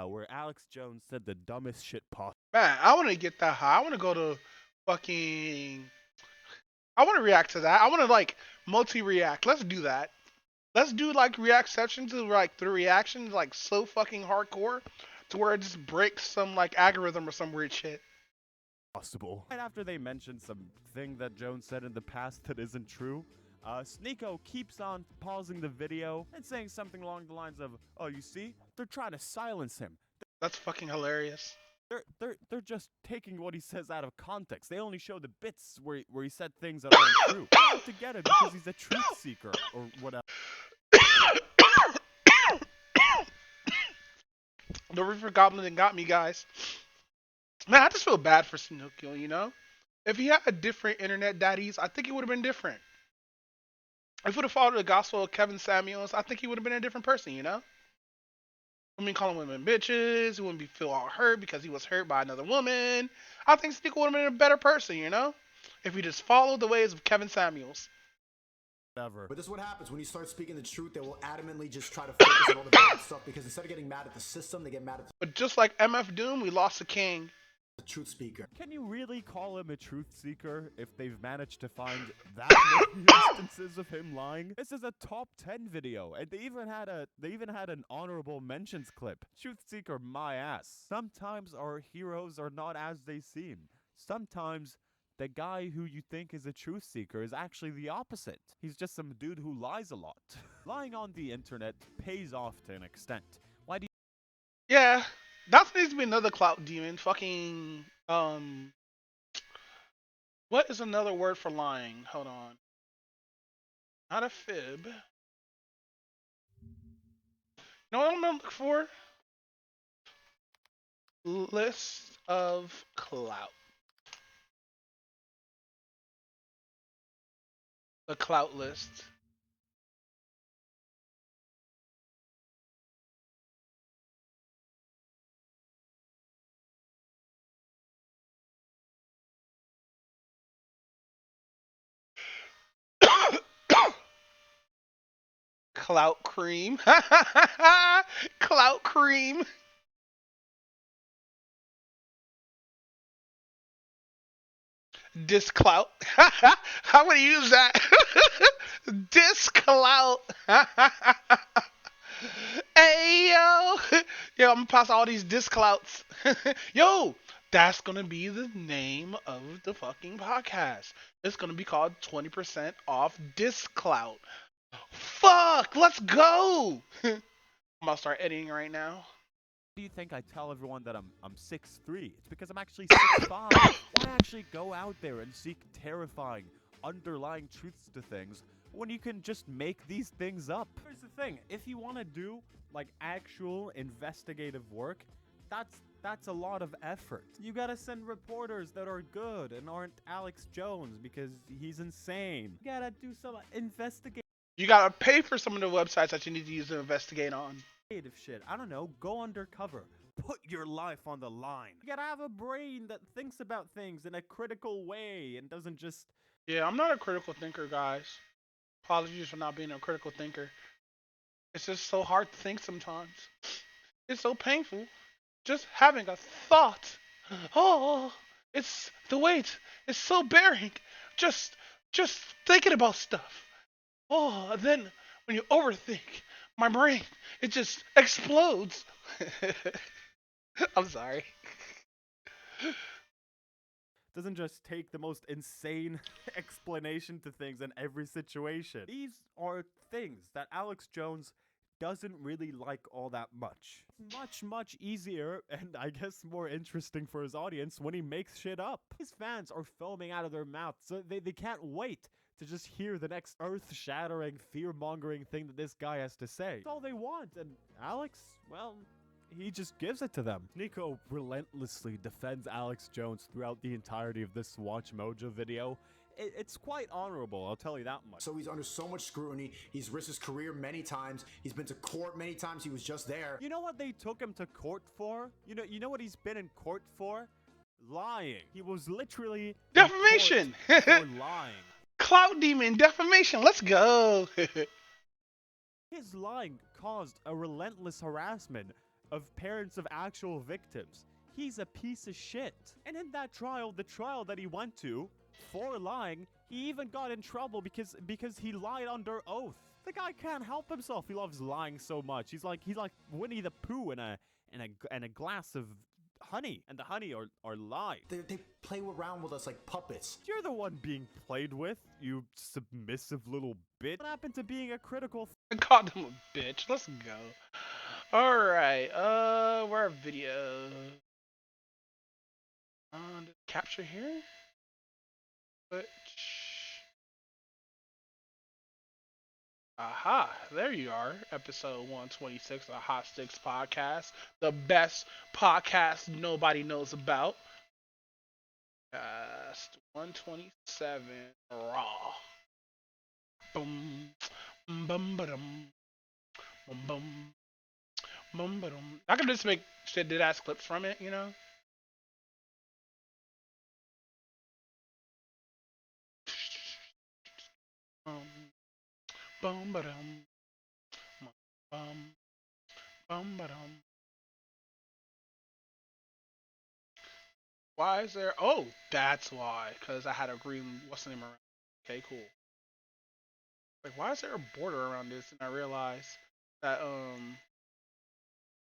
where Alex Jones said the dumbest shit possible. Man, I want to get that high. I want to go to fucking. I want to react to that. I want to like multi-react. Let's do that. Let's do like react sections to like the reactions like so fucking hardcore to where it just breaks some like algorithm or some weird shit. Possible. Right after they mentioned something that Jones said in the past that isn't true, Sneeko keeps on pausing the video and saying something along the lines of, "Oh, you see? They're trying to silence him. That's fucking hilarious. They're just taking what he says out of context. They only show the bits where he said things that aren't true. They have to get it because he's a truth seeker or whatever." The Reaper Goblin that got me, guys. Man, I just feel bad for Sinukio, you know? If he had a different internet daddies, I think he would have been different. If he would have followed the gospel of Kevin Samuels, I think he would have been a different person, you know? I mean, calling women bitches, he wouldn't feel all hurt because he was hurt by another woman. I think Sneeko would have been a better person, you know? If he just followed the ways of Kevin Samuels. Whatever. But this is what happens when you start speaking the truth. They will adamantly just try to focus on all the bad stuff because instead of getting mad at the system, they get mad at But just like MF Doom, we lost the king. the truth speaker. Can you really call him a truth seeker if they've managed to find that many instances of him lying? This is a top 10 video, and they even had an honorable mentions clip. Truth seeker, my ass. Sometimes our heroes are not as they seem. Sometimes the guy who you think is a truth seeker is actually the opposite. He's just some dude who lies a lot. Lying on the internet pays off to an extent. Why do you... Yeah, that needs to be another clout demon. Fucking what is another word for lying? Hold on. Not a fib. You know what I'm looking for? List of clout. The clout list. Clout cream. Clout cream. Disclout. I would use that. Disclout. Hey yo. Yo, I'm gonna pass all these disclouts. Yo, that's gonna be the name of the fucking podcast. It's gonna be called 20% off disclout. Fuck, let's go. I'm gonna start editing right now. Do you think I tell everyone that I'm 6'3"? It's because I'm actually 6'5". Why actually go out there and seek terrifying, underlying truths to things when you can just make these things up? Here's the thing, if you want to do, like, actual investigative work, that's a lot of effort. You gotta send reporters that are good and aren't Alex Jones because he's insane. You gotta do some investigation. You gotta pay for some of the websites that you need to use to investigate on. Shit. I don't know. Go undercover. Put your life on the line. You gotta have a brain that thinks about things in a critical way and doesn't just... Yeah, I'm not a critical thinker, guys. Apologies for not being a critical thinker. It's just so hard to think sometimes. It's so painful. Just having a thought. Oh, it's the weight. It's so bearing. Just thinking about stuff. Oh, and then when you overthink, my brain, it just explodes. I'm sorry. Doesn't just take the most insane explanation to things in every situation. These are things that Alex Jones doesn't really like all that much. It's much easier and I guess more interesting for his audience when he makes shit up. His fans are foaming out of their mouths, so they can't wait to just hear the next earth-shattering, fear-mongering thing that this guy has to say. That's all they want, and Alex, well, he just gives it to them. Nico relentlessly defends Alex Jones throughout the entirety of this Watch Mojo video. It's quite honorable, I'll tell you that much. So he's under so much scrutiny. He's risked his career many times. He's been to court many times. He was just there. You know what they took him to court for? You know what he's been in court for? Lying. He was literally defamation for lying. Clout demon defamation. Let's go. His lying caused a relentless harassment of parents of actual victims. He's a piece of shit. And in that trial, the trial that he went to for lying, he even got in trouble because he lied under oath. The guy can't help himself. He loves lying so much. He's like Winnie the Pooh in a glass of honey, and the honey are lies. They play around with us like puppets. You're the one being played with, you submissive little bitch. What happened to being a critical... I called him a bitch. Let's go. Alright, where are videos? Capture here? Which... Aha, there you are. Episode 126 of Hot Sticks Podcast. The best podcast nobody knows about. Cast 127 Raw. Boom. Bum ba-dum. Bum bum. Bum ba-dum. I can just make shit dead ass clips from it, you know? Bum ba-dum. Bum bum ba-dum. Why is there? Oh, that's why. Cause I had a green. What's the name around? Okay, cool. Like, why is there a border around this? And I realized that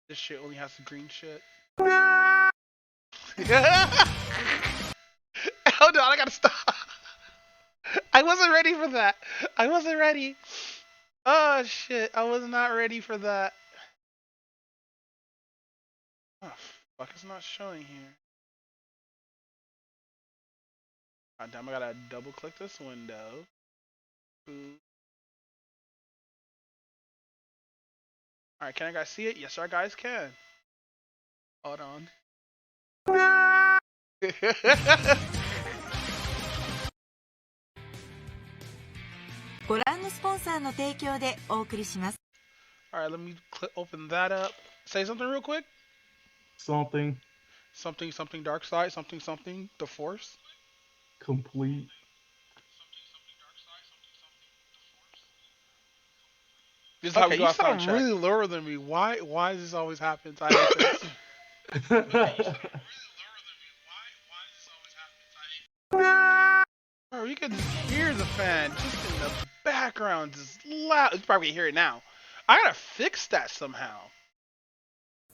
this shit only has the green shit. Hold on, I gotta stop. I wasn't ready for that. I wasn't ready. Oh shit, I was not ready for that. Oh fuck, it's not showing here. God damn, I gotta double click this window. Ooh. Alright, can I guys see it? Yes, our guys can. Hold on. ご覧のスポンサーの提供でお送りします。Alright, let me open that up. Say something real quick. Something. Something dark side, something the force. Complete. This is how we go. You sound really lower than me. Why does this always happen? I hate this. Bro, you can just hear the fan just in the background, just loud. You probably can hear it now. I gotta fix that somehow.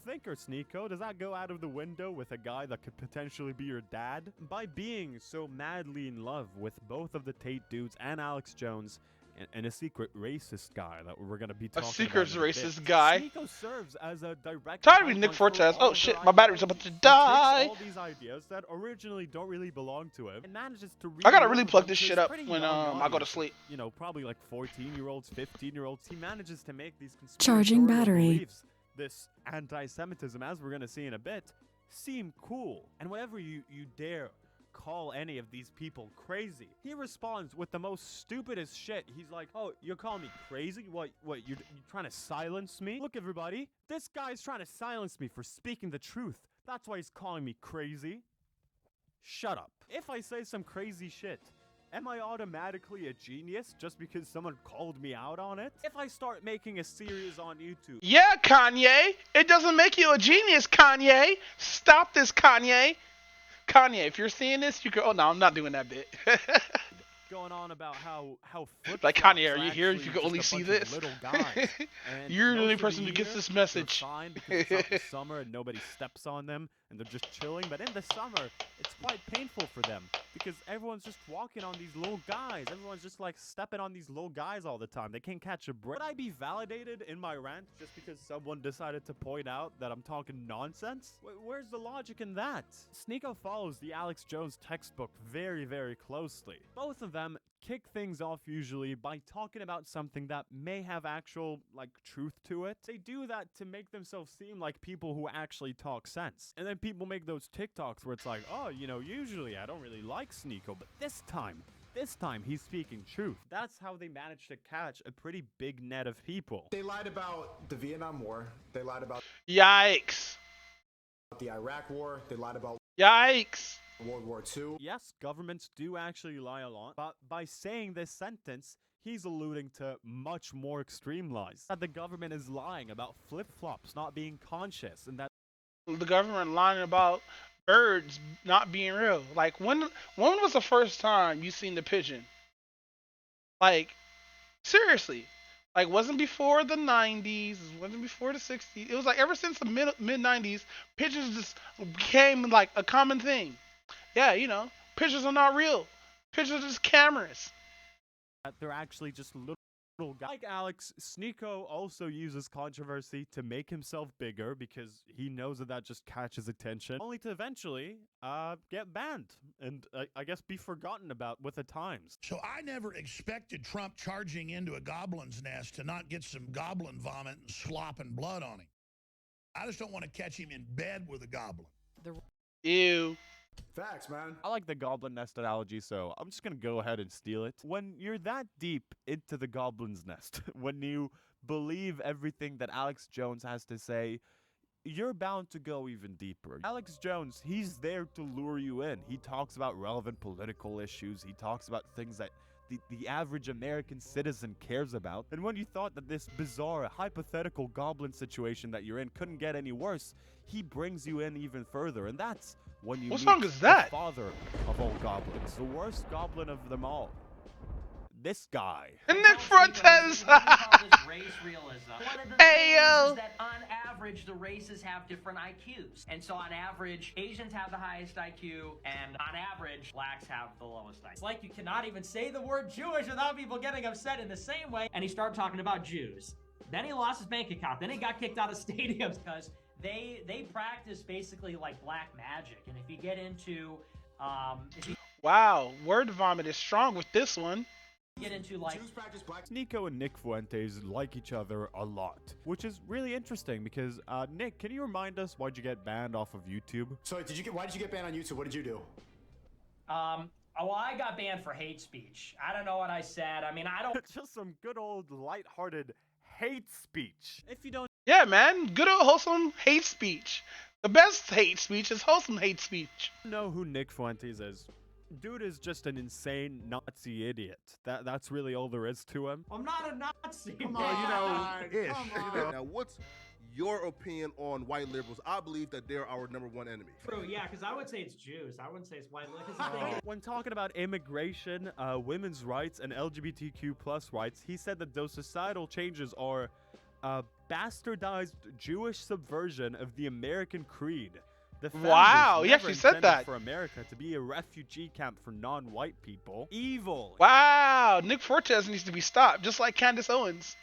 Thinker, Sneeko, does that go out of the window with a guy that could potentially be your dad? By being so madly in love with both of the Tate dudes and Alex Jones, and a secret racist guy that we're gonna be talking about. A secret in a racist bit. guy. Sneeko serves as a direct. Time to be Nick Fortes. Oh shit, my battery's about to die. All these ideas that originally don't really belong to him, and manages to. I gotta really plug this shit up when I go to sleep. You know, probably like 14-year-olds, 15-year-olds. He manages to make these Charging battery. Beliefs, this anti-Semitism, as we're gonna see in a bit, seem cool. And whenever you dare call any of these people crazy, he responds with the most stupidest shit. He's like, oh, you're calling me crazy? What, you're trying to silence me? Look, everybody, this guy's trying to silence me for speaking the truth. That's why he's calling me crazy. Shut up. If I say some crazy shit, am I automatically a genius just because someone called me out on it? If I start making a series on YouTube... Yeah, Kanye! It doesn't make you a genius, Kanye! Stop this, Kanye! Kanye, if you're seeing this, you could... Oh, no, I'm not doing that bit. Going on about how like, Kanye, are you here? You can only see this. Little guys. You're the only person who gets this message. Fine because it's not the summer and nobody steps on them and they're just chilling. But in the summer, it's quite painful for them because everyone's just walking on these little guys. Everyone's just like stepping on these little guys all the time. They can't catch a break. Would I be validated in my rant just because someone decided to point out that I'm talking nonsense? Where's the logic in that? Sneeko follows the Alex Jones textbook very, very closely. Both of them kick things off usually by talking about something that may have actual, like, truth to it. They do that to make themselves seem like people who actually talk sense. And then people make those TikToks where it's like, oh, you know, usually I don't really like Sneeko, but this time he's speaking truth. That's how they managed to catch a pretty big net of people. They lied about the Vietnam War. They lied about... Yikes. The Iraq War. They lied about... Yikes. World War II. Yes, governments do actually lie a lot, but by saying this sentence, he's alluding to much more extreme lies. That the government is lying about flip-flops not being conscious, and that the government lying about birds not being real. Like, when was the first time you seen the pigeon? Like, seriously. Like, wasn't before the 90s, wasn't before the 60s. It was like ever since the mid-90s, pigeons just became like a common thing. Yeah, you know, pictures are not real. Pictures are just cameras. They're actually just little guys. Like Alex, Sneeko also uses controversy to make himself bigger because he knows that just catches attention, only to eventually get banned and I guess be forgotten about with the times. So I never expected Trump charging into a goblin's nest to not get some goblin vomit and slop and blood on him. I just don't want to catch him in bed with a goblin. Ew. Facts, man. I like the goblin nest analogy, so I'm just gonna go ahead and steal it. When you're that deep into the goblin's nest, when you believe everything that Alex Jones has to say, you're bound to go even deeper. Alex Jones, he's there to lure you in. He talks about relevant political issues. He talks about things that the average American citizen cares about. And when you thought that this bizarre, hypothetical goblin situation that you're in couldn't get any worse, he brings you in even further. And that's when you What meet song is that? the father of all goblins, the worst goblin of them all. This guy. And Nick Fuentes. Race realism. One of the Ayo. things is that on average, the races have different IQs. And so on average, Asians have the highest IQ, and on average, blacks have the lowest IQ. It's like you cannot even say the word Jewish without people getting upset in the same way. And he started talking about Jews. Then he lost his bank account. Then he got kicked out of stadiums Because they practice basically like black magic. And if you get into, Wow, word vomit is strong with this one. like Nico and Nick Fuentes like each other a lot, which is really interesting because Nick, can you remind us why'd you get banned off of YouTube? So why did you get banned on YouTube? What did you do? Well, I got banned for hate speech. I don't know what I said. I mean, I don't. Just some good old lighthearted hate speech. If you don't Yeah, man, good old wholesome hate speech. The best hate speech is wholesome hate speech. know who Nick Fuentes is, dude is just an insane Nazi idiot. That's really all there is to him. I'm not a Nazi. Ish. Now, what's your opinion on white liberals? I believe that they're our #1 enemy. True, yeah, because I would say it's Jews. I wouldn't say it's white. When talking about immigration, women's rights, and LGBTQ plus rights, he said that those societal changes are a bastardized Jewish subversion of the American creed. The Wow, he never actually said intended that. for America to be a refugee camp for non-white people. Evil. Wow, Nick Fortes needs to be stopped, just like Candace Owens.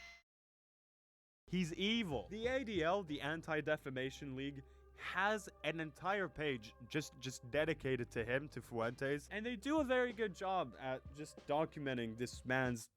He's evil. The ADL, the Anti-Defamation League, has an entire page just dedicated to him, to Fuentes, and they do a very good job at just documenting this man's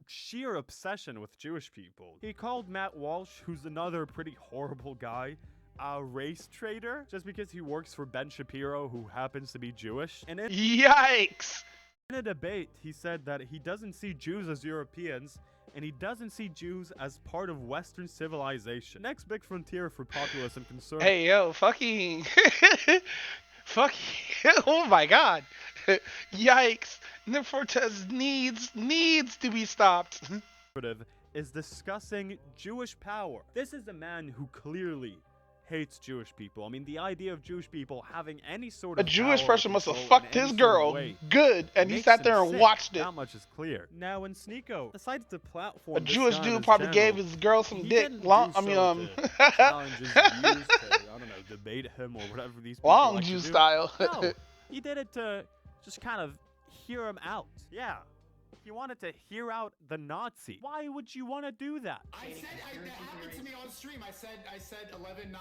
sheer obsession with Jewish people. He called Matt Walsh, who's another pretty horrible guy, a race traitor, just because he works for Ben Shapiro, who happens to be Jewish. And Yikes! In a debate, he said that he doesn't see Jews as Europeans, and he doesn't see Jews as part of Western civilization. Next big frontier for populace and conservative. Hey, yo, fucking... oh my god. Yikes. Nick Fortes needs to be stopped. Is discussing Jewish power. This is a man who clearly hates Jewish people. I mean, the idea of Jewish people having any sort of A Jewish power or person must have control in fucked any his sort of girl way good, and he makes sat him there and sick. watched it. That much is clear. Now, when Sneeko decided to platform A this Jewish guy on dude his probably channel, gave his girl some he dick. didn't Long, do I mean, so to challenge his views to, I don't know, debate him or whatever these people Long like Jew to do. style. No, he did it to just kind of hear him out. Yeah. He wanted to hear out the Nazi. Why would you want to do that? That happened to me on stream. I said 11-9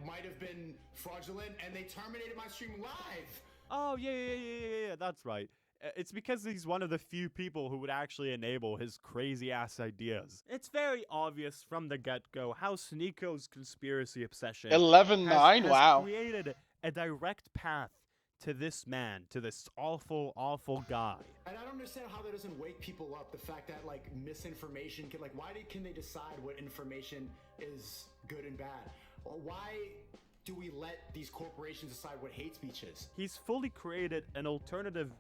might have been fraudulent, and they terminated my stream live. Oh, yeah, that's right. It's because he's one of the few people who would actually enable his crazy-ass ideas. It's very obvious from the get-go how Sneeko's conspiracy obsession 11-9, has wow. created a direct path to this man, to this awful, awful guy. And I don't understand how that doesn't wake people up. The fact that like misinformation can can they decide what information is good and bad? Or why do we let these corporations decide what hate speech is? He's fully created an alternative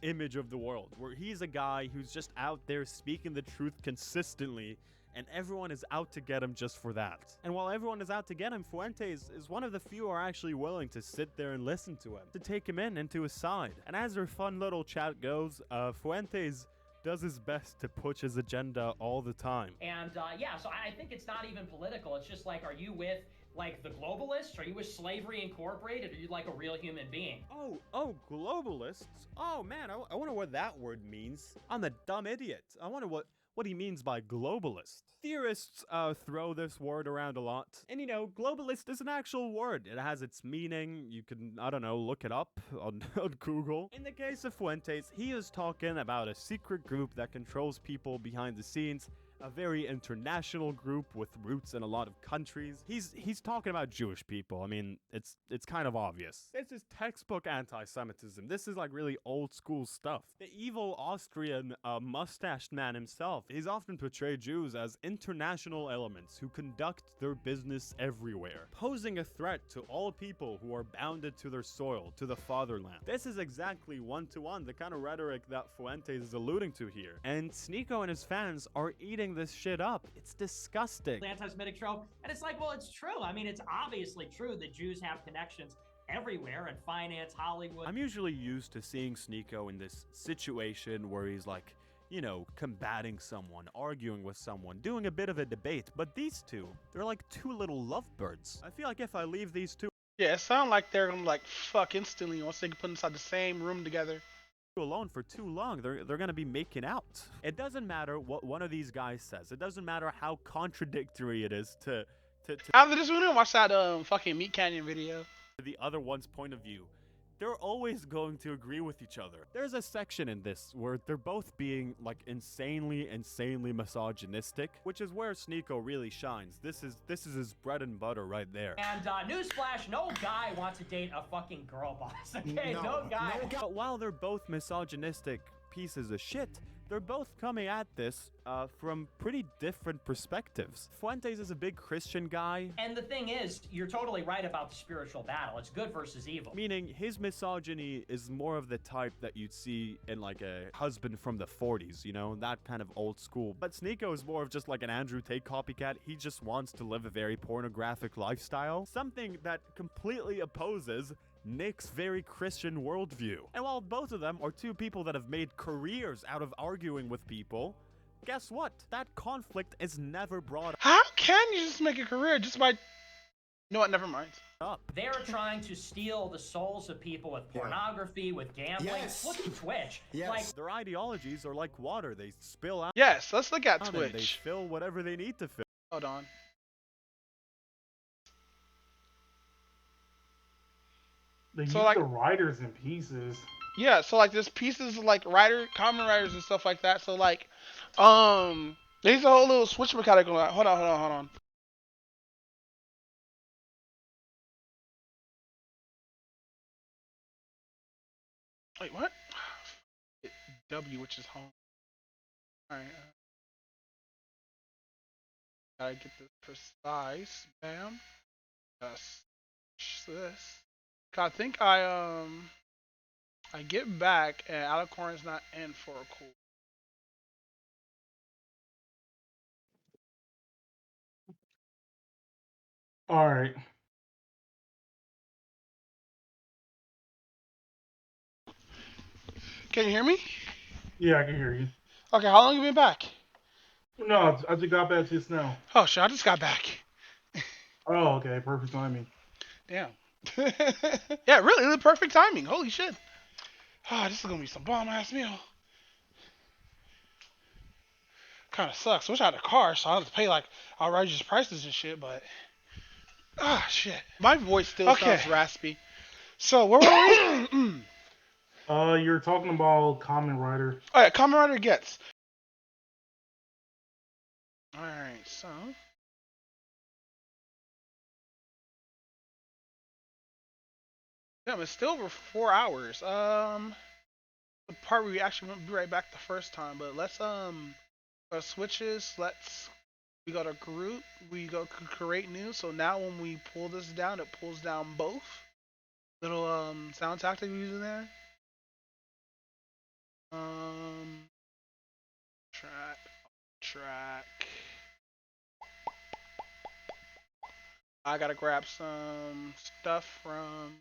image of the world where he's a guy who's just out there speaking the truth consistently, and everyone is out to get him just for that. And while everyone is out to get him, Fuentes is one of the few who are actually willing to sit there and listen to him, to take him into his side. And as their fun little chat goes, Fuentes does his best to push his agenda all the time. And yeah, so I think it's not even political. It's just like, are you with like the globalists? Are you with Slavery Incorporated? Or are you like a real human being? Oh, globalists? Oh man, I wonder what that word means. I'm a dumb idiot. I wonder what he means by globalist. Theorists throw this word around a lot. And you know, globalist is an actual word. It has its meaning. You can, I don't know, look it up on Google. In the case of Fuentes, he is talking about a secret group that controls people behind the scenes a very international group with roots in a lot of countries. He's talking about Jewish people. I mean, it's kind of obvious. This is textbook anti-Semitism. This is like really old school stuff. The evil Austrian mustached man himself, he's often portrayed Jews as international elements who conduct their business everywhere, posing a threat to all people who are bounded to their soil, to the fatherland. This is exactly one-to-one the kind of rhetoric that Fuentes is alluding to here. And Sneeko and his fans are eating this shit up. It's disgusting. The anti-Semitic trope, and it's like, well, it's true. I mean, it's obviously true that Jews have connections everywhere in finance, Hollywood. I'm usually used to seeing Sneeko in this situation where he's like, you know, combating someone, arguing with someone, doing a bit of a debate. But these two, they're like two little lovebirds. I feel like if I leave these two Yeah, it sounds like they're gonna like fuck instantly once they can put inside the same room together. alone for too long, they're gonna be making out. It doesn't matter what one of these guys says. It doesn't matter how contradictory it is to After this, we didn't watch that fucking Meat Canyon video. the other one's point of view. They're always going to agree with each other. There's a section in this where they're both being like insanely misogynistic, which is where Sneeko really shines. This is his bread and butter right there. And newsflash, no guy wants to date a fucking girl boss, okay? No guy. But while they're both misogynistic pieces of shit, they're both coming at this from pretty different perspectives. Fuentes is a big Christian guy. And the thing is, you're totally right about the spiritual battle. It's good versus evil. Meaning his misogyny is more of the type that you'd see in like a husband from the 40s, you know, that kind of old school. But Sneeko is more of just like an Andrew Tate copycat. He just wants to live a very pornographic lifestyle. Something that completely opposes Nick's very Christian worldview. And while both of them are two people that have made careers out of arguing with people, guess what? That conflict is never brought How can you just make a career just by... You know what, never mind. up. They're trying to steal the souls of people with pornography, with gambling. Yes. Look at Twitch. Yes. Like, Their ideologies are like water. They spill out. Yes, let's look at and they Twitch. fill whatever they need to fill. Hold on. They So, use like- the writers in pieces. Yeah, so like there's pieces of like common writers and stuff like that. So like, there's a whole little switch mechanic going on. Hold on. Wait, what? W, which is home. Alright. Gotta get this precise. Bam. Yes. This. I think I get back and Alicorn's not in for a cool. All right. Can you hear me? Yeah, I can hear you. Okay, how long you been back? No, I just got back just now. Oh shit, I just got back. Oh, okay. Perfect timing. Damn. Yeah, really perfect timing. Holy shit. Ah, this is gonna be some bomb ass meal. Kinda sucks. Wish I had a car so I don't have to pay like outrageous prices and shit, but shit. My voice still sounds raspy. So where were we? You're talking about Common Writer. Alright, Kamen Rider gets. Alright, so yeah, it's still over 4 hours. The part where we actually won't be right back the first time, but let's switches. We go to group. We go create new. So now when we pull this down, it pulls down both little sound tactic we use in there. Track. I gotta grab some stuff from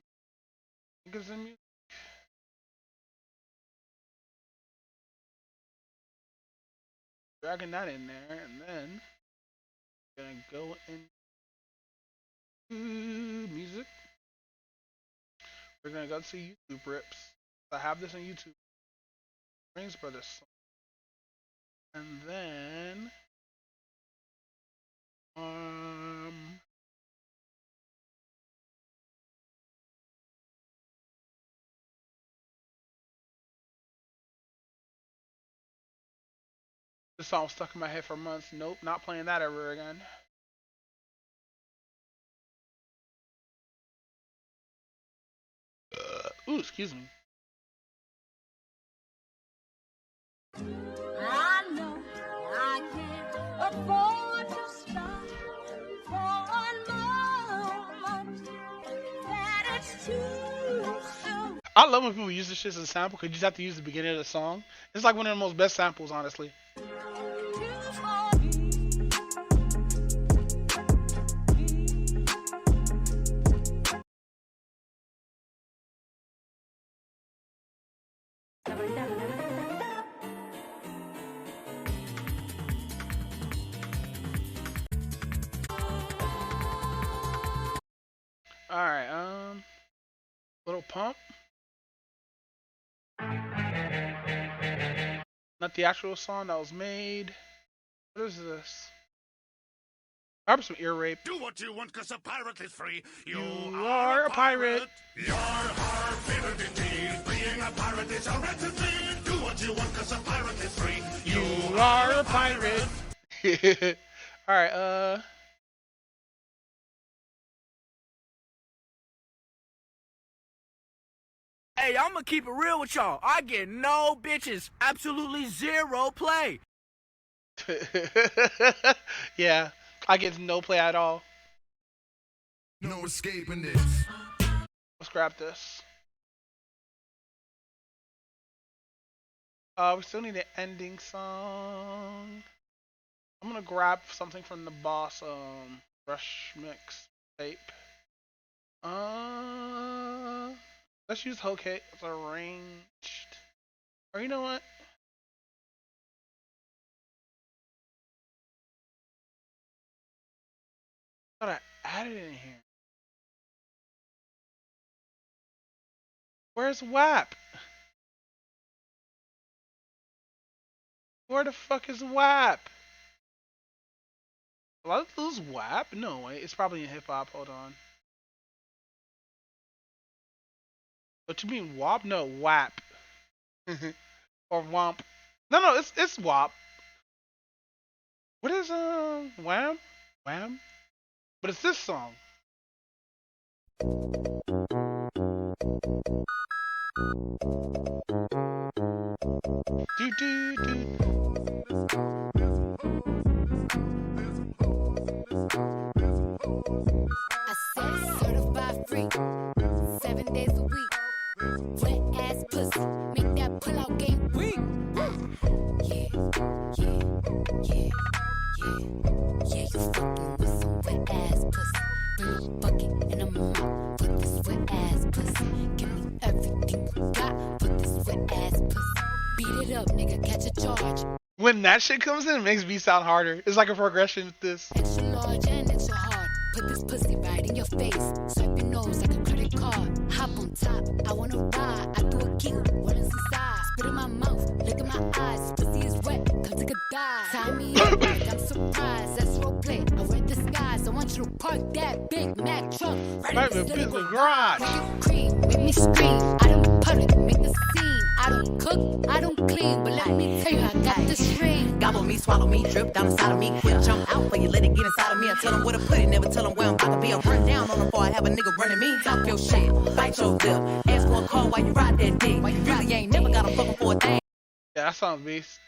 music. Dragging that in there, and then gonna go into music. We're gonna go to YouTube rips. I have this on YouTube. Rings Brothers. And then This song was stuck in my head for months. Nope, not playing that ever again. Ooh, excuse me. I know I can't afford to stop for one moment. That it's too soon. I love when people use this shit as a sample because you just have to use the beginning of the song. It's like one of the most best samples, honestly. Alright, Little Pump. Not the actual song that was made. What is this? Probably some ear rape. Do what you want because a pirate is free. You are a pirate. You're our favorite indeed. Being a pirate is our entity. Do what you want because a pirate is free. You are a pirate. Alright, Hey, I'm gonna keep it real with y'all. I get no bitches. Absolutely zero play. yeah, I get no play at all. No escaping this. Let's grab this. We still need an ending song. I'm gonna grab something from the boss brush mix tape. Let's use Hokate as arranged. Or you know what? I thought I added it in here. Where's WAP? Where the fuck is WAP? Did I lose WAP? No way. It's probably in hip hop. Hold on. What you mean WAP? No, WAP. Or WAMP. No, it's WAP. What is Wham? Wham? But it's this song. Do do do. I said certified free, 7 days a week. Wet ass pussy, make that pull out game weak. Yeah, yeah, yeah, yeah, yeah. You fucking with some wet ass pussy. Bring a bucket and I'm out for this wet ass pussy. Give me everything you got for this wet ass pussy. Beat it up, nigga, catch a charge. When that shit comes in, it makes me sound harder. It's like a progression with this. Extra large and extra hard. Put this pussy right in your face. Swipe your nose like a credit card. Hop on top, I wanna ride. I do a kick, what is inside? Spit in my mouth, look in my eyes. Pussy is wet, come take a dive. Tie me up, like I'm surprised. That's role play. I wear disguise. I want you to park that Big Mac truck right in the garage. Make it cream, make me scream. I don't public, make the scene. I don't cook, I don't clean, but let me tell you, I got the string. Gobble me, swallow me, drip down inside of me. Quick jump out for you, let it get inside of me. I tell them where to put it, never tell them where I'm about to be. I'll run down on them before I have a nigga running me. Talk your shit, bite your lip. Ask for a call while you ride that dick. Really ain't never got a fucking for a thing. Yeah, that sounds beast.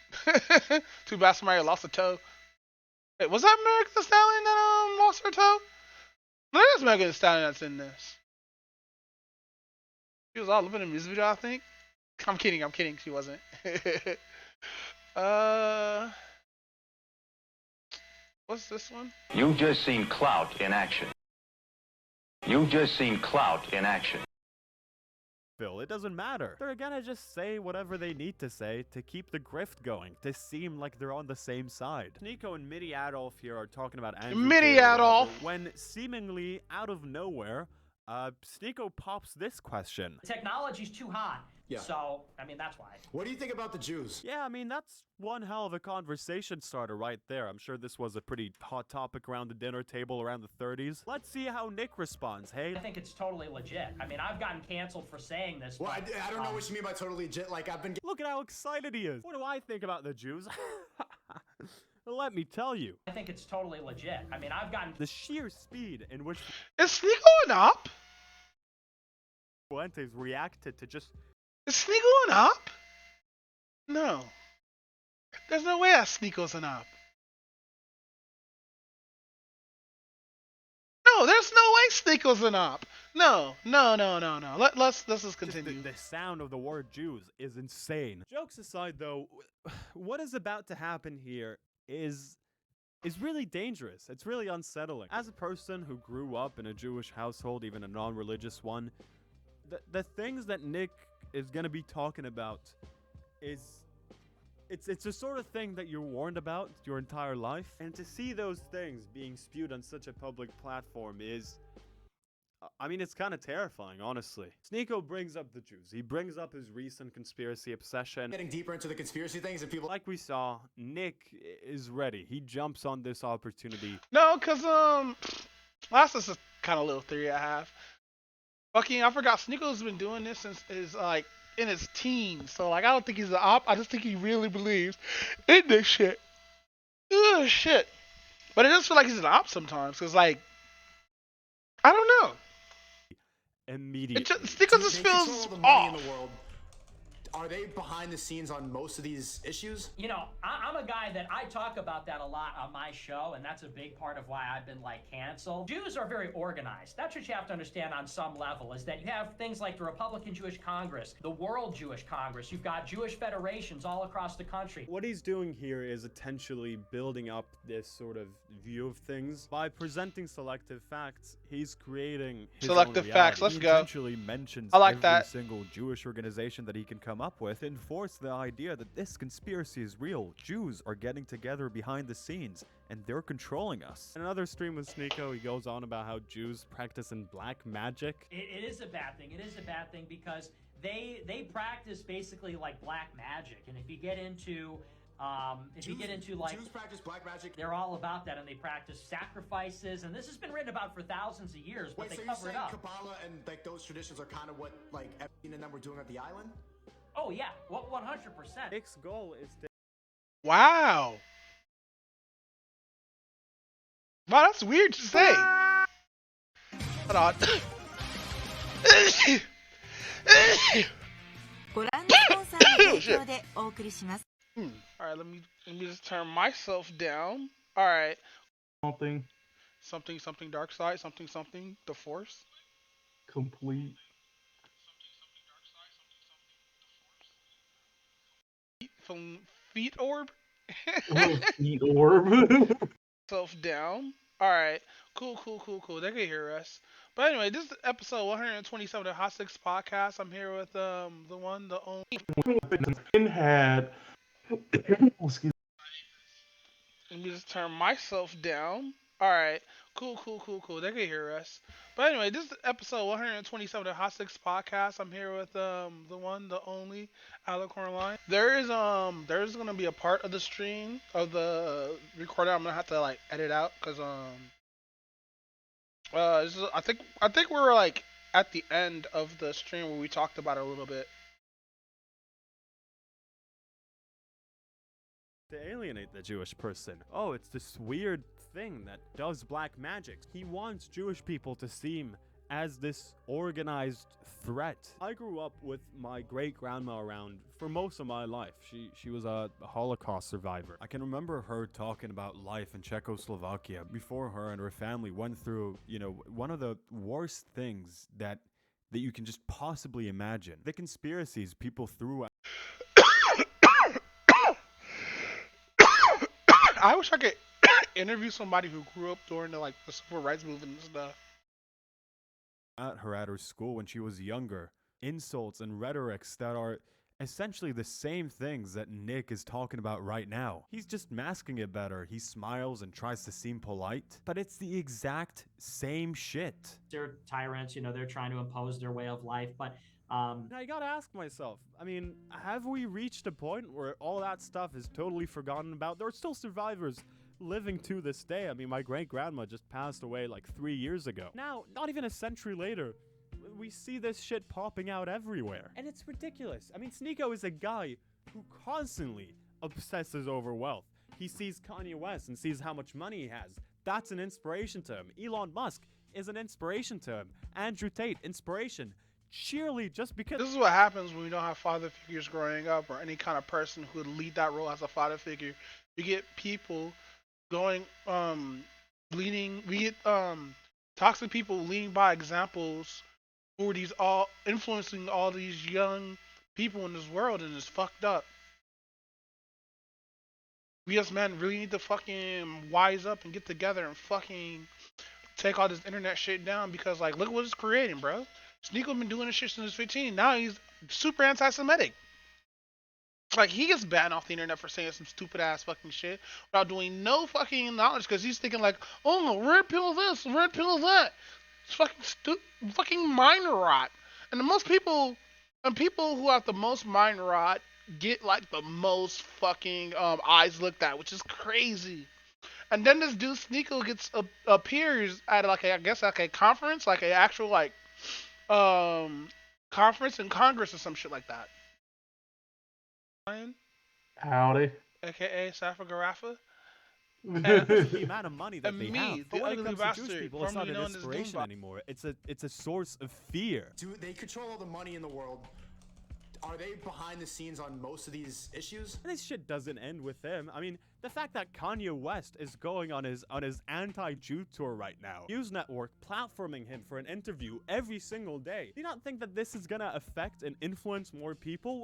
Too bad somebody lost a toe. Wait, was that Megan Thee Stallion that lost her toe? No, that's Megan Thee Stallion that's in this. She was all up in the music video, I think. I'm kidding. She wasn't. What's this one? You've just seen clout in action. You've just seen clout in action. Phil, it doesn't matter. They're gonna just say whatever they need to say to keep the grift going, to seem like they're on the same side. Nico and Midi Adolf here are talking about Andrew Midi Tate or Adolf! whatever, when seemingly out of nowhere, Sneeko pops this question. Technology's too hot. Yeah. So, I mean, that's why. What do you think about the Jews? Yeah, I mean, that's one hell of a conversation starter right there. I'm sure this was a pretty hot topic around the dinner table around the 30s. Let's see how Nick responds, hey? I think it's totally legit. I mean, I've gotten canceled for saying this. Well, but, I don't know what you mean by totally legit. Like, I've been... Look at how excited he is. What do I think about the Jews? let me tell you. I think it's totally legit. I mean, I've gotten The sheer speed in which Is Sneeko an op? Fuentes reacted to just... Is Sneeko an op? No. There's no way that Sneeko's an op. No, there's no way Sneeko's an op. No. Let's just continue. The sound of the word Jews is insane. Jokes aside, though, what is about to happen here is really dangerous. It's really unsettling. As a person who grew up in a Jewish household, even a non-religious one, the things that Nick is gonna be talking about is... It's the sort of thing that you're warned about your entire life, and to see those things being spewed on such a public platform is... I mean, it's kind of terrifying, honestly. Sneeko brings up the Jews. He brings up his recent conspiracy obsession. Getting deeper into the conspiracy things and people... Like we saw, Nick is ready. He jumps on this opportunity. No, cause last is a kind of little theory I have. Fucking, I forgot Sneeko's been doing this since his like in his teens. So like, I don't think he's an op. I just think he really believes in this shit. Ugh, shit. But it does feel like he's an op sometimes. Cause like, I don't know. Immediately. Sneeko just feels off. Are they behind the scenes on most of these issues? You know, I'm a guy that I talk about that a lot on my show, and that's a big part of why I've been like canceled. Jews are very organized. That's what you have to understand on some level, is that you have things like the Republican Jewish Congress, the World Jewish Congress. You've got Jewish federations all across the country. What he's doing here is intentionally building up this sort of view of things. By presenting selective facts, he's creating his selective own facts. reality. Let's he go. Intentionally mentions I like every that. single Jewish organization that he can come up with, enforce the idea that this conspiracy is real. Jews are getting together behind the scenes, and they're controlling us. In another stream with Sneeko, he goes on about how Jews practice in black magic. It is a bad thing. It is a bad thing because they practice basically like black magic, and if you get into like Jews practice black magic. They're all about that, and they practice sacrifices, and this has been written about for thousands of years, but Wait, they so cover you're it saying up. Kabbalah and like those traditions are kind of what like Epstein and them were doing at the island? Oh yeah, 100%. Nick's goal is to... Wow. Wow, that's weird to say. Hold on. ご覧のスポンサーの提供でお送りします。 Alright, let me just turn myself down. Alright. Something dark side, something the force. Complete. From feet orb. Feet orb. Self down. Alright. Cool. They can hear us. But anyway, this is episode 127 of the Hot Six Podcast. I'm here with the one, the only. Had. Excuse me. Let me just turn myself down. Alright. Cool. They can hear us. But anyway, this is episode 127 of the Hot Six Podcast. I'm here with the one, the only, Alicorn Line. There's gonna be a part of the stream of the recording I'm gonna have to like edit out because I think we're like at the end of the stream where we talked about it a little bit. To alienate the Jewish person. Oh, it's this weird thing that does black magic. He wants Jewish people to seem as this organized threat. I grew up with my great-grandma around for most of my life. She was a Holocaust survivor. I can remember her talking about life in Czechoslovakia before her and her family went through, you know, one of the worst things that you can just possibly imagine. The conspiracies people threw. I wish I could interview somebody who grew up during the civil rights movement and stuff. At her school when she was younger. Insults and rhetorics that are essentially the same things that Nick is talking about right now. He's just masking it better. He smiles and tries to seem polite, but it's the exact same shit. They're tyrants, you know, they're trying to impose their way of life, but now I gotta ask myself, I mean, have we reached a point where all that stuff is totally forgotten about? There are still survivors living to this day. I mean, my great-grandma just passed away like 3 years ago. Now, not even a century later, we see this shit popping out everywhere. And it's ridiculous. I mean, Sneeko is a guy who constantly obsesses over wealth. He sees Kanye West and sees how much money he has. That's an inspiration to him. Elon Musk is an inspiration to him. Andrew Tate, inspiration. Sheerly just because. This is what happens when you don't have father figures growing up, or any kind of person who would lead that role as a father figure. You get people going, leading. We get toxic people leading by examples who are these all influencing all these young people in this world, and it's fucked up. We as men really need to fucking wise up and get together and fucking take all this internet shit down, because like look what it's creating, bro. Sneeko been doing this shit since he's 15. Now he's super anti-Semitic. Like he gets banned off the internet for saying some stupid ass fucking shit without doing no fucking knowledge, because he's thinking like, oh, red pill this, red pill that. It's fucking mind rot. And the most people, and people who have the most mind rot get like the most fucking eyes looked at, which is crazy. And then this dude Sneeko gets appears at like I guess like a conference, like a actual like um conference in Congress or some shit like that. Howdy. AKA Safa Garafa. Because of the amount of money that And they me, have. the But when it ugly comes to Jewish bastard, people, it's not formerly an known as inspiration Goomba. anymore. It's a source of fear. Do they control all the money in the world? Are they behind the scenes on most of these issues? And this shit doesn't end with them. I mean, the fact that Kanye West is going on his anti-Jew tour right now, News Network platforming him for an interview every single day. Do you not think that this is gonna affect and influence more people?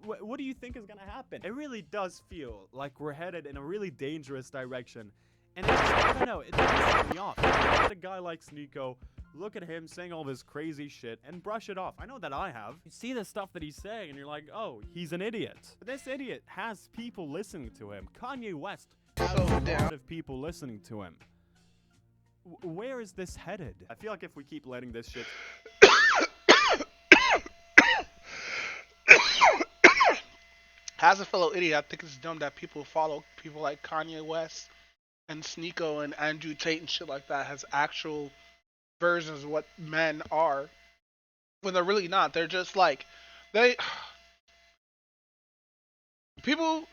What do you think is gonna happen? It really does feel like we're headed in a really dangerous direction. And it's just, I don't know, it pisses me off. Look at a guy like Sneeko, look at him saying all this crazy shit and brush it off. I know that I have. You see the stuff that he's saying and you're like, oh, he's an idiot. But this idiot has people listening to him. Kanye West has a lot of people listening to him. Where is this headed? I feel like if we keep letting this shit... As a fellow idiot, I think it's dumb that people follow people like Kanye West and Sneeko and Andrew Tate and shit like that as actual versions of what men are, when they're really not. They're just like they people.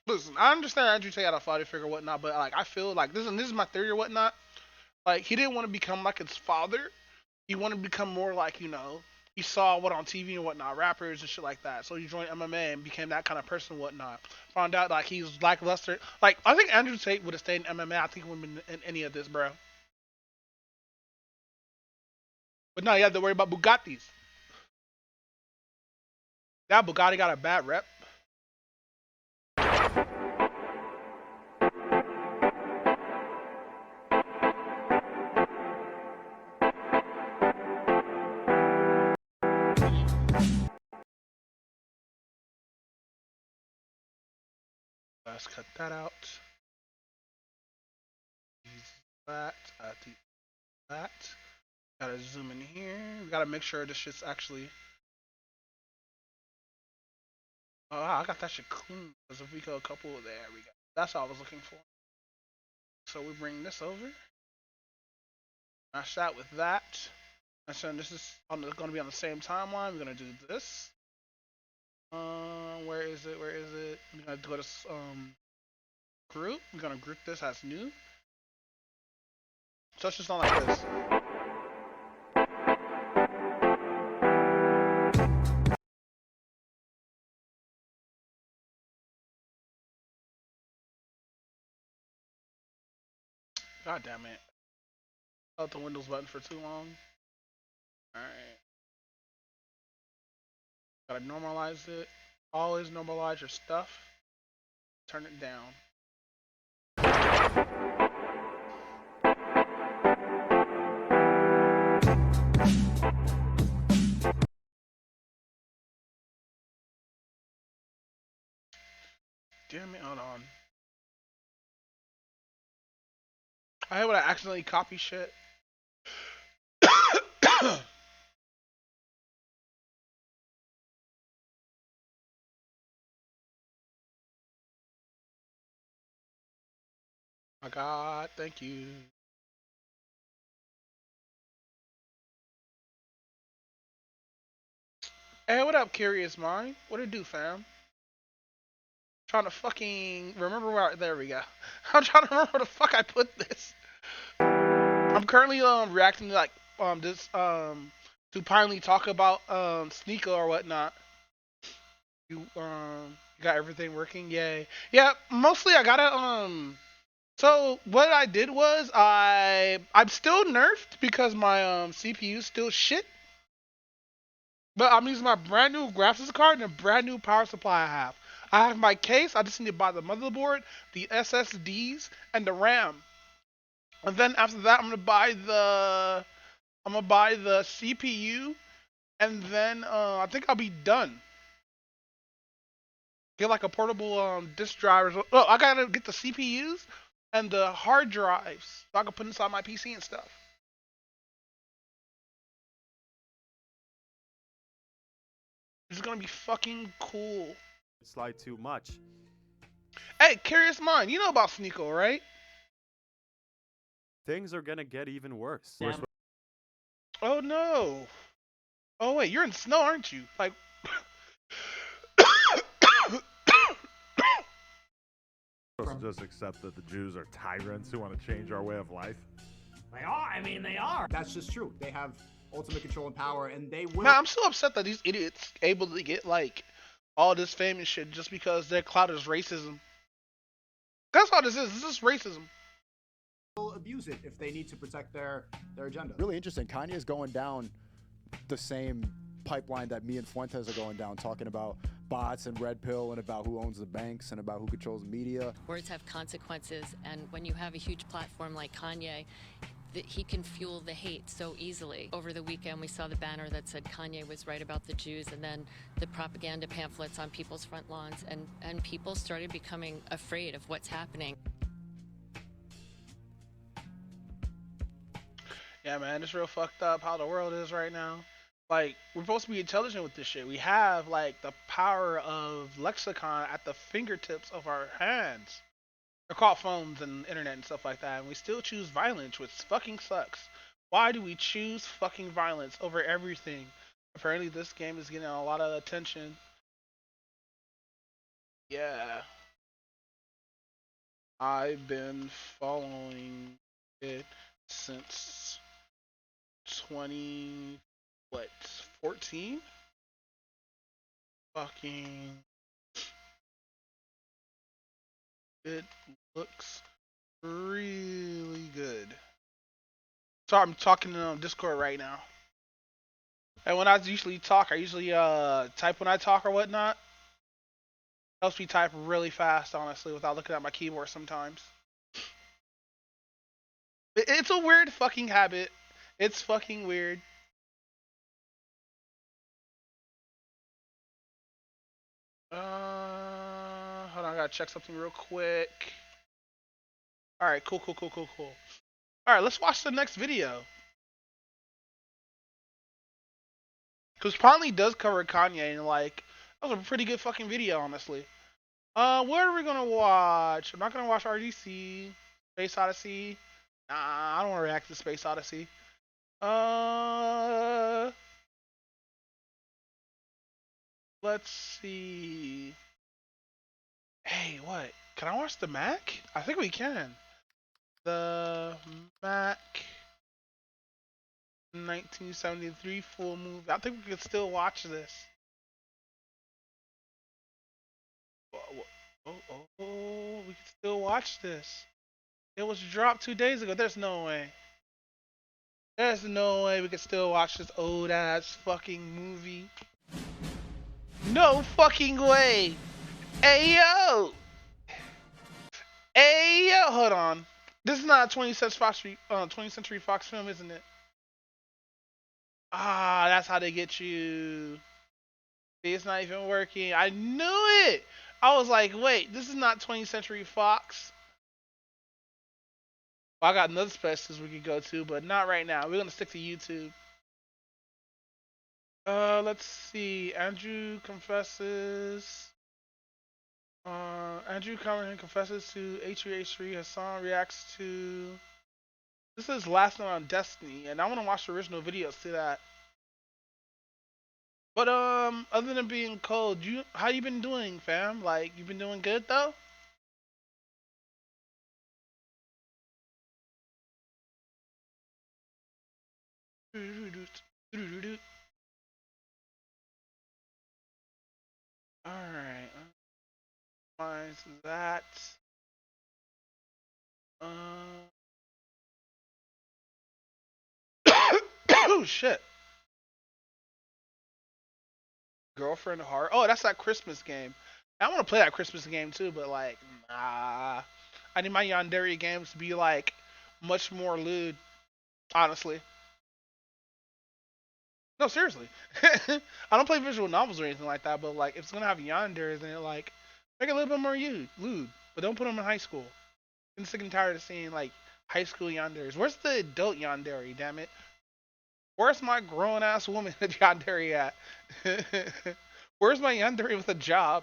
Listen, I understand Andrew Tate had a father figure or whatnot, but like I feel like this is my theory or whatnot. Like he didn't want to become like his father. He wanted to become more like, he saw what on TV and whatnot, rappers and shit like that. So he joined MMA and became that kind of person and whatnot. Found out like he's lackluster. Like I think Andrew Tate would have stayed in MMA. I think he wouldn't have been in any of this, bro. But now you have to worry about Bugattis. That Bugatti got a bad rep. Let's cut that out. That. That. Gotta zoom in here. We gotta make sure this shit's actually. Oh, wow, I got that shit clean. Because if we go a couple, there we go. That's all I was looking for. So we bring this over. Match that with that. And so this is going to be on the same timeline. We're going to do this. Where is it? Where is it? We're going to go to group. We're going to group this as new. So it's just not like this. God damn it. I held the Windows button for too long. Alright. Gotta normalize it. Always normalize your stuff. Turn it down. Damn it, hold on. I hate when I accidentally copy shit. My God, thank you. Hey, what up, Curious Mind? What it do, fam? Trying to fucking remember where. There we go. I'm trying to remember where the fuck I put this. I'm currently reacting to like this to finally talk about Sneeko or whatnot. You got everything working? Yay. Yeah, mostly I gotta so what I did was I'm still nerfed because my CPU is still shit. But I'm using my brand new graphics card and a brand new power supply I have my case, I just need to buy the motherboard, the SSDs, and the RAM. And then after that I'm gonna buy the CPU and then I think I'll be done. Get like a portable disk drive. Oh, I gotta get the CPUs and the hard drives so I can put inside my PC and stuff. It's gonna be fucking cool. It's like too much. Hey, curious mind, you know about Sneeko, right? Things are gonna get even worse. Oh no. Oh wait, you're in snow, aren't you? Like Supposed to just accept that the Jews are tyrants who want to change our way of life? They are. I mean, they are. That's just true. They have ultimate control and power, and they will. Man, I'm so upset that these idiots able to get like all this fame and shit just because their clout is racism. That's all this is. This is racism. Abuse it if they need to protect their agenda. Really interesting. Kanye's going down the same pipeline that me and Fuentes are going down, talking about bots and red pill and about who owns the banks and about who controls media. Words have consequences, and when you have a huge platform like Kanye, he can fuel the hate so easily. Over the weekend, we saw the banner that said Kanye was right about the Jews, and then the propaganda pamphlets on people's front lawns, and people started becoming afraid of what's happening. Yeah, man, it's real fucked up how the world is right now. Like, we're supposed to be intelligent with this shit. We have, like, the power of lexicon at the fingertips of our hands. They're called phones and internet and stuff like that, and we still choose violence, which fucking sucks. Why do we choose fucking violence over everything? Apparently this game is getting a lot of attention. Yeah. I've been following it since 20 what 14. Fucking it looks really good. So I'm talking on Discord right now, and when I usually talk, I usually type when I talk or whatnot. Helps me type really fast, honestly, without looking at my keyboard sometimes. It's a weird fucking habit. It's fucking weird. Hold on, I gotta check something real quick. Alright, cool. Alright, let's watch the next video. Because Probably does cover Kanye, and like, that was a pretty good fucking video, honestly. What are we gonna watch? I'm not gonna watch RDC, Space Odyssey. Nah, I don't wanna react to Space Odyssey. Uh, let's see. Hey, what? Can I watch the Mac? I think we can. The Mac 1973 full movie. I think we could still watch this. We can still watch this. It was dropped 2 days ago. There's no way. There's no way we can still watch this old ass fucking movie. No fucking way. Hey yo. Hey yo. Hold on. This is not a 20th Century Fox film, isn't it? Ah, that's how they get you. See, it's not even working. I knew it. I was like, wait, this is not 20th Century Fox. Well, I got another specialist we could go to, but not right now. We're gonna stick to YouTube. Let's see. Andrew confesses. Andrew Cameron confesses to H3H3. Hassan reacts to. This is Last Night on Destiny, and I want to watch the original video. See that. But other than being cold, how you been doing, fam? Like you been doing good though? All right. Mine's that. Uh. Oh shit. Girlfriend Heart. Oh, that's that Christmas game. I want to play that Christmas game too, but like, nah. I need my Yandere games to be like much more lewd, honestly. No, seriously. I don't play visual novels or anything like that, but like, if it's gonna have Yanderes in it, like, make it a little bit more lewd, but don't put them in high school. I'm sick and tired of seeing like high school Yanderes. Where's the adult Yandere? Damn it. Where's my grown ass woman Yandere at? Where's my Yandere with a job?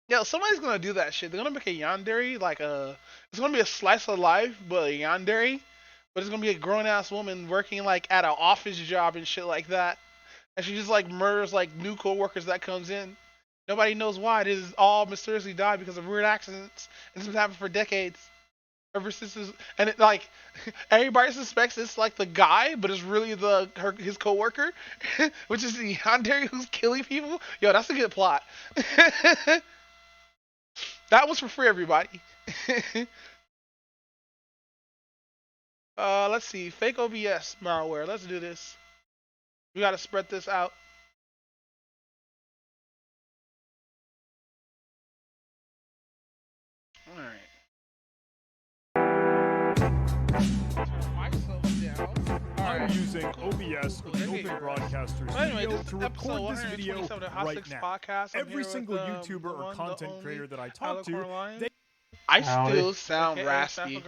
Yo, somebody's gonna do that shit. They're gonna make a yandere like a. It's gonna be a slice of life, but a yandere. But it's gonna be a grown ass woman working like at an office job and shit like that, and she just like murders like new coworkers that comes in. Nobody knows why. It is all mysteriously died because of weird accidents, and it's been happening for decades. Ever since his, and it like everybody suspects it's like the guy, but it's really his coworker, which is the yandere who's killing people. Yo, that's a good plot. That was for free, everybody. Let's see. Fake OBS malware. Let's do this. We gotta spread this out. All right. I'm using OBS with the Open Broadcaster Studio to record this video right now. Podcast. Every single YouTuber or content creator that I talk to, I still sound raspy.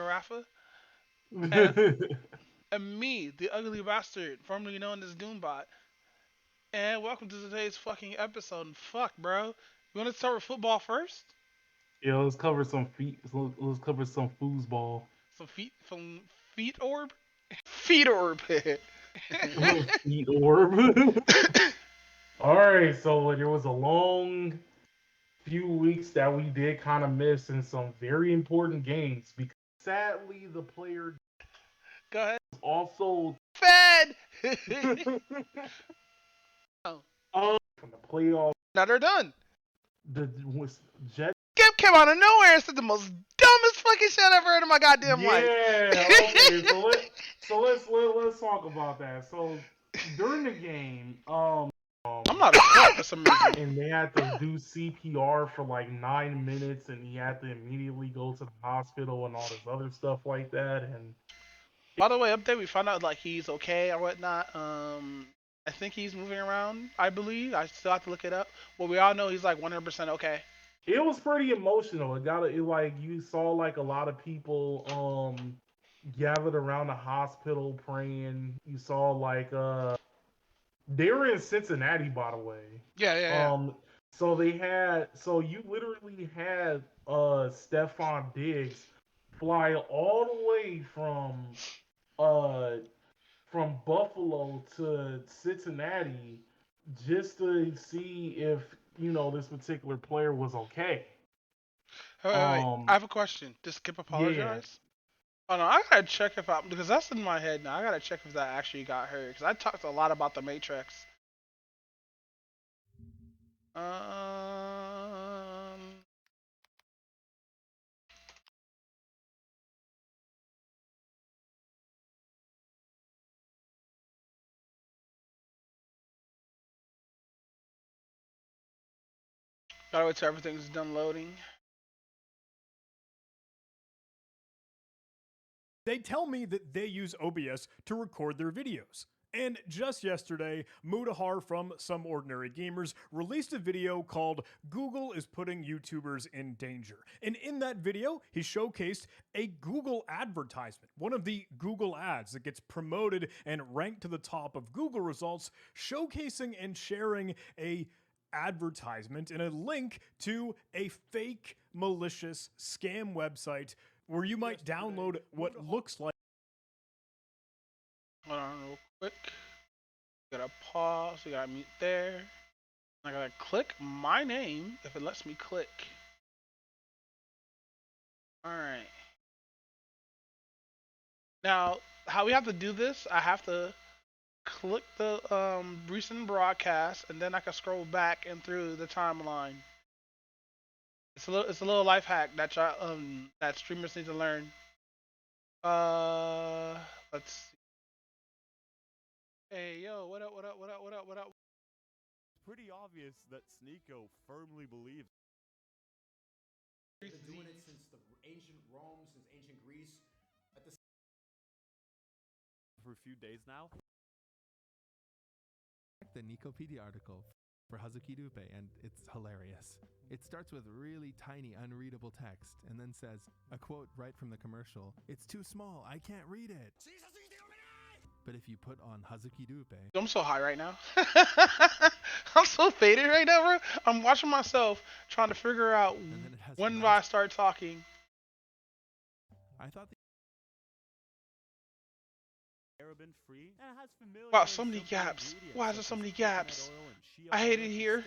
And me, the ugly bastard, formerly known as Doombot. And welcome to today's fucking episode. Fuck, bro. You want to start with football first? Yeah, let's cover some feet. Let's cover some foosball. Some feet orb? Feet orb. Feet orb. All right, so there was a long few weeks that we did kind of miss in some very important games because sadly the player Go ahead. Also fed. From the playoffs. Now they're done. The Jets came out of nowhere and said the most dumbest fucking shit I've ever heard in my goddamn life. Yeah. Okay. Let's talk about that. So during the game, I'm not a fan for some reason. And they had to do CPR for like 9 minutes, and he had to immediately go to the hospital and all this other stuff like that. And by the way, update, we found out like he's okay or whatnot. I think he's moving around. I believe. I still have to look it up. But we all know he's like 100% okay. It was pretty emotional. Like you saw like a lot of people gathered around the hospital praying. You saw like they were in Cincinnati, by the way. Yeah. So you literally had Stephon Diggs fly all the way from Buffalo to Cincinnati just to see if this particular player was okay. Wait. I have a question. Did Skip apologize? Yeah. Oh no, I gotta check because that's in my head now. I gotta check if that actually got heard because I talked a lot about the Matrix. Gotta wait till everything's done loading. They tell me that they use OBS to record their videos. And just yesterday, Mudahar from Some Ordinary Gamers released a video called Google is Putting YouTubers in Danger. And in that video, he showcased a Google advertisement, one of the Google ads that gets promoted and ranked to the top of Google results, showcasing and sharing a advertisement and a link to a fake, malicious scam website where you might download what looks like. Hold on real quick. Gotta pause. We gotta mute there. I gotta click my name if it lets me click. Alright. Now, how we have to do this, I have to click the recent broadcast and then I can scroll back and through the timeline. It's a little life hack that streamers need to learn. Let's see. Hey yo, what up, what up, what up, what up, what up? It's pretty obvious that Sneeko firmly believes. They've been doing it since the ancient Rome, since ancient Greece. At the For a few days now. The Nicopedia article for Hazuki Dupe, and it's hilarious. It starts with really tiny, unreadable text, and then says, a quote right from the commercial, "It's too small, I can't read it." But if you put on Hazuki Dupe... I'm so high right now. I'm so faded right now, bro. I'm watching myself trying to figure out when do I start talking. I thought Paraben free and it has familiar Wow, so many gaps. Why is there so many gaps? I hate it here.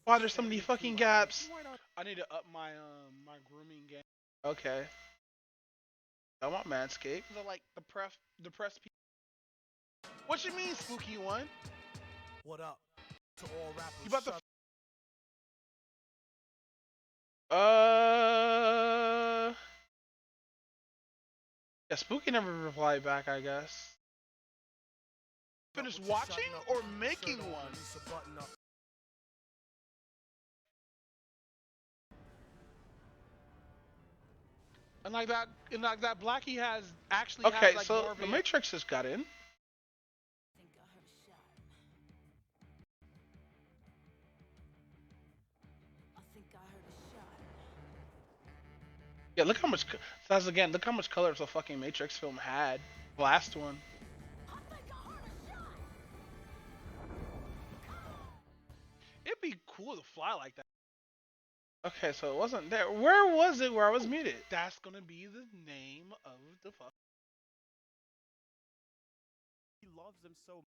Why there's so many fucking gaps? I need to up my my grooming game. Okay. I want Manscaped. They're like the press people. What you mean, spooky one? What up to all rappers? You about to yeah, Spooky never replied back, I guess. Finished watching or making one? And like that Blackie has actually has like so the Matrix just got in. Yeah, look how much. That's again. Look how much color the fucking Matrix film had. Last one. It'd be cool to fly like that. Okay, so it wasn't there. Where was it where I was muted? That's gonna be the name of the fuck. He loves them so much.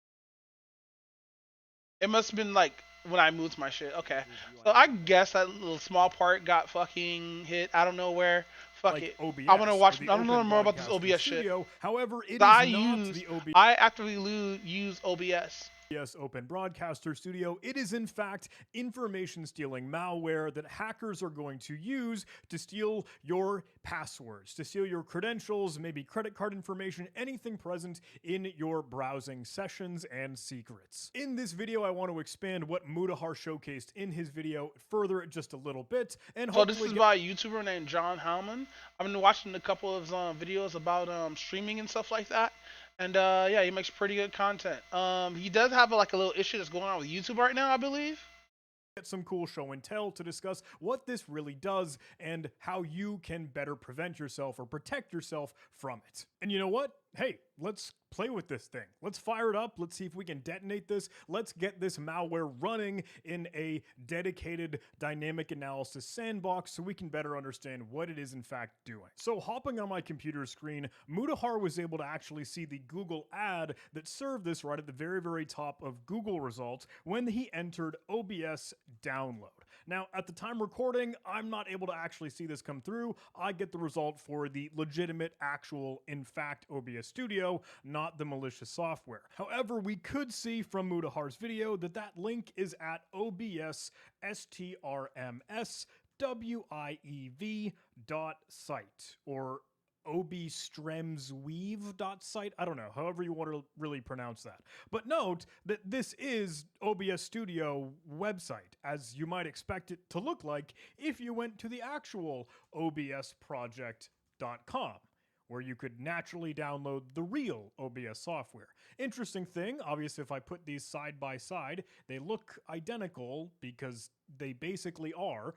It must have been like when I moved my shit. Okay. So I guess that little small part got fucking hit. I don't know where. Fuck like it. OBS, I want to watch. the I don't know Open more about this Broadcaster OBS Studio. shit. However, it is I not use. the OBS. I actively use OBS. Yes, Open Broadcaster Studio. It is in fact information stealing malware that hackers are going to use to steal your passwords, to steal your credentials, maybe credit card information, anything present in your browsing sessions and secrets. In this video, I want to expand what Mutahar showcased in his video further just a little bit, and so this is by a YouTuber named John Howman. I've been watching a couple of videos about streaming and stuff like that. And yeah, he makes pretty good content. He does have like a little issue that's going on with YouTube right now, I believe. Get some cool show and tell to discuss what this really does and how you can better prevent yourself or protect yourself from it. And you know what? Hey, let's play with this thing. Let's fire it up. Let's see if we can detonate this. Let's get this malware running in a dedicated dynamic analysis sandbox so we can better understand what it is in fact doing. So hopping on my computer screen, Mutahar was able to actually see the Google ad that served this right at the very, very top of Google results when he entered OBS download. Now, at the time recording, I'm not able to actually see this come through. I get the result for the legitimate, actual, in fact, OBS Studio, not the malicious software. However, we could see from Mutahar's video that that link is at obstremswiev.site, or obstremsweave.site. I don't know, however you want to really pronounce that. But note that this is OBS Studio website, as you might expect it to look like if you went to the actual obsproject.com, where you could naturally download the real OBS software. Interesting thing, obviously if I put these side by side, they look identical because they basically are.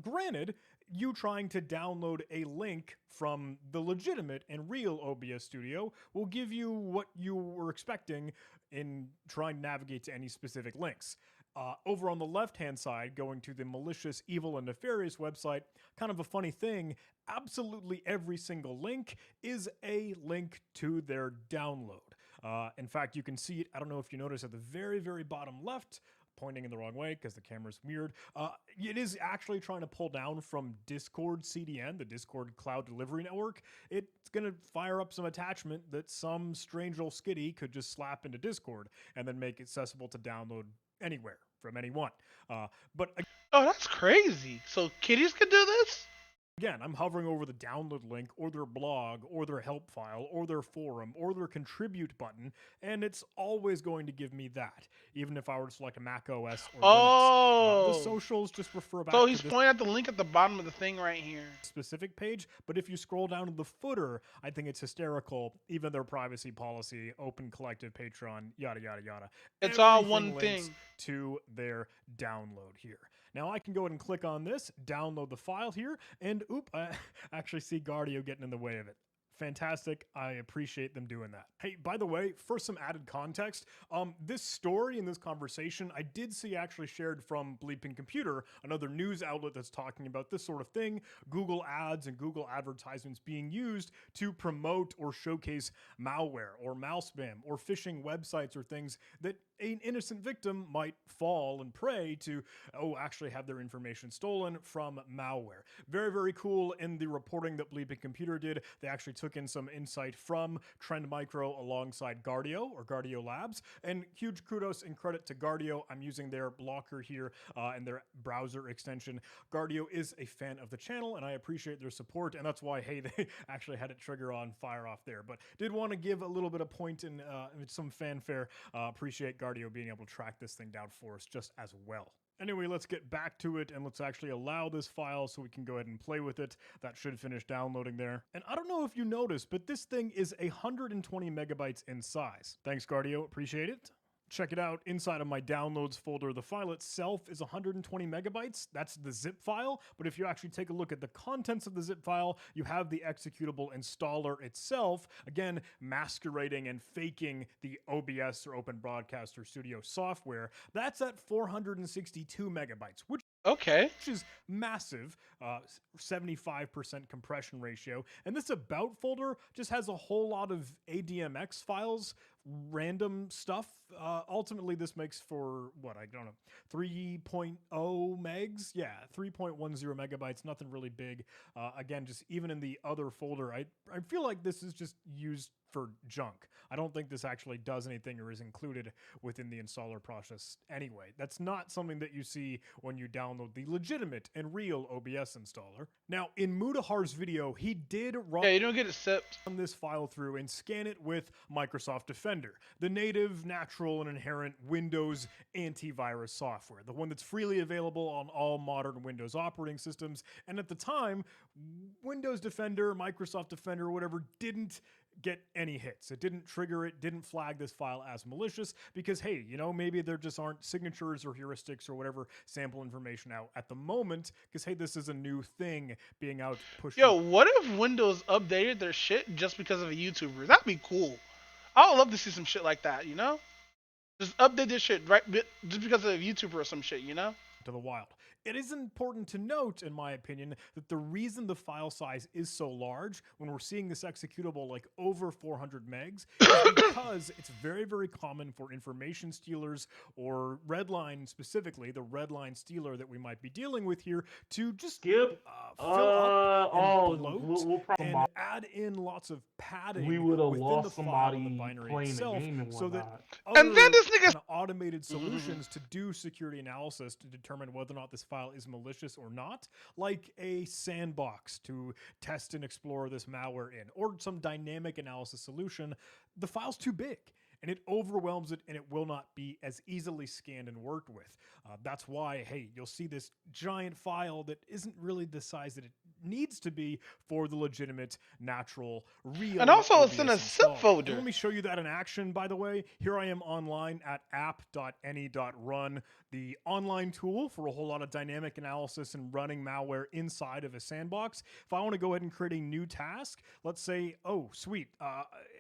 Granted, you trying to download a link from the legitimate and real OBS Studio will give you what you were expecting in trying to navigate to any specific links. Over on the left-hand side, going to the malicious, evil, and nefarious website, kind of a funny thing, absolutely every single link is a link to their download. In fact, you can see it, I don't know if you notice, at the very, very bottom left, pointing in the wrong way because the camera's weird. It is actually trying to pull down from Discord CDN, the Discord Cloud Delivery Network. It's going to fire up some attachment that some strange old skitty could just slap into Discord and then make it accessible to download anywhere from anyone. But oh, that's crazy. So kiddies can do this? Again, I'm hovering over the download link or their blog or their help file or their forum or their contribute button, and it's always going to give me that, even if I were to select a Mac OS or Linux. The socials just refer back so to he's this pointing at the link at the bottom of the thing right here. specific page, but if you scroll down to the footer, I think it's hysterical. Even their privacy policy, open collective Patreon, yada, yada, yada. It's all Everything one links thing. to their download here. Now I can go ahead and click on this, download the file here, and I actually see Guardio getting in the way of it. Fantastic. I appreciate them doing that. Hey, by the way, for some added context, this story and this conversation I did see actually shared from Bleeping Computer, another news outlet that's talking about this sort of thing, Google ads and Google advertisements being used to promote or showcase malware or malspam or phishing websites or things that an innocent victim might fall and prey to, actually have their information stolen from malware. Very, very cool. In the reporting that Bleeping Computer did, they actually took in some insight from Trend Micro alongside Guardio or Guardio Labs, and huge kudos and credit to Guardio. I'm using their blocker here and their browser extension. Guardio is a fan of the channel, and I appreciate their support, and that's why, hey, they actually had it trigger on fire off there. But did want to give a little bit of point and some fanfare. Appreciate Guardio being able to track this thing down for us just as well. Anyway, let's get back to it and let's actually allow this file so we can go ahead and play with it. That should finish downloading there. And I don't know if you noticed, but this thing is 120 megabytes in size. Thanks, Guardio. Appreciate it. Check it out inside of my downloads folder. The file itself is 120 megabytes. That's the zip file. But if you actually take a look at the contents of the zip file, you have the executable installer itself, again, masquerading and faking the OBS or Open Broadcaster Studio software. That's at 462 megabytes, which is massive, 75% compression ratio. And this About folder just has a whole lot of ADMX files, random stuff. Ultimately, this makes for, 3.0 megs? Yeah, 3.10 megabytes, nothing really big. Again, just even in the other folder, I feel like this is just used for junk. I don't think this actually does anything or is included within the installer process anyway. That's not something that you see when you download the legitimate and real OBS installer. Now, in Mudahar's video, he did run you don't get it sipped. This file through and scan it with Microsoft Defender, the native, natural, and inherent Windows antivirus software, the one that's freely available on all modern Windows operating systems. And at the time, Windows Defender, Microsoft Defender, whatever, didn't get any hits. It didn't trigger it, didn't flag this file as malicious because, hey, maybe there just aren't signatures or heuristics or whatever sample information out at the moment because, hey, this is a new thing being out pushing. Yo, what if Windows updated their shit just because of a YouTuber? That'd be cool. I would love to see some shit like that, Just update this shit, right? Just because of a YouTuber or some shit, To the wild. It is important to note, in my opinion, that the reason the file size is so large when we're seeing this executable like over 400 megs is because it's very, very common for information stealers or Redline specifically, the Redline stealer that we might be dealing with here, to just fill up and bloat and add in lots of padding we would have within lost the file somebody and the binary playing itself, the game and so that whatnot. And then this nigga kind of automated solutions to do security analysis to determine whether or not this file is malicious or not, like a sandbox to test and explore this malware in, or some dynamic analysis solution, the file's too big and it overwhelms it and it will not be as easily scanned and worked with. That's why, hey, you'll see this giant file that isn't really the size that it needs to be for the legitimate, natural, real. And also, it's OBS in a zip install. folder. And let me show you that in action, by the way. Here I am online at app.any.run, the online tool for a whole lot of dynamic analysis and running malware inside of a sandbox. If I want to go ahead and create a new task, let's say, oh, sweet,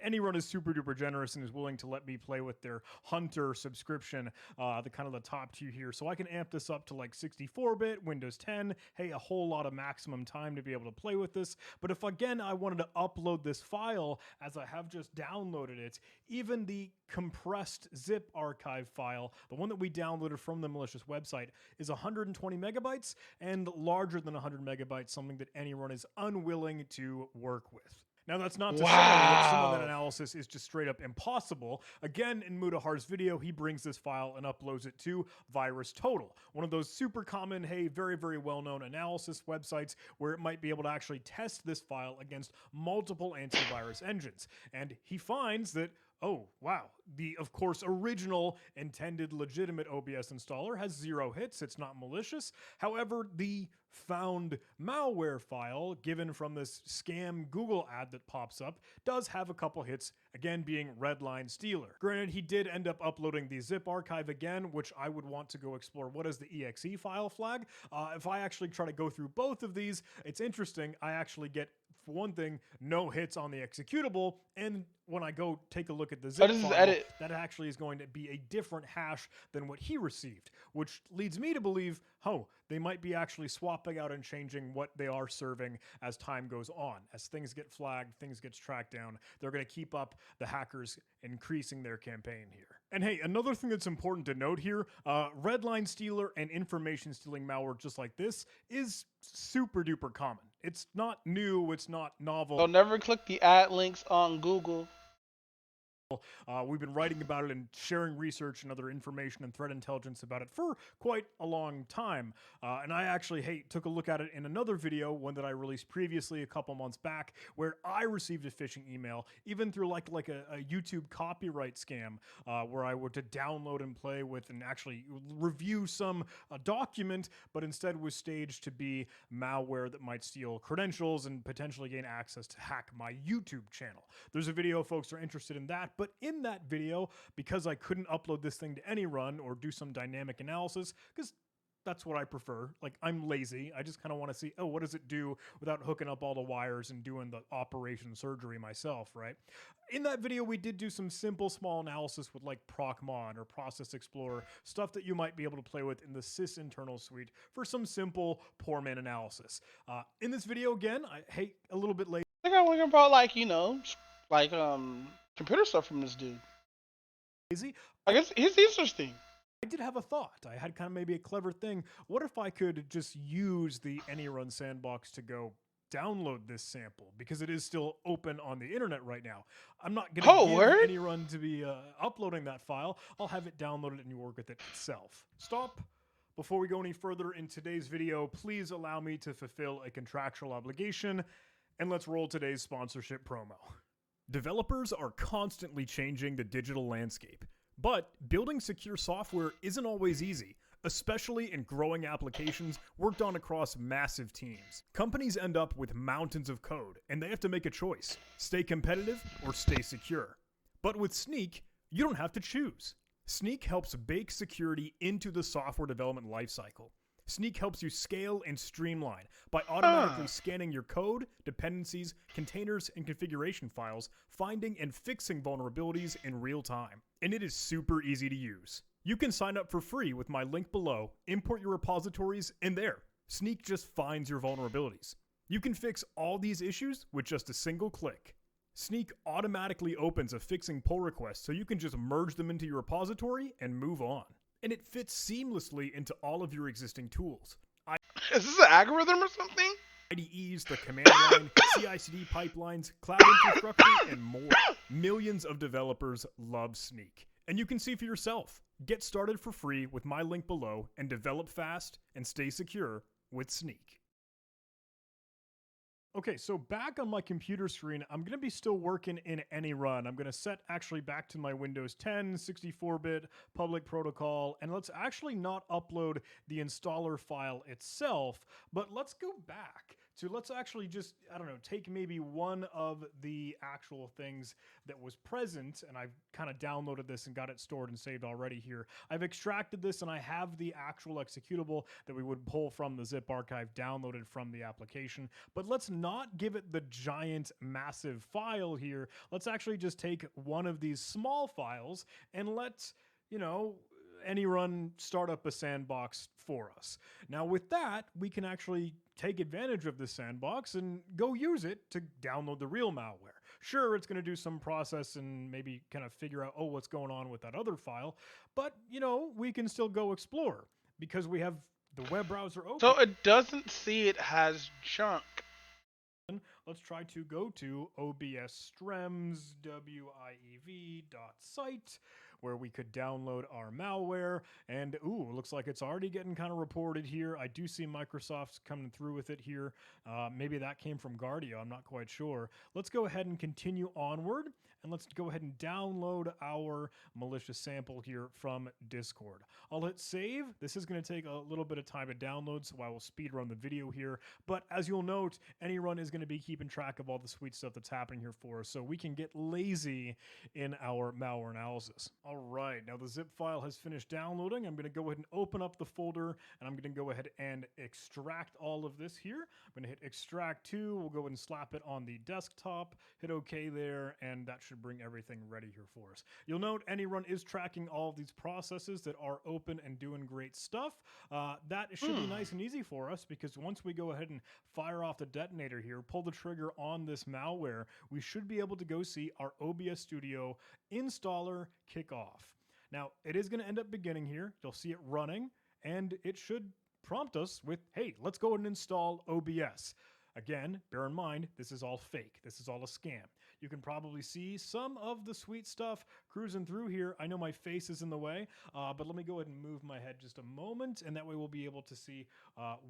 AnyRun is super duper generous and is willing to let me play with their Hunter subscription, the kind of the top tier here. So I can amp this up to like 64-bit, Windows 10. Hey, a whole lot of maximum time to be able to play with this. But if again I wanted to upload this file as I have just downloaded it, even the compressed zip archive file, the one that we downloaded from the malicious website, is 120 megabytes and larger than 100 megabytes, something that anyone is unwilling to work with. Now, that's not to say that some of that analysis is just straight up impossible. Again, in Mudahar's video, he brings this file and uploads it to VirusTotal, one of those super common, hey, very, very well-known analysis websites where it might be able to actually test this file against multiple antivirus engines. And he finds that, oh, wow, the, of course, original intended legitimate OBS installer has 0 hits. It's not malicious. However, the found malware file given from this scam Google ad that pops up does have a couple hits, again being Redline Stealer. Granted, he did end up uploading the zip archive again, which I would want to go explore. What is the exe file flag? If I actually try to go through both of these, it's interesting. I actually get, for one thing, no hits on the executable, and when I go take a look at the zip file, that actually is going to be a different hash than what he received, which leads me to believe, oh, they might be actually swapping out and changing what they are serving as time goes on. As things get flagged, things get tracked down, they're going to keep up the hackers increasing their campaign here. And hey, another thing that's important to note here, Redline Stealer and information stealing malware just like this is super duper common. It's not new, it's not novel. Don't never click the ad links on Google. We've been writing about it and sharing research and other information and threat intelligence about it for quite a long time. And I actually, took a look at it in another video, one that I released previously a couple months back, where I received a phishing email, even through like a YouTube copyright scam, where I were to download and play with and actually review some document, but instead was staged to be malware that might steal credentials and potentially gain access to hack my YouTube channel. There's a video, folks are interested in that. But in that video, because I couldn't upload this thing to any run or do some dynamic analysis, because that's what I prefer. Like, I'm lazy. I just kind of want to see, oh, what does it do without hooking up all the wires and doing the operation surgery myself, right? In that video, we did do some simple small analysis with like ProcMon or Process Explorer, stuff that you might be able to play with in the sys internal suite for some simple poor man analysis. In this video, again, I hate a little bit lazy. I think I'm looking about like, computer stuff from this dude. I guess it's interesting. I did have a thought. I had kind of maybe a clever thing. What if I could just use the AnyRun sandbox to go download this sample, because it is still open on the internet right now. I'm not going to give AnyRun to be uploading that file. I'll have it downloaded and work with it itself. Stop. Before we go any further in today's video, please allow me to fulfill a contractual obligation, and let's roll today's sponsorship promo. Developers are constantly changing the digital landscape, but building secure software isn't always easy, especially in growing applications worked on across massive teams. Companies end up with mountains of code, and they have to make a choice: stay competitive or stay secure. But with Snyk, you don't have to choose. Snyk helps bake security into the software development lifecycle. Snyk helps you scale and streamline by automatically scanning your code, dependencies, containers, and configuration files, finding and fixing vulnerabilities in real time. And it is super easy to use. You can sign up for free with my link below, import your repositories, and there, Snyk just finds your vulnerabilities. You can fix all these issues with just a single click. Snyk automatically opens a fixing pull request so you can just merge them into your repository and move on. And it fits seamlessly into all of your existing tools. Is this an algorithm or something? IDEs, the command line, CI/CD pipelines, cloud infrastructure, and more. Millions of developers love Snyk. And you can see for yourself. Get started for free with my link below and develop fast and stay secure with Snyk. Okay, so back on my computer screen, I'm going to be still working in AnyRun. I'm going to set actually back to my Windows 10 64-bit public protocol, and let's actually not upload the installer file itself, but let's go back to let's actually just, I don't know, take maybe one of the actual things that was present, and I've kind of downloaded this and got it stored and saved already here. I've extracted this and I have the actual executable that we would pull from the zip archive downloaded from the application. But let's not give it the giant, massive file here. Let's actually just take one of these small files and let's, you know, any run start up a sandbox for us. Now with that, we can actually take advantage of this sandbox and go use it to download the real malware. Sure, it's going to do some process and maybe kind of figure out, oh, what's going on with that other file, but you know, we can still go explore because we have the web browser open. So it doesn't see it has junk. Let's try to go to OBS Strems WIEV.site where we could download our malware. And ooh, looks like it's already getting kind of reported here. I do see Microsoft's coming through with it here. Maybe that came from Guardio. I'm not quite sure. Let's go ahead and continue onward. And let's go ahead and download our malicious sample here from Discord. I'll hit save. This is going to take a little bit of time to download, so I will speed run the video here. But as you'll note, any run is going to be keeping track of all the sweet stuff that's happening here for us, so we can get lazy in our malware analysis. All right, now the zip file has finished downloading. I'm going to go ahead and open up the folder, and I'm going to go ahead and extract all of this here. I'm going to hit extract to. We'll go ahead and slap it on the desktop, hit OK there, and that should bring everything ready here for us. You'll note AnyRun is tracking all of these processes that are open and doing great stuff. That should be nice and easy for us because once we go ahead and fire off the detonator here, pull the trigger on this malware, we should be able to go see our OBS Studio installer kick off. Now, it is going to end up beginning here. You'll see it running, and it should prompt us with, hey, let's go ahead and install OBS. Again, bear in mind, this is all fake. This is all a scam. You can probably see some of the sweet stuff cruising through here. I know my face is in the way, but let me go ahead and move my head just a moment, and that way we'll be able to see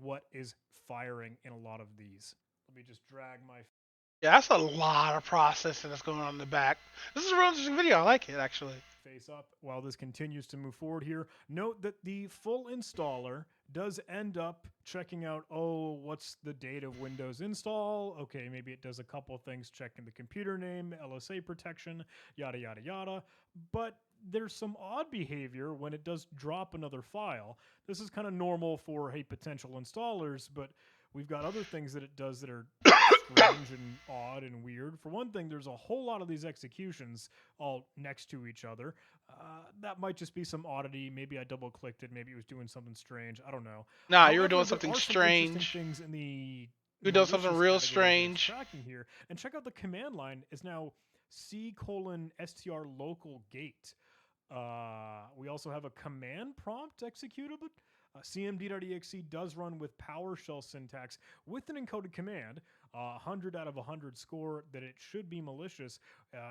what is firing in a lot of these. Let me just drag my... Yeah, that's a lot of processing that's going on in the back. This is a real interesting video. I like it, actually. Face up while this continues to move forward here. Note that the full installer does end up checking out, oh, what's the date of Windows install? Okay, maybe it does a couple of things, checking the computer name, LSA protection, yada, yada, yada. But there's some odd behavior when it does drop another file. This is kind of normal for, hey, potential installers, but we've got other things that it does that are strange and odd and weird. For one thing, there's a whole lot of these executions all next to each other. That might just be some oddity. Maybe I double-clicked it. Maybe it was doing something strange. I don't know. Nah, However, you were doing there something are some strange. interesting things in the You're doing something malicious real category strange. tracking here. And check out the command line is now C:\str local gate. We also have a command prompt executable. cmd.exe does run with PowerShell syntax with an encoded command, 100 out of 100 score that it should be malicious,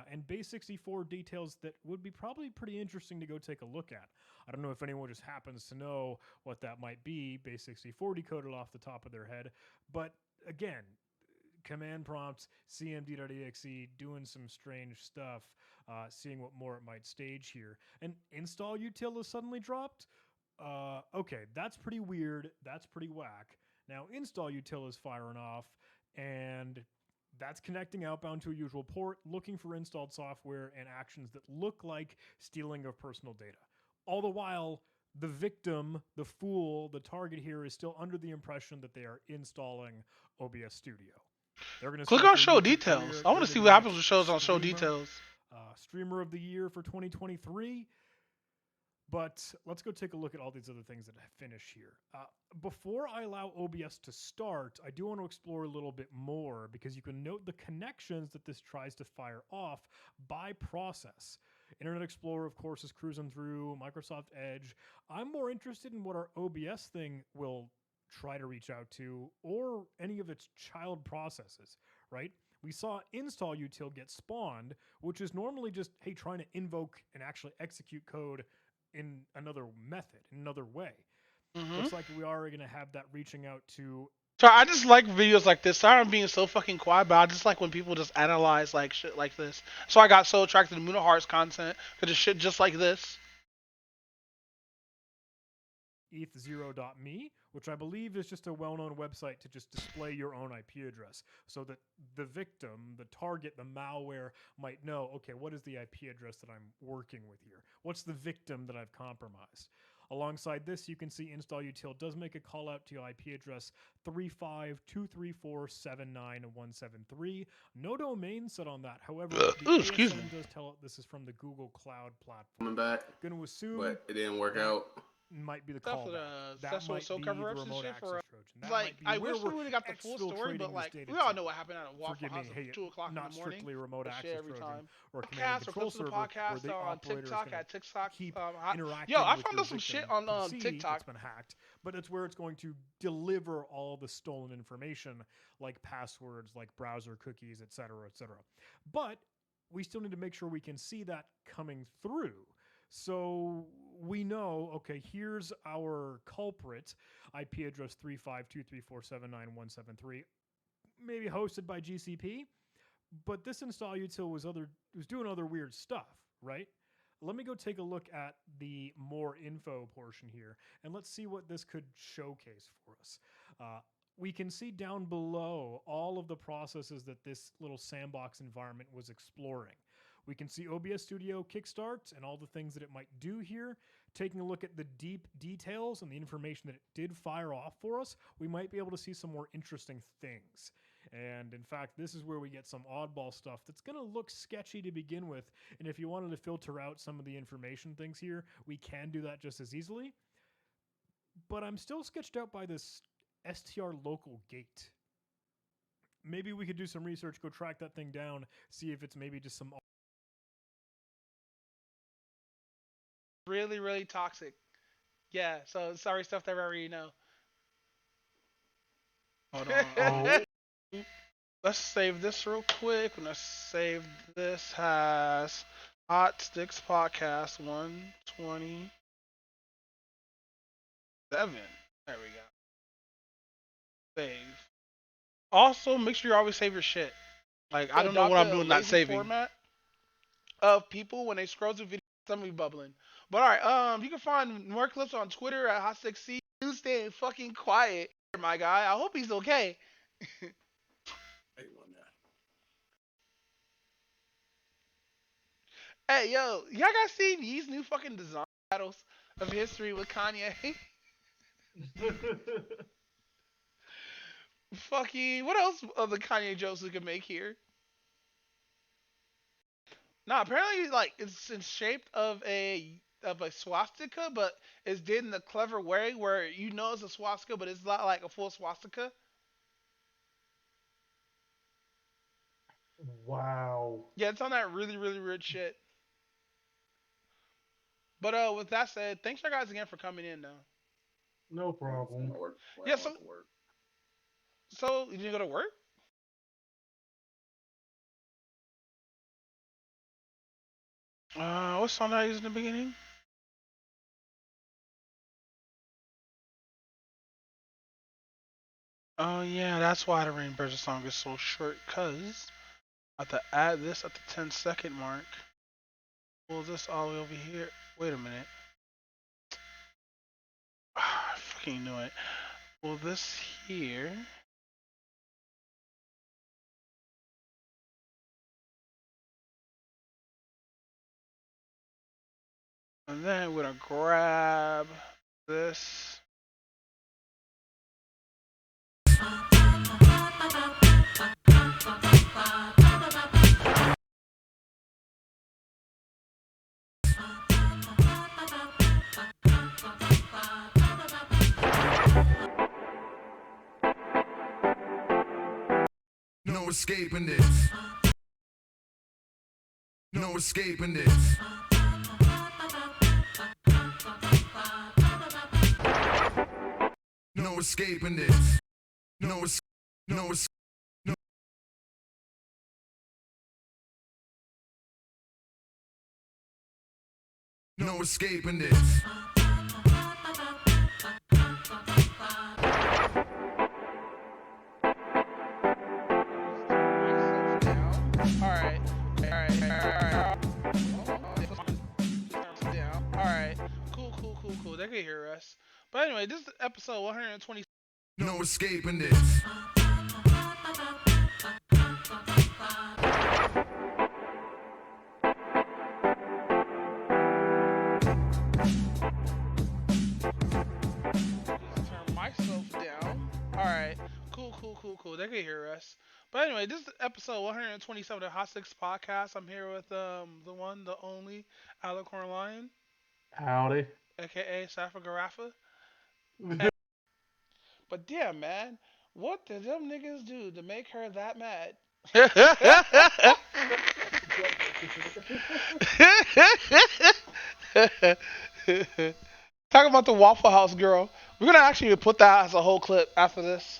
and base64 details that would be probably pretty interesting to go take a look at. I don't know if anyone just happens to know what that might be, base64 decoded off the top of their head, but again, command prompts, cmd.exe, doing some strange stuff, seeing what more it might stage here. And install util is suddenly dropped. Okay, that's pretty weird. That's pretty whack. Now, install util is firing off, and that's connecting outbound to a usual port, looking for installed software and actions that look like stealing of personal data. All the while, the victim, the fool, the target here is still under the impression that they are installing OBS Studio. They're going to Click on show details. I want to see what happens with shows on show details. Streamer of the year for 2023. But let's go take a look at all these other things that finish here. Before I allow OBS to start, I do want to explore a little bit more because you can note the connections that this tries to fire off by process. Internet Explorer, of course, is cruising through, Microsoft Edge. I'm more interested in what our OBS thing will try to reach out to, or any of its child processes, right? We saw install util get spawned, which is normally just, hey, trying to invoke and actually execute code in another method, in another way. Looks like we are going to have that reaching out to... So I just like videos like this. Sorry I'm being so fucking quiet, but I just like when people just analyze like shit like this. So I got so attracted to Moon of Hearts content because it's shit just like this. eth0.me, which I believe is just a well-known website to just display your own IP address so that the victim, the target, the malware might know, okay, what is the IP address that I'm working with here? What's the victim that I've compromised? Alongside this, you can see install util does make a call out to your IP address 35234797173. No domain set on that. However, the excuse me. ASN does tell it this is from the Google Cloud platform. Coming back. Going to assume, but it didn't work out. Might be the Stuff callback. with That sexual might assault be cover the ups and remote shit access for. Trojan. That Like, might be I where wish we we're would have got the full story, exfiltrating but this like, data we all to. know what happened at Waffle Forgive House me, at hey, 2 o'clock in not the morning. strictly remote That shit access every Trojan time. or command and Podcast or control clips of the server where podcast the on operator is TikTok gonna at TikTok. keep Yo, interacting I with found your out some shit victim on can see TikTok. that's been hacked, but it's where it's going to deliver all the stolen information like passwords, like browser cookies, etc., etc. But we still need to make sure we can see that coming through. So we know, okay, here's our culprit, IP address 35234797173, maybe hosted by GCP, but this install util was doing other weird stuff, right? Let me go take a look at the more info portion here, and let's see what this could showcase for us. We can see down below all of the processes that this little sandbox environment was exploring. We can see OBS Studio kickstart and all the things that it might do here. Taking a look at the deep details and the information that it did fire off for us, we might be able to see some more interesting things. And in fact, this is where we get some oddball stuff that's going to look sketchy to begin with. And if you wanted to filter out some of the information things here, we can do that just as easily. But I'm still sketched out by this str local gate. Maybe we could do some research, go track that thing down, see if it's maybe just some really, really toxic. Yeah, so sorry stuff that I already know. Hold on. Let's save this real quick. When I save this has Hot Sticks Podcast 127. There we go. Save. Also, make sure you always save your shit. Like, I don't know what I'm doing not saving. Format of people when they scroll through videos, somebody bubbling. But alright, you can find more clips on Twitter at Hot6C. You staying fucking quiet, my guy. I hope he's okay. Hey, yo, y'all guys see these new fucking design battles of history with Kanye? Fucking, what else of the Kanye jokes we could make here? Nah, apparently, like, it's in shape of a swastika, but it's did in a clever way where you know it's a swastika, but it's not like a full swastika. Wow. Yeah, it's on that really, really weird shit. But with that said, thanks you guys again for coming in now. No problem. Yeah, so you didn't go to work? What song did I use in the beginning? Oh yeah, that's why the Rain Birds song is so short, cause I have to add this at the 10-second mark. Pull this all the way over here. Wait a minute. I fucking knew it. Pull this here. And then we're gonna grab this. No escaping this. No escaping this. No escaping this. No es no es no No escaping this. Alright. Alright. Cool. They can hear us. us. But anyway, this is episode 120. No escaping this. Just turn myself down. Alright. Cool. They can hear us. But anyway, this is episode 127 of the Hot Six Podcast. I'm here with the one, the only, Alicorn Lion, Howdy. aka Safa Garafa. But damn, man, what did them niggas do to make her that mad? Talk about the Waffle House girl. We're gonna actually put that as a whole clip after this.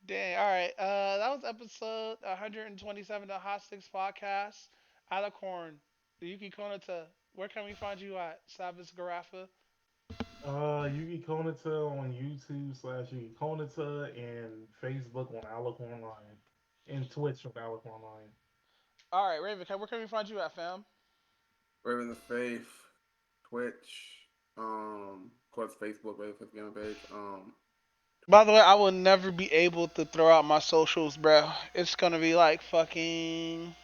Dang. All right. That was episode 127 of the Hot Six Podcast. Alicorn, the Yuki Konata. Where can we find you at, Savis Garafa? Yugi Konata on YouTube / Yugi Konata and Facebook on Alicorn Lion. And Twitch on Alicorn Lion. All right, Raven. Where can we find you at, fam? Raven the Faith, Twitch, of course Facebook, Raven Faith Gaming page. By the way, I will never be able to throw out my socials, bro. It's gonna be like fucking.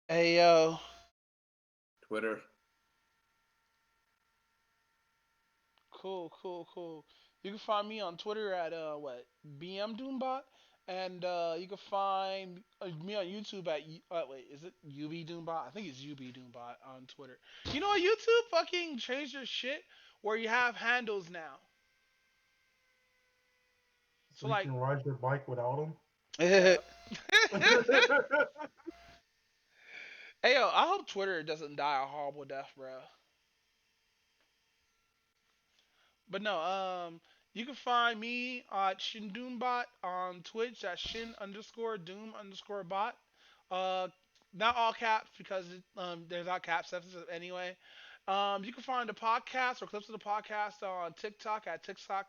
Hey yo. Twitter. Cool. You can find me on Twitter at what BM Doombot, and you can find me on YouTube at wait, is it UB Doombot? I think it's UB Doombot on Twitter. You know what? YouTube fucking changed their shit where you have handles now. So you can ride your bike without them? Hey yo, I hope Twitter doesn't die a horrible death, bro. But no, you can find me at Shindoombot on Twitch at Shin_Doom_bot. Uh, not all caps because there's not cap stuff anyway. You can find the podcast or clips of the podcast on TikTok at TikTok.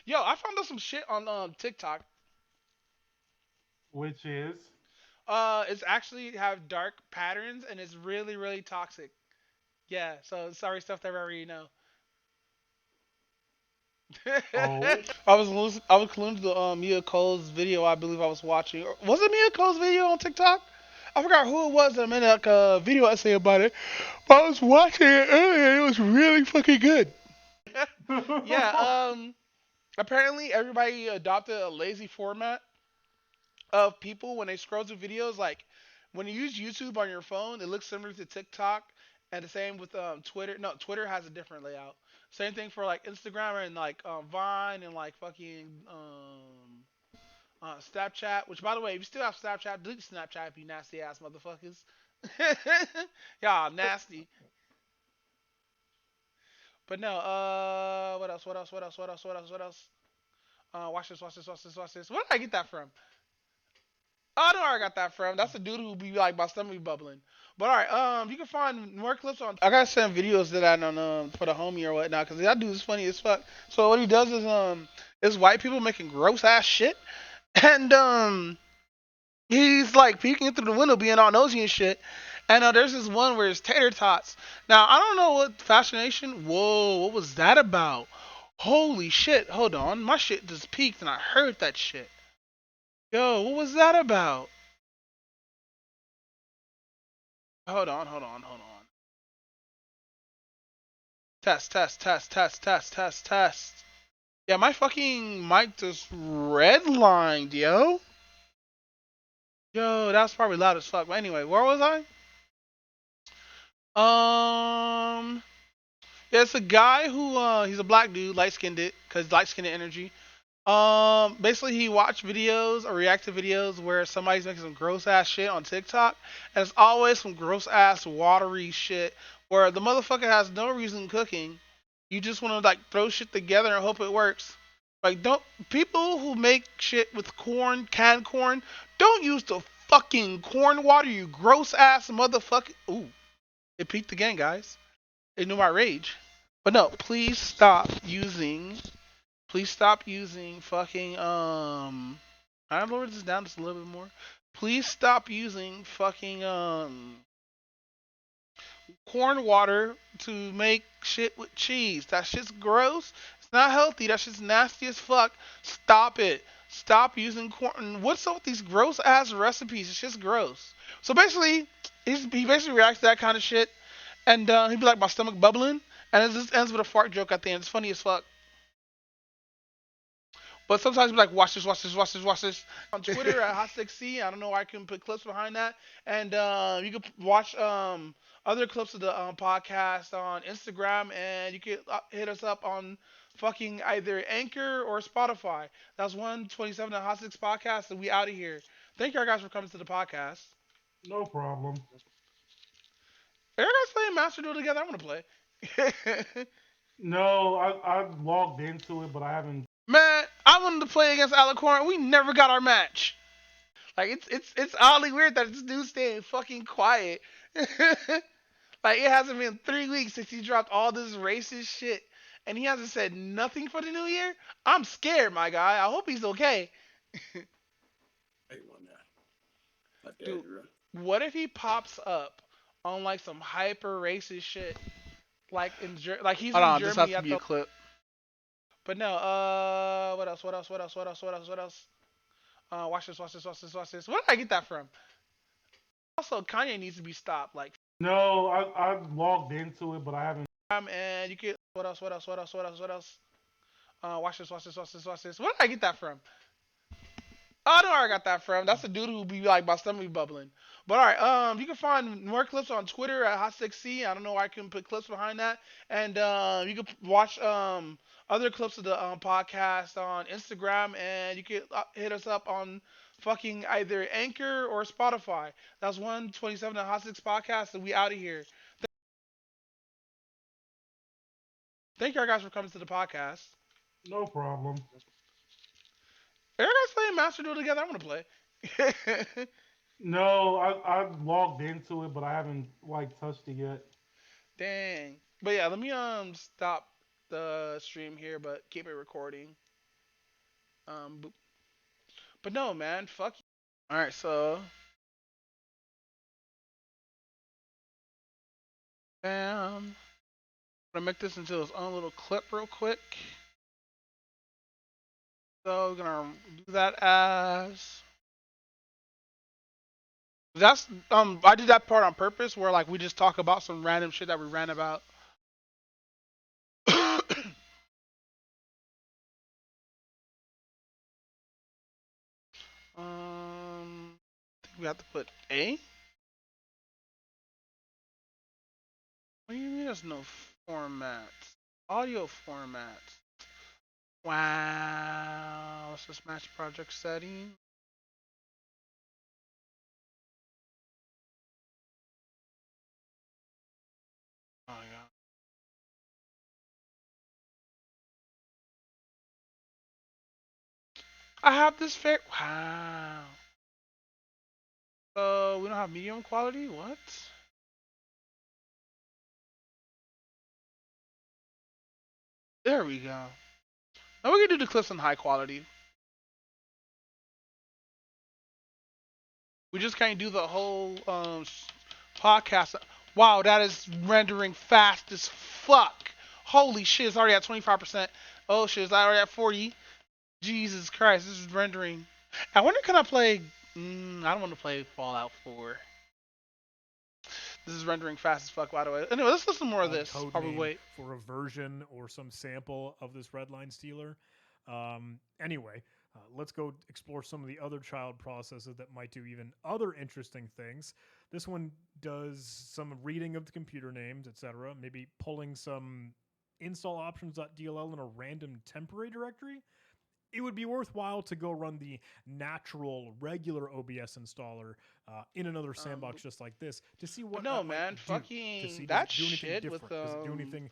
Yo, I found out some shit on TikTok. Which is? It's actually have dark patterns and it's really toxic. Yeah, so sorry stuff that I already know. Oh. I was glued to the Mia Cole's video. I believe I was watching. Was it Mia Cole's video on TikTok? I forgot who it was that made like a video essay about it. But I was watching it earlier. It was really fucking good. Yeah. Apparently everybody adopted a lazy format of people when they scroll through videos. Like when you use YouTube on your phone, it looks similar to TikTok, and the same with Twitter. No, Twitter has a different layout. Same thing for like Instagram and like Vine and like fucking Snapchat. Which by the way, if you still have Snapchat, delete Snapchat, you nasty ass motherfuckers. Y'all nasty. But no, what else? Watch this. Where did I get that from? Oh, I know where I got that from. That's a dude who be like my stomach be bubbling. But alright, you can find more clips on. I gotta send videos to that on for the homie or whatnot, cause that dude is funny as fuck. So what he does is white people making gross ass shit, and he's like peeking through the window, being all nosy and shit. And there's this one where it's tater tots. Now I don't know what fascination. Whoa, what was that about? Holy shit! Hold on, my shit just peaked and I heard that shit. Yo, what was that about? Hold on. Test. Yeah, my fucking mic just redlined, yo. Yo, that was probably loud as fuck. But anyway, where was I? Yeah, it's a guy who he's a black dude, light skinned it, cause light skinned energy. Basically he watched videos or reacted videos where somebody's making some gross ass shit on TikTok, and it's always some gross ass watery shit where the motherfucker has no reason cooking. You just want to like throw shit together and hope it works. Like don't people who make shit with corn, canned corn, don't use the fucking corn water, you gross ass motherfucker. Ooh, it peaked again, guys. It knew my rage. But no, please stop using fucking I lowered this down just a little bit more. Please stop using fucking corn water to make shit with cheese. That shit's gross. It's not healthy. That shit's nasty as fuck. Stop it. Stop using corn. What's up with these gross ass recipes? It's just gross. So basically, he basically reacts to that kind of shit, and he'd be like, my stomach bubbling, and it just ends with a fart joke at the end. It's funny as fuck. But sometimes be like, watch this, watch this, watch this, watch this. On Twitter at Hot6C, I don't know where I can put clips behind that. And you can watch other clips of the podcast on Instagram, and you can hit us up on fucking either Anchor or Spotify. That's 127 the Hot Six Podcast, and we out of here. Thank you guys for coming to the podcast. No problem. Are you guys playing Master Duel together? I want to play. No, I logged into it, but I haven't. Man, I wanted to play against Alicorn. We never got our match. Like it's oddly weird that this dude's staying fucking quiet. Like it hasn't been 3 weeks since he dropped all this racist shit, and he hasn't said nothing for the new year. I'm scared, my guy. I hope he's okay. Dude, what if he pops up on like some hyper racist shit, like like he's in This Germany has to at be the. a clip. But no, what else? What else? What else? What else? What else? What else? Watch this. Watch this. Watch this. Watch this. Where did I get that from? Also, Kanye needs to be stopped. Like. No, I logged into it, but I haven't. And you can. What else? What else? What else? What else? What else? Watch this. Watch this. Watch this. Watch this. Where did I get that from? Oh, I know where I got that from. That's the dude who be like my stomach be bubbling. But alright, you can find more clips on Twitter at Hot6C. I don't know where I can put clips behind that. And you can watch other clips of the podcast on Instagram, and you can hit us up on fucking either Anchor or Spotify. That's 127 the Hot Six Podcast, and we out of here. Thank you guys for coming to the podcast. No problem. Are you guys playing Master Duel together? I want to play. No, I logged into it, but I haven't like touched it yet. Dang. But yeah, let me stop the stream here, but keep it recording. Boop. But no, man, fuck you. All right, so I'm gonna make this into its own little clip real quick. So we're gonna do that as that's I did that part on purpose where like we just talk about some random shit that we ran about. I think we have to put A. What do you mean there's no formats? Audio formats. Wow. Let's just match project setting. Oh my god. I have this fair. Wow. So we don't have medium quality? What? There we go. Now we can do the clips in high quality. We just can't do the whole podcast. Wow, that is rendering fast as fuck. Holy shit, it's already at 25%. Oh shit, it's already at 40. Jesus Christ, this is rendering. I wonder can I play. I don't want to play Fallout 4. This is rendering fast as fuck, by the way. Anyway, let's listen to more of this Code while we name wait. for a version or some sample of this Redline Stealer. Anyway, let's go explore some of the other child processes that might do even other interesting things. This one does some reading of the computer names, etc. Maybe pulling some install options.dll in a random temporary directory. It would be worthwhile to go run the natural regular OBS installer in another sandbox just like this to see what no, that man, might do. fucking To see that does it do anything shit different? with Does it do anything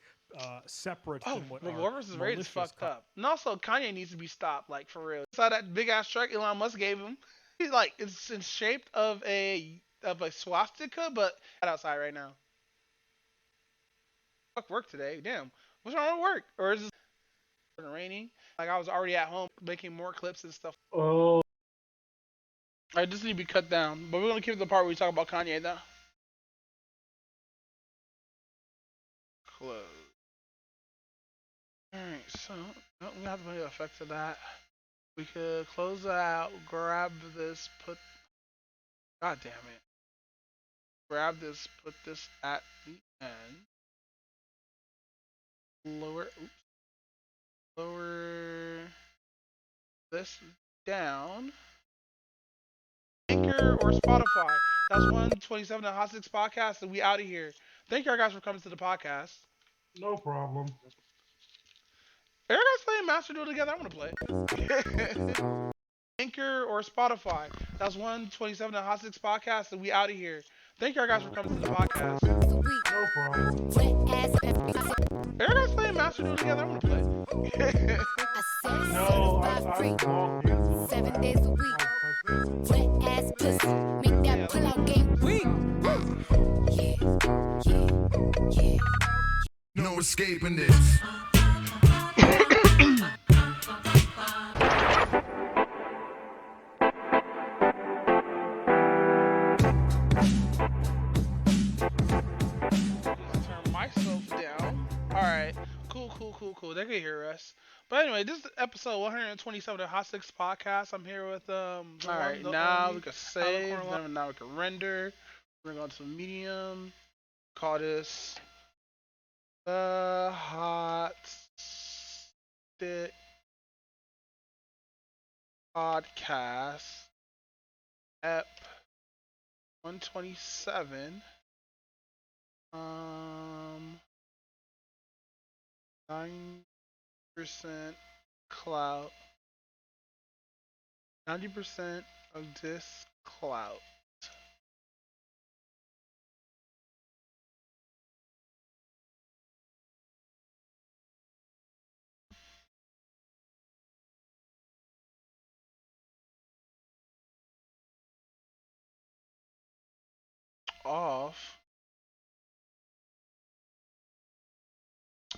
separate Oh, than what Revolver our vs. Raid is malicious fucked up. And also, Kanye needs to be stopped, like for real. Saw that big ass truck Elon Musk gave him. He's like, it's in shape of a swastika, but outside right now. Fuck work today. Damn, what's wrong with work? Or is it raining? Like I was already at home making more clips and stuff. Oh. Alright, this need to be cut down, but we're gonna keep the part where we talk about Kanye though. close. Alright, so no, we don't have to put any effect to that. We could close out, grab this, put. God damn it. Grab this, put this at the end. Lower this down. Anchor or Spotify. That's 127 the Hot Six Podcast, and we out of here. Thank you guys for coming to the podcast. No problem. Are you guys playing Master Duel together? I want to play. Anchor or Spotify. That's 127 the Hot Six Podcast, and we out of here. Thank you guys for coming to the podcast. No problem. Are you guys playing Master Duel together? I want to play. No, I logged in. 7 days a week. Wet ass pussy. Make that pull out game weak. Yeah. No escaping this. Turn myself down. Alright. Cool. They can hear us. But anyway, this is episode 127 of the Hot Six Podcast. I'm here with Alright, now we can save, then now we can render. We're going to medium. Call this the Hot Stick Podcast Ep 127. 9% clout. 90% of this clout.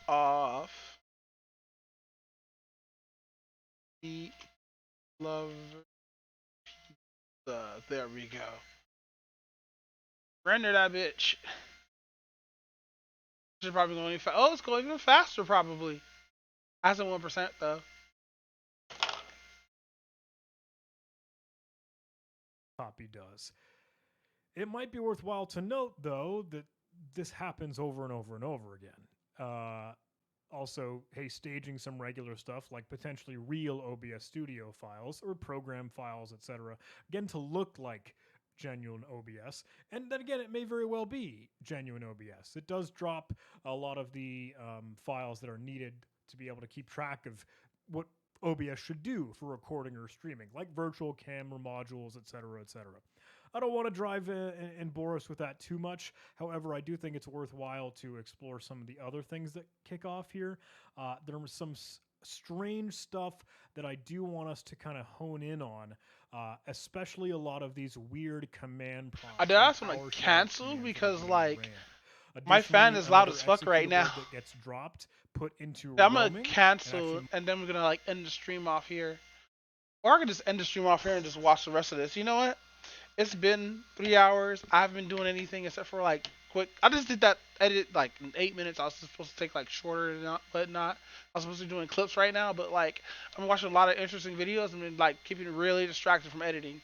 Off Meat Lover Pizza. There we go. Render that bitch. Should probably go any oh, it's going even faster probably. As in 1% though. Copy does. It might be worthwhile to note, though, that this happens over and over and over again. Also, hey, staging some regular stuff like potentially real OBS Studio files or program files, etc. Again, to look like genuine OBS. And then again, it may very well be genuine OBS. It does drop a lot of the files that are needed to be able to keep track of what OBS should do for recording or streaming, like virtual camera modules, etc., etc. I don't want to drive and bore us with that too much. However, I do think it's worthwhile to explore some of the other things that kick off here. There was some strange stuff that I do want us to kind of hone in on, especially a lot of these weird command prompts. I did also want to cancel because, like, my fan is loud as fuck right now. That gets dropped, put into I'm gonna cancel, and then we're gonna like end the stream off here, or I can just end the stream off here and just watch the rest of this. You know what? It's been 3 hours. I haven't been doing anything except for like quick. I just did that edit like in 8 minutes. I was supposed to take like shorter than that, but not. I was supposed to be doing clips right now, but like I'm watching a lot of interesting videos and been like keeping really distracted from editing.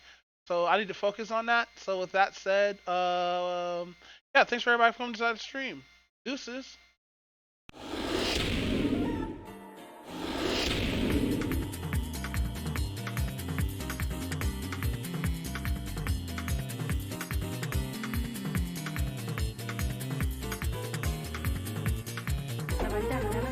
So I need to focus on that. So with that said, yeah, thanks for everybody for coming to the stream. Deuces. La